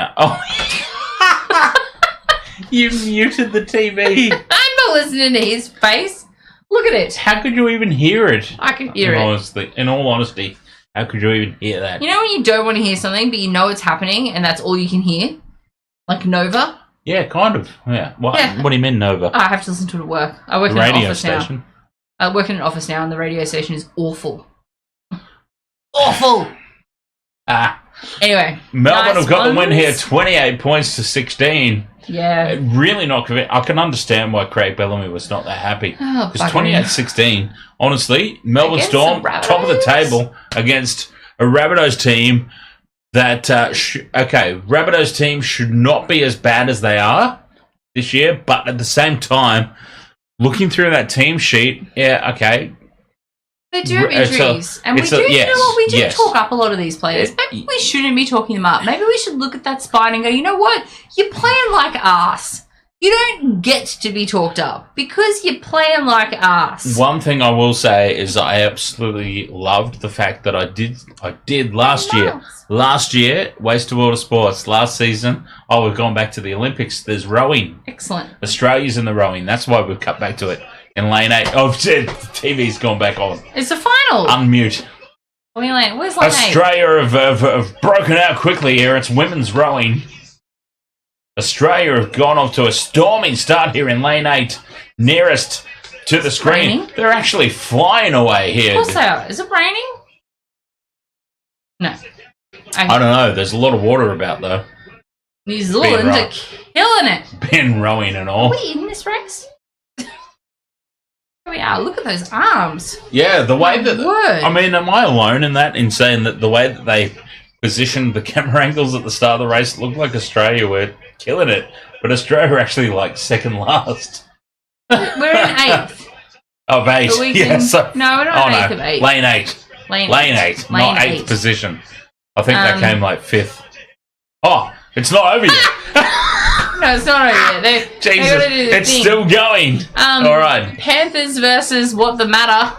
muted the TV. I'm not listening to his face. Look at it. How could you even hear it? I can hear it. In all honesty, how could you even hear that? You know when you don't want to hear something, but you know it's happening, and that's all you can hear? Like Nova? Yeah, kind of. Yeah. What do you mean, Nova? I have to listen to it at work. I work in an office station. now. I work in an office now, and the radio station is awful. Awful. Anyway, Melbourne have got the win here, 28 points to 16. Yeah. Really not convinced. I can understand why Craig Bellamy was not that happy. Because 28-16, honestly, Melbourne Storm, top of the table against a Rabbitohs team that, Rabbitohs team should not be as bad as they are this year, but at the same time, looking through that team sheet, they do have injuries, and we do talk up a lot of these players. Maybe we shouldn't be talking them up. Maybe we should look at that spine and go, you know what? You're playing like arse. You don't get to be talked up because you're playing like arse. One thing I will say is I absolutely loved the fact that I did last year. Last year, Waste of Water Sports, last season, we've gone back to the Olympics. There's rowing. Excellent. Australia's in the rowing. That's why we've cut back to it. In lane 8. Oh, shit. The TV's gone back on. It's the final. Unmute. Where's lane 8? Australia have broken out quickly here. It's women's rowing. Australia have gone off to a storming start here in lane 8. Nearest to the screen. Raining? They're actually flying away here. Of course they are. Is it raining? No. Okay. I don't know. There's a lot of water about, though. New Zealand are killing it. Been rowing and all. Are we in this race? we are. Look at those arms. Yeah, the way that... word. I mean, am I alone in that, in saying that the way that they positioned the camera angles at the start of the race looked like Australia were killing it, but Australia were actually, like, second last. We're in 8th. Of 8. But we Yeah, can- so... no, we're not in 8th of 8. Lane 8. Lane 8, not 8th position. I think that came, like, 5th. Oh, it's not over yet. No, it's not over yet. Jesus, gotta do the it's thing. still going. All right. Panthers versus What the Matter.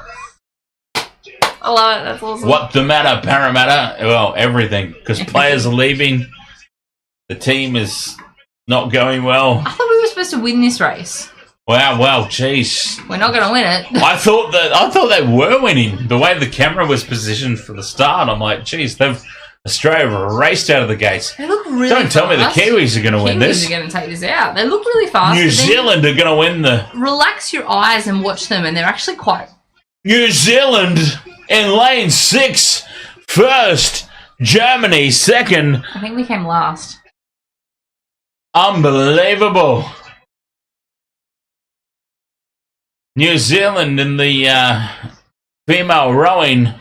I love it. That's awesome. What the matter, Parramatta? Well, everything. Because players are leaving. The team is not going well. I thought we were supposed to win this race. Wow, well, jeez. We're not going to win it. I thought they were winning. The way the camera was positioned for the start, I'm like, geez, Australia raced out of the gates. They look really Don't tell me the fast. Kiwis are going to win this. Kiwis are going to take this out. They look really fast. New but then Zealand are going to win the... relax your eyes and watch them, and they're actually quite... New Zealand in lane 6, first. Germany, second. I think we came last. Unbelievable. New Zealand in the female rowing,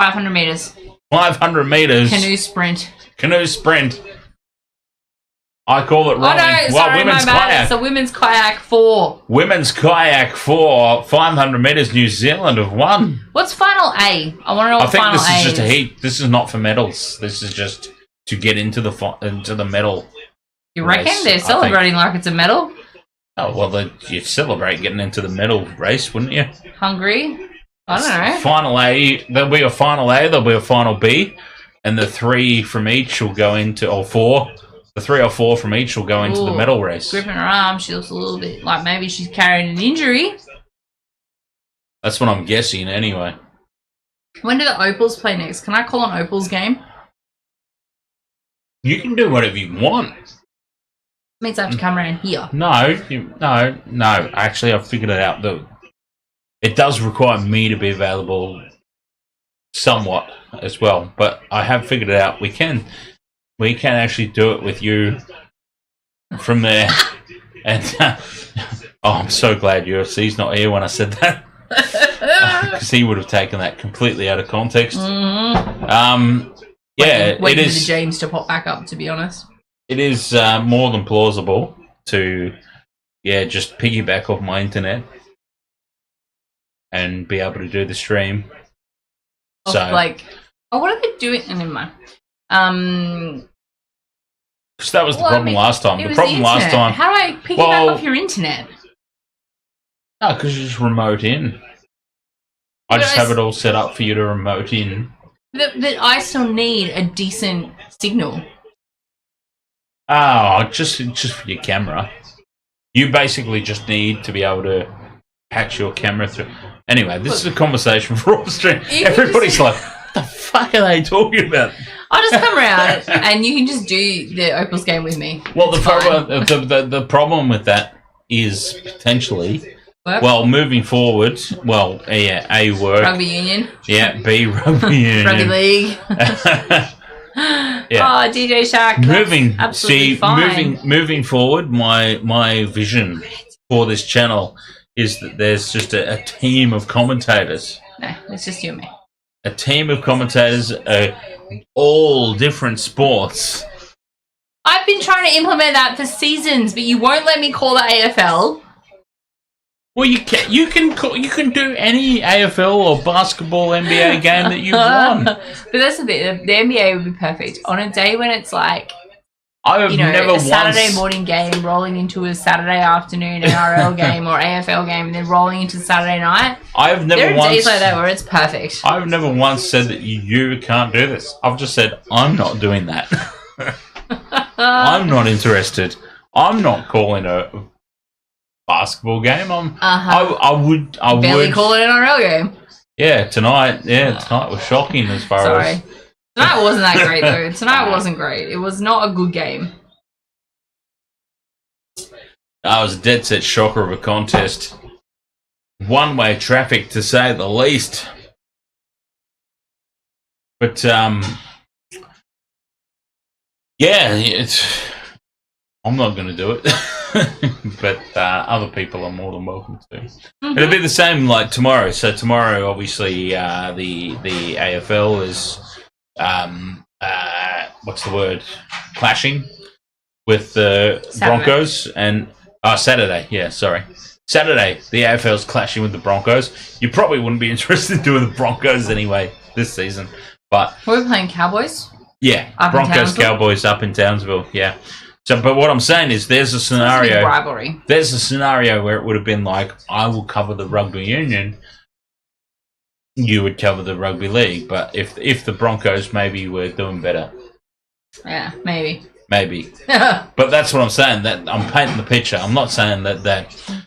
500 metres. 500 metres. Canoe sprint. I call it rowing. Oh, no, sorry, women's my bad. kayak. It's the women's kayak 4. Women's kayak 4, 500 metres. New Zealand have won. What's final A? I want to know what I think final this A is just a heat. This is not for medals. This is just to get into the medal. You reckon? race, They're I celebrating like it's a medal? Oh, well, you'd celebrate getting into the medal race, wouldn't you? Hungry? I don't know. Final A, there'll be a final A, there'll be a final B, and the 3 from each will go into, or 4, the 3 or 4 from each will go into the Ooh, medal race. Gripping her arm, she looks a little bit like maybe she's carrying an injury. That's what I'm guessing, anyway. When do the Opals play next? Can I call an Opals game? You can do whatever you want. Means I have to come around here. No. Actually, I've figured it out. It does require me to be available somewhat as well, but I have figured it out. We can actually do it with you from there. And I'm so glad UFC's not here when I said that, because he would have taken that completely out of context. Mm-hmm. Yeah, waiting it for the is. James to pop back up. To be honest, It is more than plausible to, just piggyback off my internet and be able to do the stream. what are they doing? Never mind. Because that was the problem last time. It The was problem last internet. time. How do I piggyback off your internet? No, because you just remote in. I just have it all set up for you to remote in. That I still need a decent signal. Oh, just for your camera. You basically just need to be able to patch your camera through. Anyway, this is a conversation for off stream. Everybody's like, what the fuck are they talking about? I'll just come around and you can just do the Opals game with me. Well, the problem with that is potentially, moving forward, A, work. Rugby union. Yeah, B, rugby union. Rugby league. Yeah. Oh, DJ Shark. Absolutely fine. Moving forward, my vision for this channel is that there's just a team of commentators. No, it's just you and me. A team of commentators, all different sports. I've been trying to implement that for seasons, but you won't let me call the AFL. Well, you can do any AFL or basketball NBA game that you want. But that's the thing. The NBA would be perfect on a day when it's like, never a Saturday morning game rolling into a Saturday afternoon NRL game or AFL game, and then rolling into Saturday night. There are days like that where it's perfect. I've never once said that you can't do this. I've just said I'm not doing that. I'm not interested. I'm not calling a basketball game. I would barely call it an NRL game. Yeah, tonight was shocking as far as. Tonight wasn't that great though. Tonight wasn't great. It was not a good game. That was a dead set shocker of a contest. One-way traffic, to say the least. But I'm not going to do it. but other people are more than welcome to. It'll be the same like tomorrow. So tomorrow, obviously, the AFL is what's the word? Clashing with the Broncos and Saturday. Yeah, sorry. Saturday, the AFL's clashing with the Broncos. You probably wouldn't be interested in doing the Broncos anyway this season, but we're playing Cowboys. Yeah, Broncos, Cowboys up in Townsville. Yeah. So, but what I'm saying is, there's a scenario. Rivalry. There's a scenario where it would have been like, I will cover the rugby union. You would cover the rugby league, but if the Broncos maybe were doing better. Yeah, maybe. Maybe. But that's what I'm saying. That I'm painting the picture. I'm not saying that.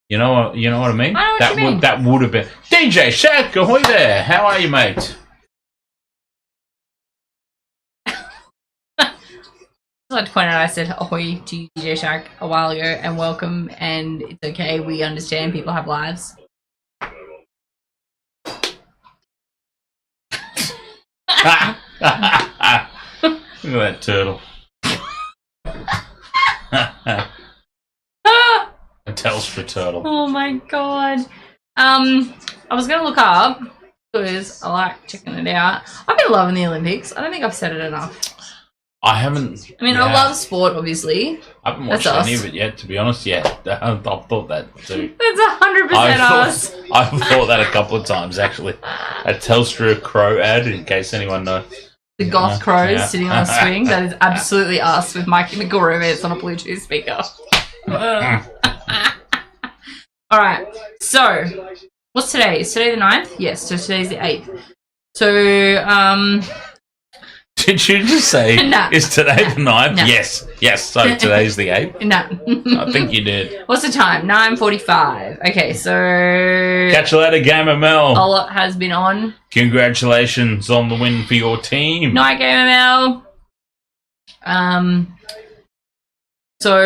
You know what I mean? I know what you mean. That would have been DJ Shaq. Ahoy there! How are you, mate? I'd like to point out I said ahoy to you, DJ Shaq, a while ago, and welcome, and it's okay, we understand people have lives. Look at that turtle. A Telstra turtle. Oh my god. I was going to look up, because I like checking it out. I've been loving the Olympics. I don't think I've said it enough. I haven't. I mean, I love sport, obviously. I haven't watched any of it yet, to be honest. Yeah, I've thought that too. That's 100% us. I've thought that a couple of times, actually. A Telstra Crow ad, in case anyone knows. The goth crows sitting on a swing. That is absolutely us with my chemical romance on a Bluetooth speaker. All right. So, what's today? Is today the 9th? Yes. So today's the 8th. So, Did you just say, No. Is today the 9th? No. Yes. So today's the 8th? No. I think you did. What's the time? 9:45. Okay, so Catch you later, Game ML. a lot has been on. Congratulations on the win for your team. Night Game ML. So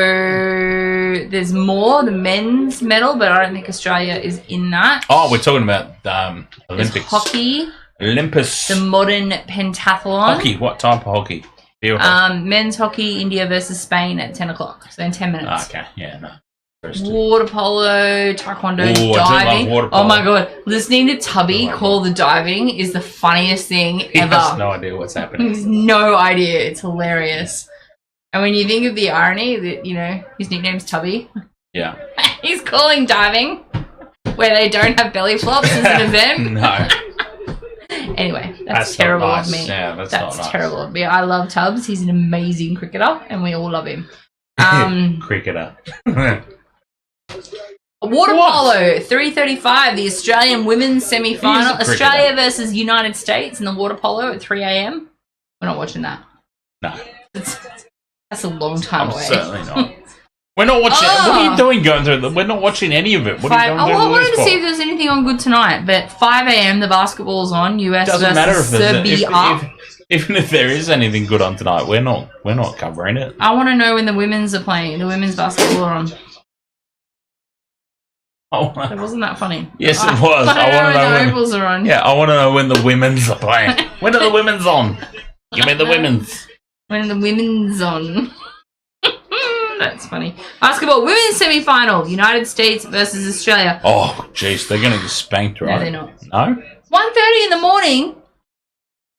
there's more, the men's medal, but I don't think Australia is in that. Oh, we're talking about There's Olympics. hockey, Olympus. the modern pentathlon. Hockey. What type of hockey? Field hockey. Men's hockey, India versus Spain at 10 o'clock. So in 10 minutes. Okay, yeah, no. Interesting. Water polo, taekwondo, Ooh, I do diving. love water Oh polo. my god, listening to Tubby I love call the diving is the funniest thing He ever. has no idea what's happening. He has no idea. It's hilarious. And when you think of the irony that, you know, his nickname's Tubby, Yeah. he's calling diving where they don't have belly flops as an event. No. Anyway, that's not terrible nice. of me. Yeah, that's not nice. terrible of me. I love Tubbs. He's an amazing cricketer, and we all love him. Cricketer. Water polo, 3:35, the Australian women's semi-final. He's a cricketer. Australia versus United States in the water polo at 3 a.m. We're not watching that. No. That's a long time I'm away. certainly not. We're not watching. What are you doing going through the? We're not watching any of it. What are you doing? I wanted to see if there's anything on good tonight, but 5 a.m. the basketball's on. US Doesn't matter versus if there's Serbia. even if there is anything good on tonight. We're not covering it. I want to know when the women's are playing. The women's basketball are on. Oh, It wasn't that funny. yes, it was. I want to know when the when. ovals are on. Yeah, I want to know when the women's are playing. When are the women's on? Give me the women's. When the women's on. That's funny. Basketball women's semi-final. United States versus Australia. Oh, jeez, they're going to get spanked, right? No, they're not. No? 1:30 in the morning.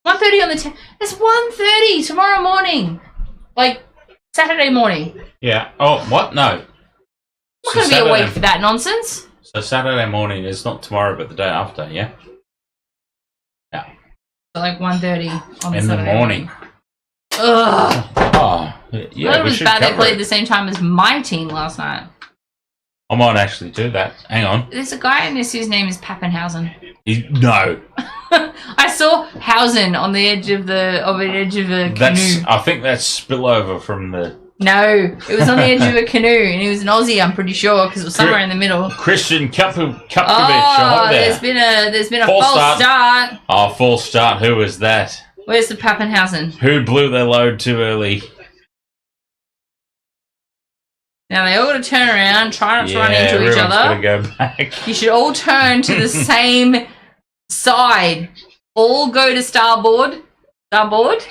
1:30 on the... It's 1:30 tomorrow morning. Like, Saturday morning. Yeah. Oh, what? No. I'm not going to be awake for that nonsense. So Saturday morning is not tomorrow, but the day after, yeah? Yeah. So like 1:30 on the In the Saturday morning. Ugh. Oh, yeah. Well, it we was should bad they cover played it. the same time as my team last night. I might actually do that. Hang on. There's a guy in this whose name is Pappenhausen. No. I saw Hausen on the edge of a canoe. I think that's spillover from the No, it was on the edge of a canoe, and he was an Aussie. I'm pretty sure because it was somewhere in the middle. Christian Kupkovic. Oh, There. there's been a False false start. Oh, false start. Who was that? Where's the Pappenhausen? Who blew their load too early? Now they all got to turn around, try not to run into each everyone's other. Gotta go back. You should all turn to the same side. All go to starboard. Starboard.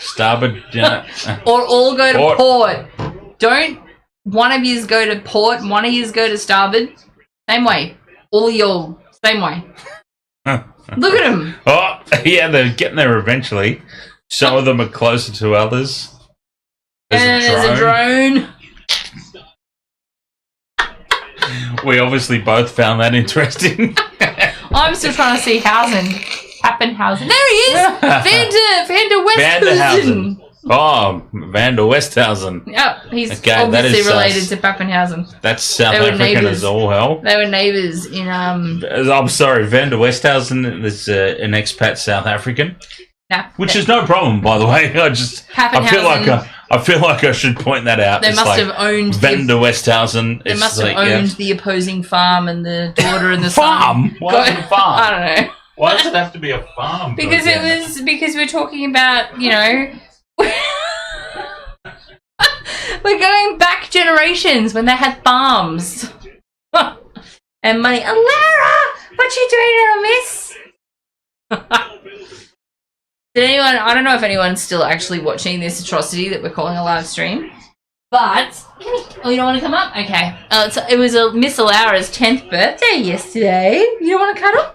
Or all go to Port. port. Don't one of yous go to port and one of yous go to starboard. Same way. All of y'all, same way. Look at them. Oh, yeah, they're getting there eventually. Some of them are closer to others. There's a drone. We obviously both found that interesting. I'm still trying to see Pappenhausen. There he is! Vander Westhausen. Oh, Vander Westhausen. Yep, he's Okay, obviously related to Pappenhausen. That's South They were African neighbours. as all hell. They were neighbours in I'm sorry, Vander Westhausen is an expat South African, which is no problem, by the way. I feel like I should point that out. They must have owned Vander Westhausen. They must have owned the opposing farm and the daughter and the farm. son. Why is it a farm? I don't know. Why does it have to be a farm? Because we're talking about, we're going back generations when they had farms. And money. Alara! What you doing, miss? Did anyone, I don't know if anyone's still actually watching this atrocity that we're calling a live stream, but, you don't want to come up? Okay. It was Miss Alara's 10th birthday yesterday. You don't want to cuddle?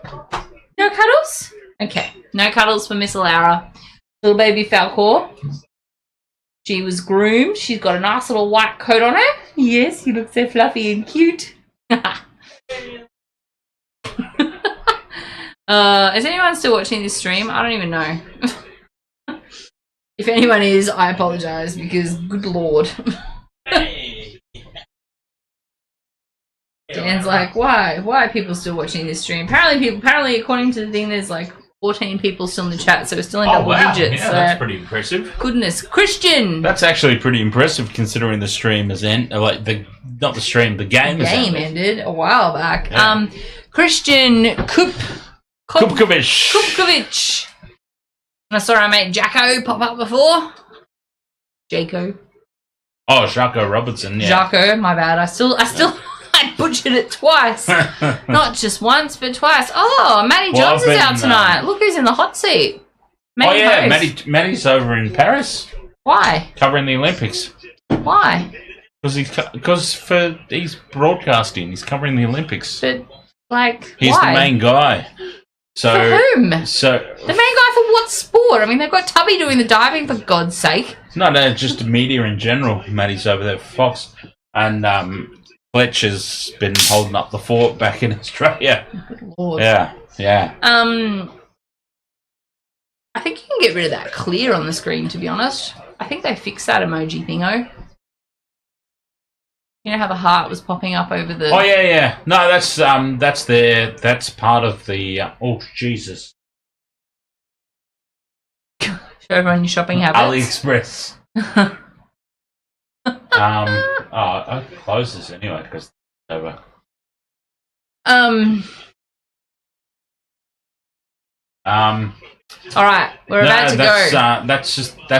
No cuddles? Okay. No cuddles for Miss Alara. Little baby Falcor. She was groomed. She's got a nice little white coat on her. Yes, you look so fluffy and cute. Is anyone still watching this stream? I don't even know. If anyone is, I apologise because good lord. Dan's like, why? Why are people still watching this stream? Apparently, according to the thing, there's like 14 people still in the chat, so we're still in double digits. Yeah, so that's pretty impressive. Goodness, Christian. That's actually pretty impressive considering the stream has ended. The game ended a while back. Yeah. Christian Kupkovic. And I saw our mate Jacko pop up before. Jaco. Oh, Jacko Robertson. Yeah. Jacko, my bad. I butchered it twice. Not just once, but twice. Oh, Matty Johns is out tonight. Look who's in the hot seat. Matty's over in Paris. Why? Covering the Olympics. Why? Because he's broadcasting. He's covering the Olympics. But he's why? the main guy. So for whom? The main So guy for what sport? I mean, they've got Tubby doing the diving, for God's sake. No, just media in general. Matty's over there for Fox, and Fletcher's been holding up the fort back in Australia. Good Lord. Yeah. I think you can get rid of that clear on the screen, to be honest. I think they fixed that emoji thingo. You know how the heart was popping up over the... Oh, yeah. No, that's part of the... oh, Jesus. Show everyone your shopping habits. AliExpress. I'll close this anyway, because it's over. Alright, we're about to go. That's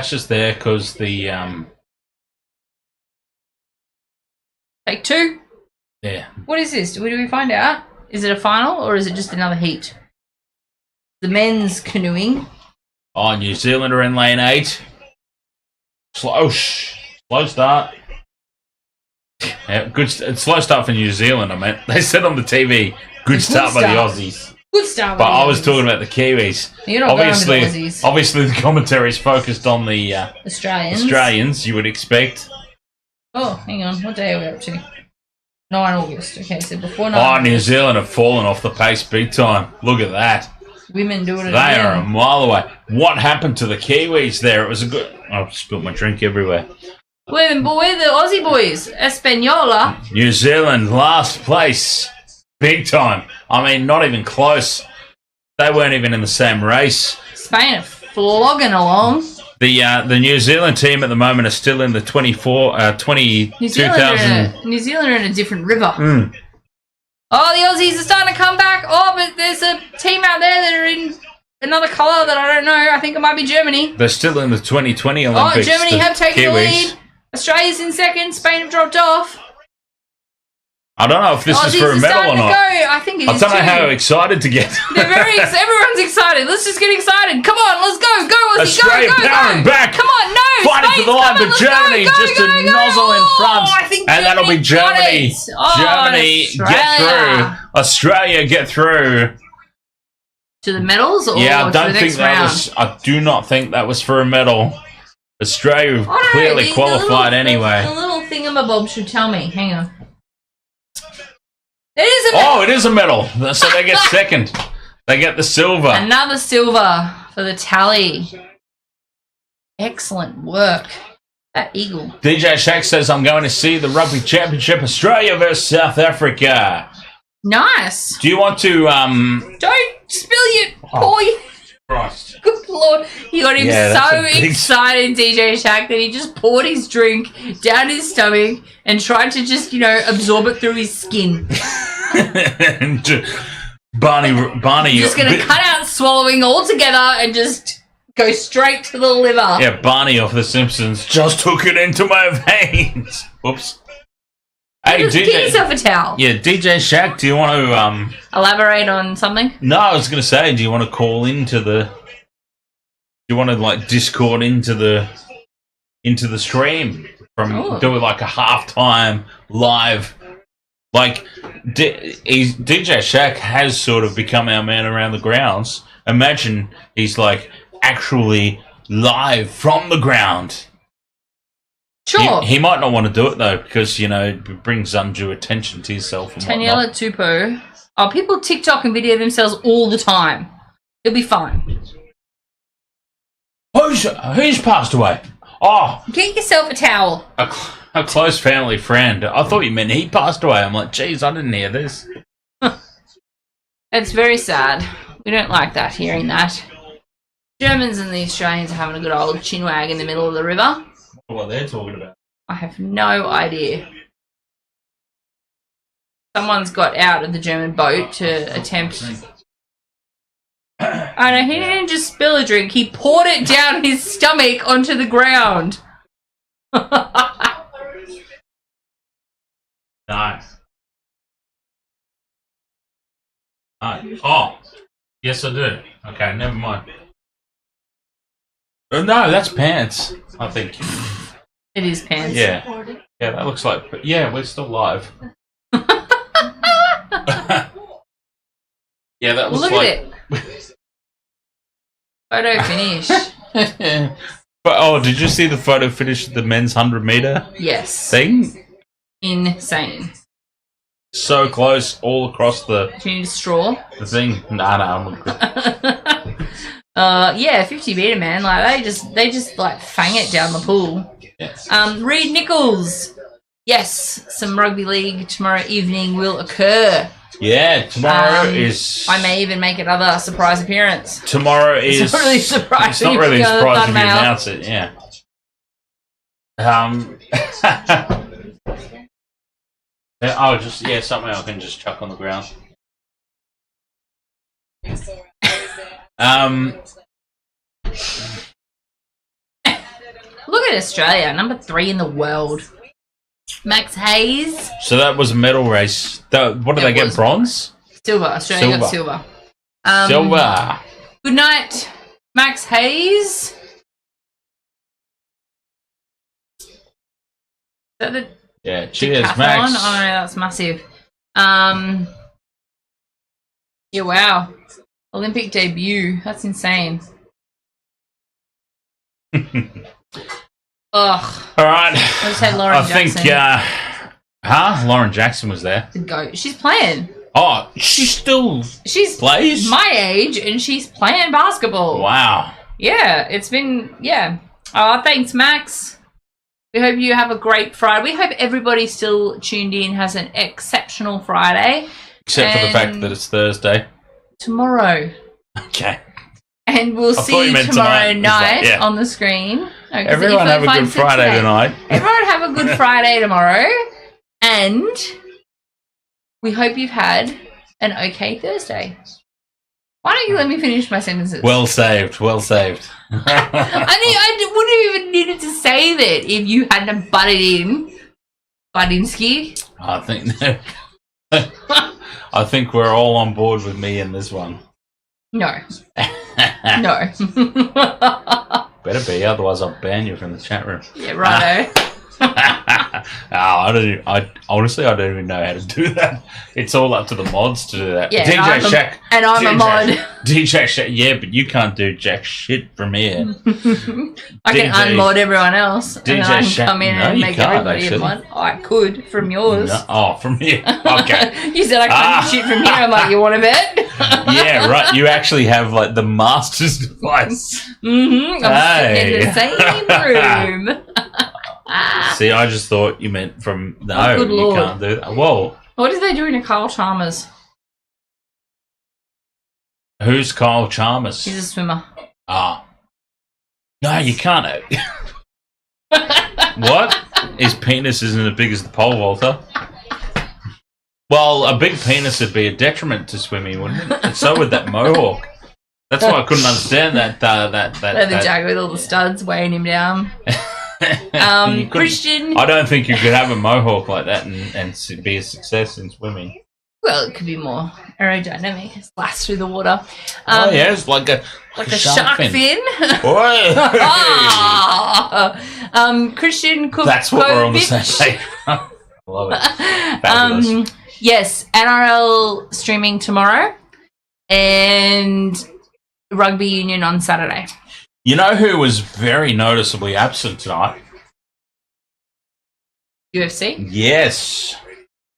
just there because the... Take two? Yeah. What is this? Do we find out? Is it a final or is it just another heat? The men's canoeing. Oh, New Zealand are in lane 8. Slow start. Yeah, slow start for New Zealand, I meant. They said on the TV, good start by the Aussies. Good start. But I was talking about the Kiwis. You're not obviously, going to the Aussies. Obviously, the commentary is focused on the Australians, you would expect. Oh, hang on. What day are we up to? 9 August. Okay, so before 9 Oh, New Zealand have fallen off the pace big time. Look at that. Women doing it They again. are a mile away. What happened to the Kiwis there? It was a good... I've spilled my drink everywhere. We're the Aussie boys. Espanola. New Zealand, last place. Big time. I mean, not even close. They weren't even in the same race. Spain are flogging along. The New Zealand team at the moment are still in the 2000... New Zealand are in a different river. Mm. Oh, the Aussies are starting to come back. Oh, but there's a team out there that are in another colour that I don't know. I think it might be Germany. They're still in the 2020 Olympics. Oh, Germany have taken the lead. Australia's in second. Spain have dropped off. I don't know if this is for a medal or not. I think it is. I don't know how excited to get. Everyone's excited. Let's just get excited. Come on, let's go. Go, Aussie. Australia go. powering back. Come on, no. Fighting for the line, but Germany just a nozzle in front. I think and that'll be Germany. Germany get through. Australia get through. To the medals or yeah, I to don't the think next that round? was. I do not think that was for a medal. Australia clearly qualified anyway. The little thingamabob should tell me. Hang on. It is a medal. Oh, it is a medal. So they get second. They get the silver. Another silver for the tally. Excellent work. That eagle. DJ Shaq says, I'm going to see the Rugby Championship, Australia versus South Africa. Nice. Do you want to... Don't spill your boy. Christ. Good Lord. He got him Yeah, so that's a big- excited, DJ Shaq, that he just poured his drink down his stomach and tried to just, absorb it through his skin. Barney. Just going to cut out swallowing altogether and just go straight to the liver. Yeah, Barney of The Simpsons just took it into my veins. Whoops. Hey, Just DJ. get yourself a towel. Yeah, DJ Shaq, do you want to... Elaborate on something? No, I was going to say, do you want to call into the... Do you want to, Discord into the stream? Do it like a halftime live... DJ Shaq has sort of become our man around the grounds. Imagine he's, actually live from the ground. Sure. He might not want to do it, though, because, it brings undue attention to yourself and Daniela whatnot. Tupou. Oh, people TikTok and video themselves all the time. It'll be fine. Who's passed away? Oh, Get yourself a towel. a close family friend. I thought you meant he passed away. I'm like, geez, I didn't hear this. It's very sad. We don't like that, hearing that. Germans and the Australians are having a good old chinwag in the middle of the river. What they're talking about. I have no idea. Someone's got out of the German boat to attempt... Oh no, he didn't just spill a drink, he poured it down his stomach onto the ground. Nice. Oh, yes I do. Okay, never mind. No, that's pants, I think. It is pants. Yeah, that looks like... Yeah, we're still live. Yeah, that looks Look like... at it. Photo finish. But did you see the photo finish of the men's 100-meter Yes. thing? Insane. So close, all across the Do you need a straw? thing. Nah, I'm good. Yeah, 50 meter man. They just fang it down the pool. Yes. Reed Nichols. Yes, some rugby league tomorrow evening will occur. Yeah, tomorrow is... I may even make another surprise appearance. Tomorrow is... It's not really surprising. It's not really a surprise if you thumbnail. announce it, yeah. Something I can just chuck on the ground. Look at Australia, number 3 in the world. Max Hayes. So that was a medal race. What did they get? Bronze? Silver. Australia got silver. Silver. Good night, Max Hayes. Is that the Yeah, cheers, decathlon? Max. Oh no, that's massive. Yeah, wow. Olympic debut. That's insane. Ugh. All right. I just had Lauren Jackson. Lauren Jackson was there. The goat. She's playing. Oh, she still She's plays? my age and she's playing basketball. Wow. Yeah, it's been, yeah. Oh, thanks, Max. We hope you have a great Friday. We hope everybody still tuned in has an exceptional Friday. Except for the fact that it's Thursday. Tomorrow. Okay. And we'll see you tomorrow night on the screen. No, Everyone have a good Friday tonight. Everyone have a good Friday tomorrow. And we hope you've had an okay Thursday. Why don't you let me finish my sentences? Well saved. Well saved. I wouldn't have even needed to say that if you hadn't butted in. Budinsky. I think no. I think we're all on board with me in this one. No. No. Better be, otherwise I'll ban you from the chat room. Yeah, righto. I honestly, I don't even know how to do that. It's all up to the mods to do that. Yeah, DJ Shaq, and I'm a mod. DJ Shaq, yeah, but you can't do jack shit from here. I can unmod everyone else, and then I can come in and make everybody a mod. I could from yours. No, from here. Okay. You said I can't do shit from here. I'm like, you want to bet? Yeah, right. You actually have like the master's device. I'm sitting in the same room. See, I just thought you meant from no, good you Lord. can't do that. Whoa. What is they doing to Carl Chalmers? Who's Kyle Chalmers? He's a swimmer. Ah. No, you can't. What? His penis isn't as big as the pole vaulter. Well, a big penis would be a detriment to swimming, wouldn't it? And so would that mohawk. That's why I couldn't understand that. The jag with all the studs weighing him down. Christian. I don't think you could have a mohawk like that and be a success in swimming. Well, it could be more aerodynamic. Splash through the water. Yeah, it's like a shark fin. Christian Cook. That's what we're on the same page. I love it. Fabulous. Yes, NRL streaming tomorrow and Rugby Union on Saturday. You know who was very noticeably absent tonight? UFC? Yes.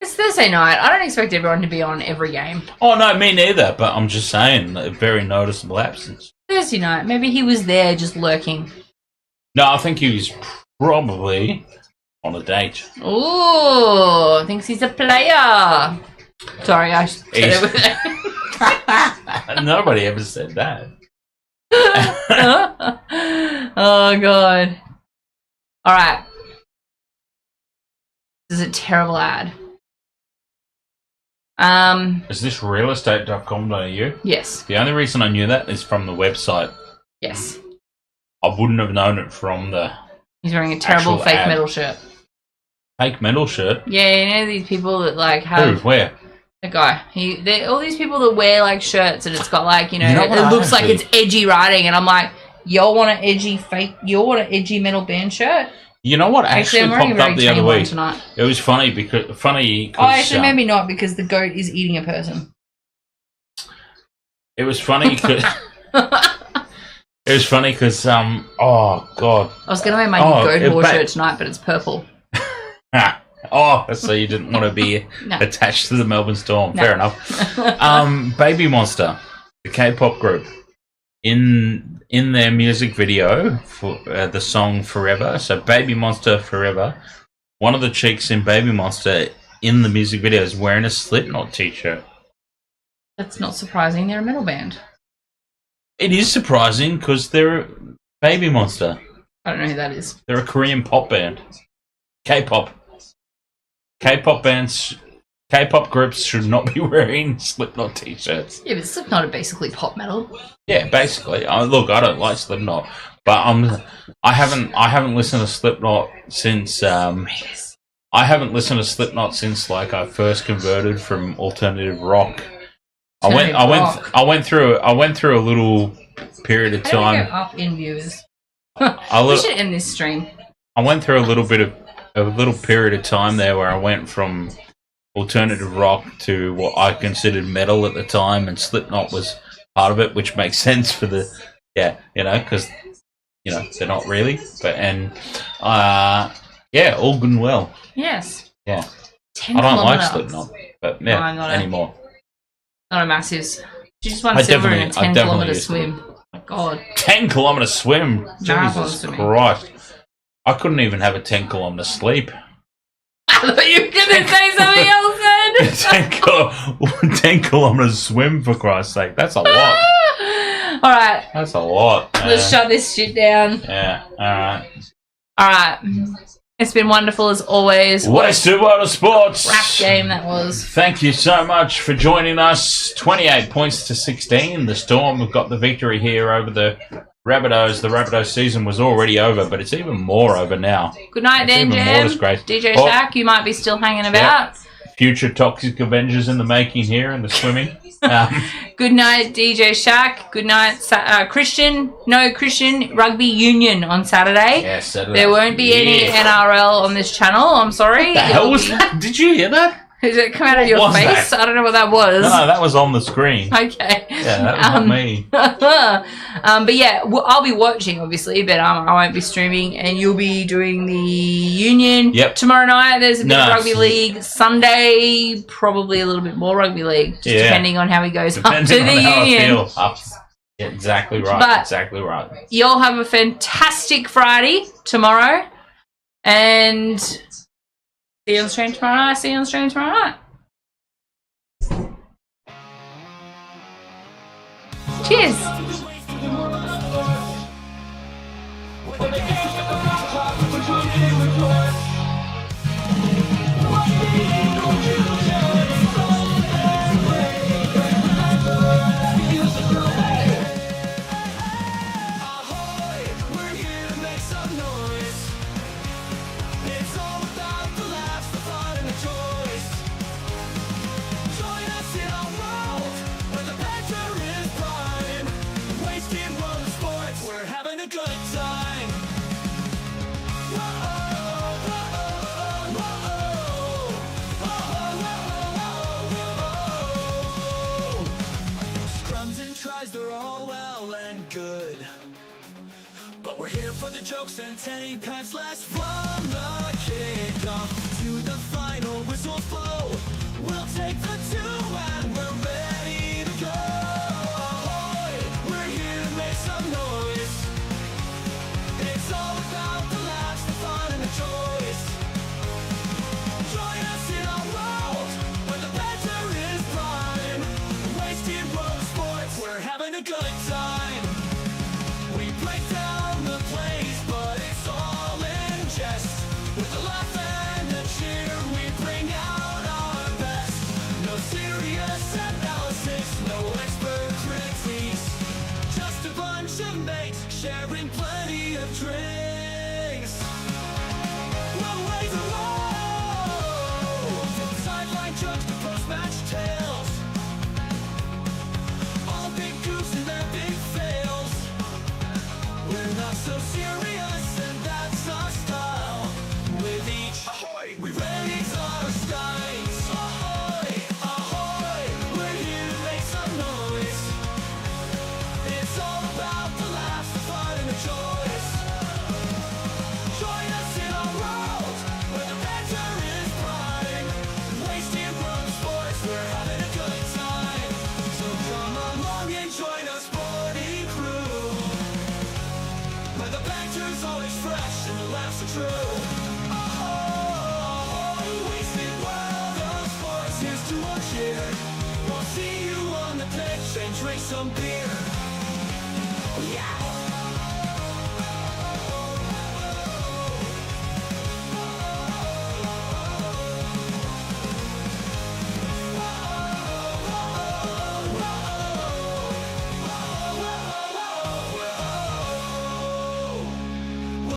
It's Thursday night. I don't expect everyone to be on every game. Oh, no, me neither, but I'm just saying, a very noticeable absence. Thursday night. Maybe he was there just lurking. No, I think he was probably on a date. Ooh, thinks he's a player. Sorry, I said it with that. Nobody ever said that. Oh, God. All right. This is a terrible ad. Is this realestate.com.au? Yes. The only reason I knew that is from the website. Yes. I wouldn't have known it from the He's wearing a terrible actual fake ad. metal shirt. Fake metal shirt? Yeah, you know these people that like have... Who? Where? The guy. All these people that wear like shirts and it's got like, you know what it looks like actually- it's edgy writing and I'm like, y'all want an edgy metal band shirt? You know what actually I'm wearing a popped very up the other tame one week? tonight. It was funny because Oh, actually, maybe not because the goat is eating a person. it was funny because it was funny because oh god, I was going to wear my new goat horse shirt tonight, but it's purple. So you didn't want to be No. attached to the Melbourne Storm. No. Fair enough. Baby Monster, the K-pop group, in their music video for the song Forever. So Baby Monster Forever. One of the chicks in Baby Monster in the music video is wearing a Slipknot t-shirt. That's not surprising. They're a metal band. It is surprising because they're Baby Monster. I don't know who that is. They're a Korean pop band. K-pop. K-pop bands, K-pop groups should not be wearing Slipknot t-shirts. Yeah, but Slipknot are basically pop metal. Yeah, basically. Look, I don't like Slipknot, but I haven't listened to Slipknot since I haven't listened to Slipknot since like I first converted from alternative rock. I went through a little period of How do we time. go up in viewers? I We should end this stream. went through a little period of time there where I went from alternative rock to what I considered metal at the time, and Slipknot was part of it, which makes sense for the because they're not really, but all good and well. Yes. Yeah, 10 I don't like kilometre. Slipknot, but No, I'm not anymore. Not a massive. She just won I silver in a definitely 10-kilometre used to. swim. My God. 10-kilometer swim, Marathon Jesus swimming. Christ! I couldn't even have a 10-kilometer sleep. I thought you were going to say something else then. 10 kilometers swim, for Christ's sake. That's a lot. All right. That's a lot. Let's shut this shit down. Yeah, alright. All right. It's been wonderful as always. Wasted World of Sports. Crap game that was. Thank you so much for joining us. 28 points to 16. The Storm have got the victory here over the Rabbitohs. The Rabbitohs season was already over, but it's even more over now. Good night, It's Dan even more Jam. disgrace. DJ Oh. Shaq, you might be still hanging about. future Toxic Avengers in the making here in the swimming. Good night, DJ Shaq. Good night, Christian. No, Christian Rugby Union on Saturday. Yeah, Saturday. There won't be any NRL on this channel. I'm sorry. The hell was that? Did you hear that? Did it come out of your was face? that? I don't know what that was. No, that was on the screen. Okay. Yeah, that was not me. But yeah, I'll be watching, obviously, but I won't be streaming, and you'll be doing the Union. Yep. Tomorrow night, there's a bit of Nice. Rugby League. Sunday, probably a little bit more Rugby League, just depending on how he goes Depends up to on the how Union. I feel. Yeah, exactly right. But- exactly right. Y'all have a fantastic Friday tomorrow, and see you on the stream tomorrow night. See you on the stream tomorrow night. Cheers. Ahoy, we're here to make some noise. It's all about the laughs, the fun, and the joys. Join us in our world where the banter is prime. Wasting world of sports, we're having a good time. Whoa, whoa, whoa, whoa, scrums and tries, they're all well and good. But we're here for the jokes and 10 pants less from the kickoff to the final whistle blow. We'll take the 2 and we're ready to go. Ahoy, we're here to make some noise. It's all about the laughs, the fun, and the joys. Join us in our world where the banter is prime. Wasted road sports, we're having a good time. We break down the plays, but it's all in jest. With a laugh and a cheer, we bring out our best. No serious analysis, no expert critiques. Just a bunch of mates sharing plenty of drinks. We'll raise a roll. From sideline jokes to post-match tales. All big goofs and their big fails. We're not so serious, and that's our style. With each ahoy, we raise our skies. Ahoy, ahoy, we're here to make some noise. It's all about the laughs, the fun, and the joys. Join us in our world where the banter is prime. Wasting road sports, we're having a good time. So come along and join us, sporty crew. Where the banter's always fresh and the laughs are true. Ahoy, wasted world of sports, here's to our cheer. We'll see you on the pitch and drink some beer.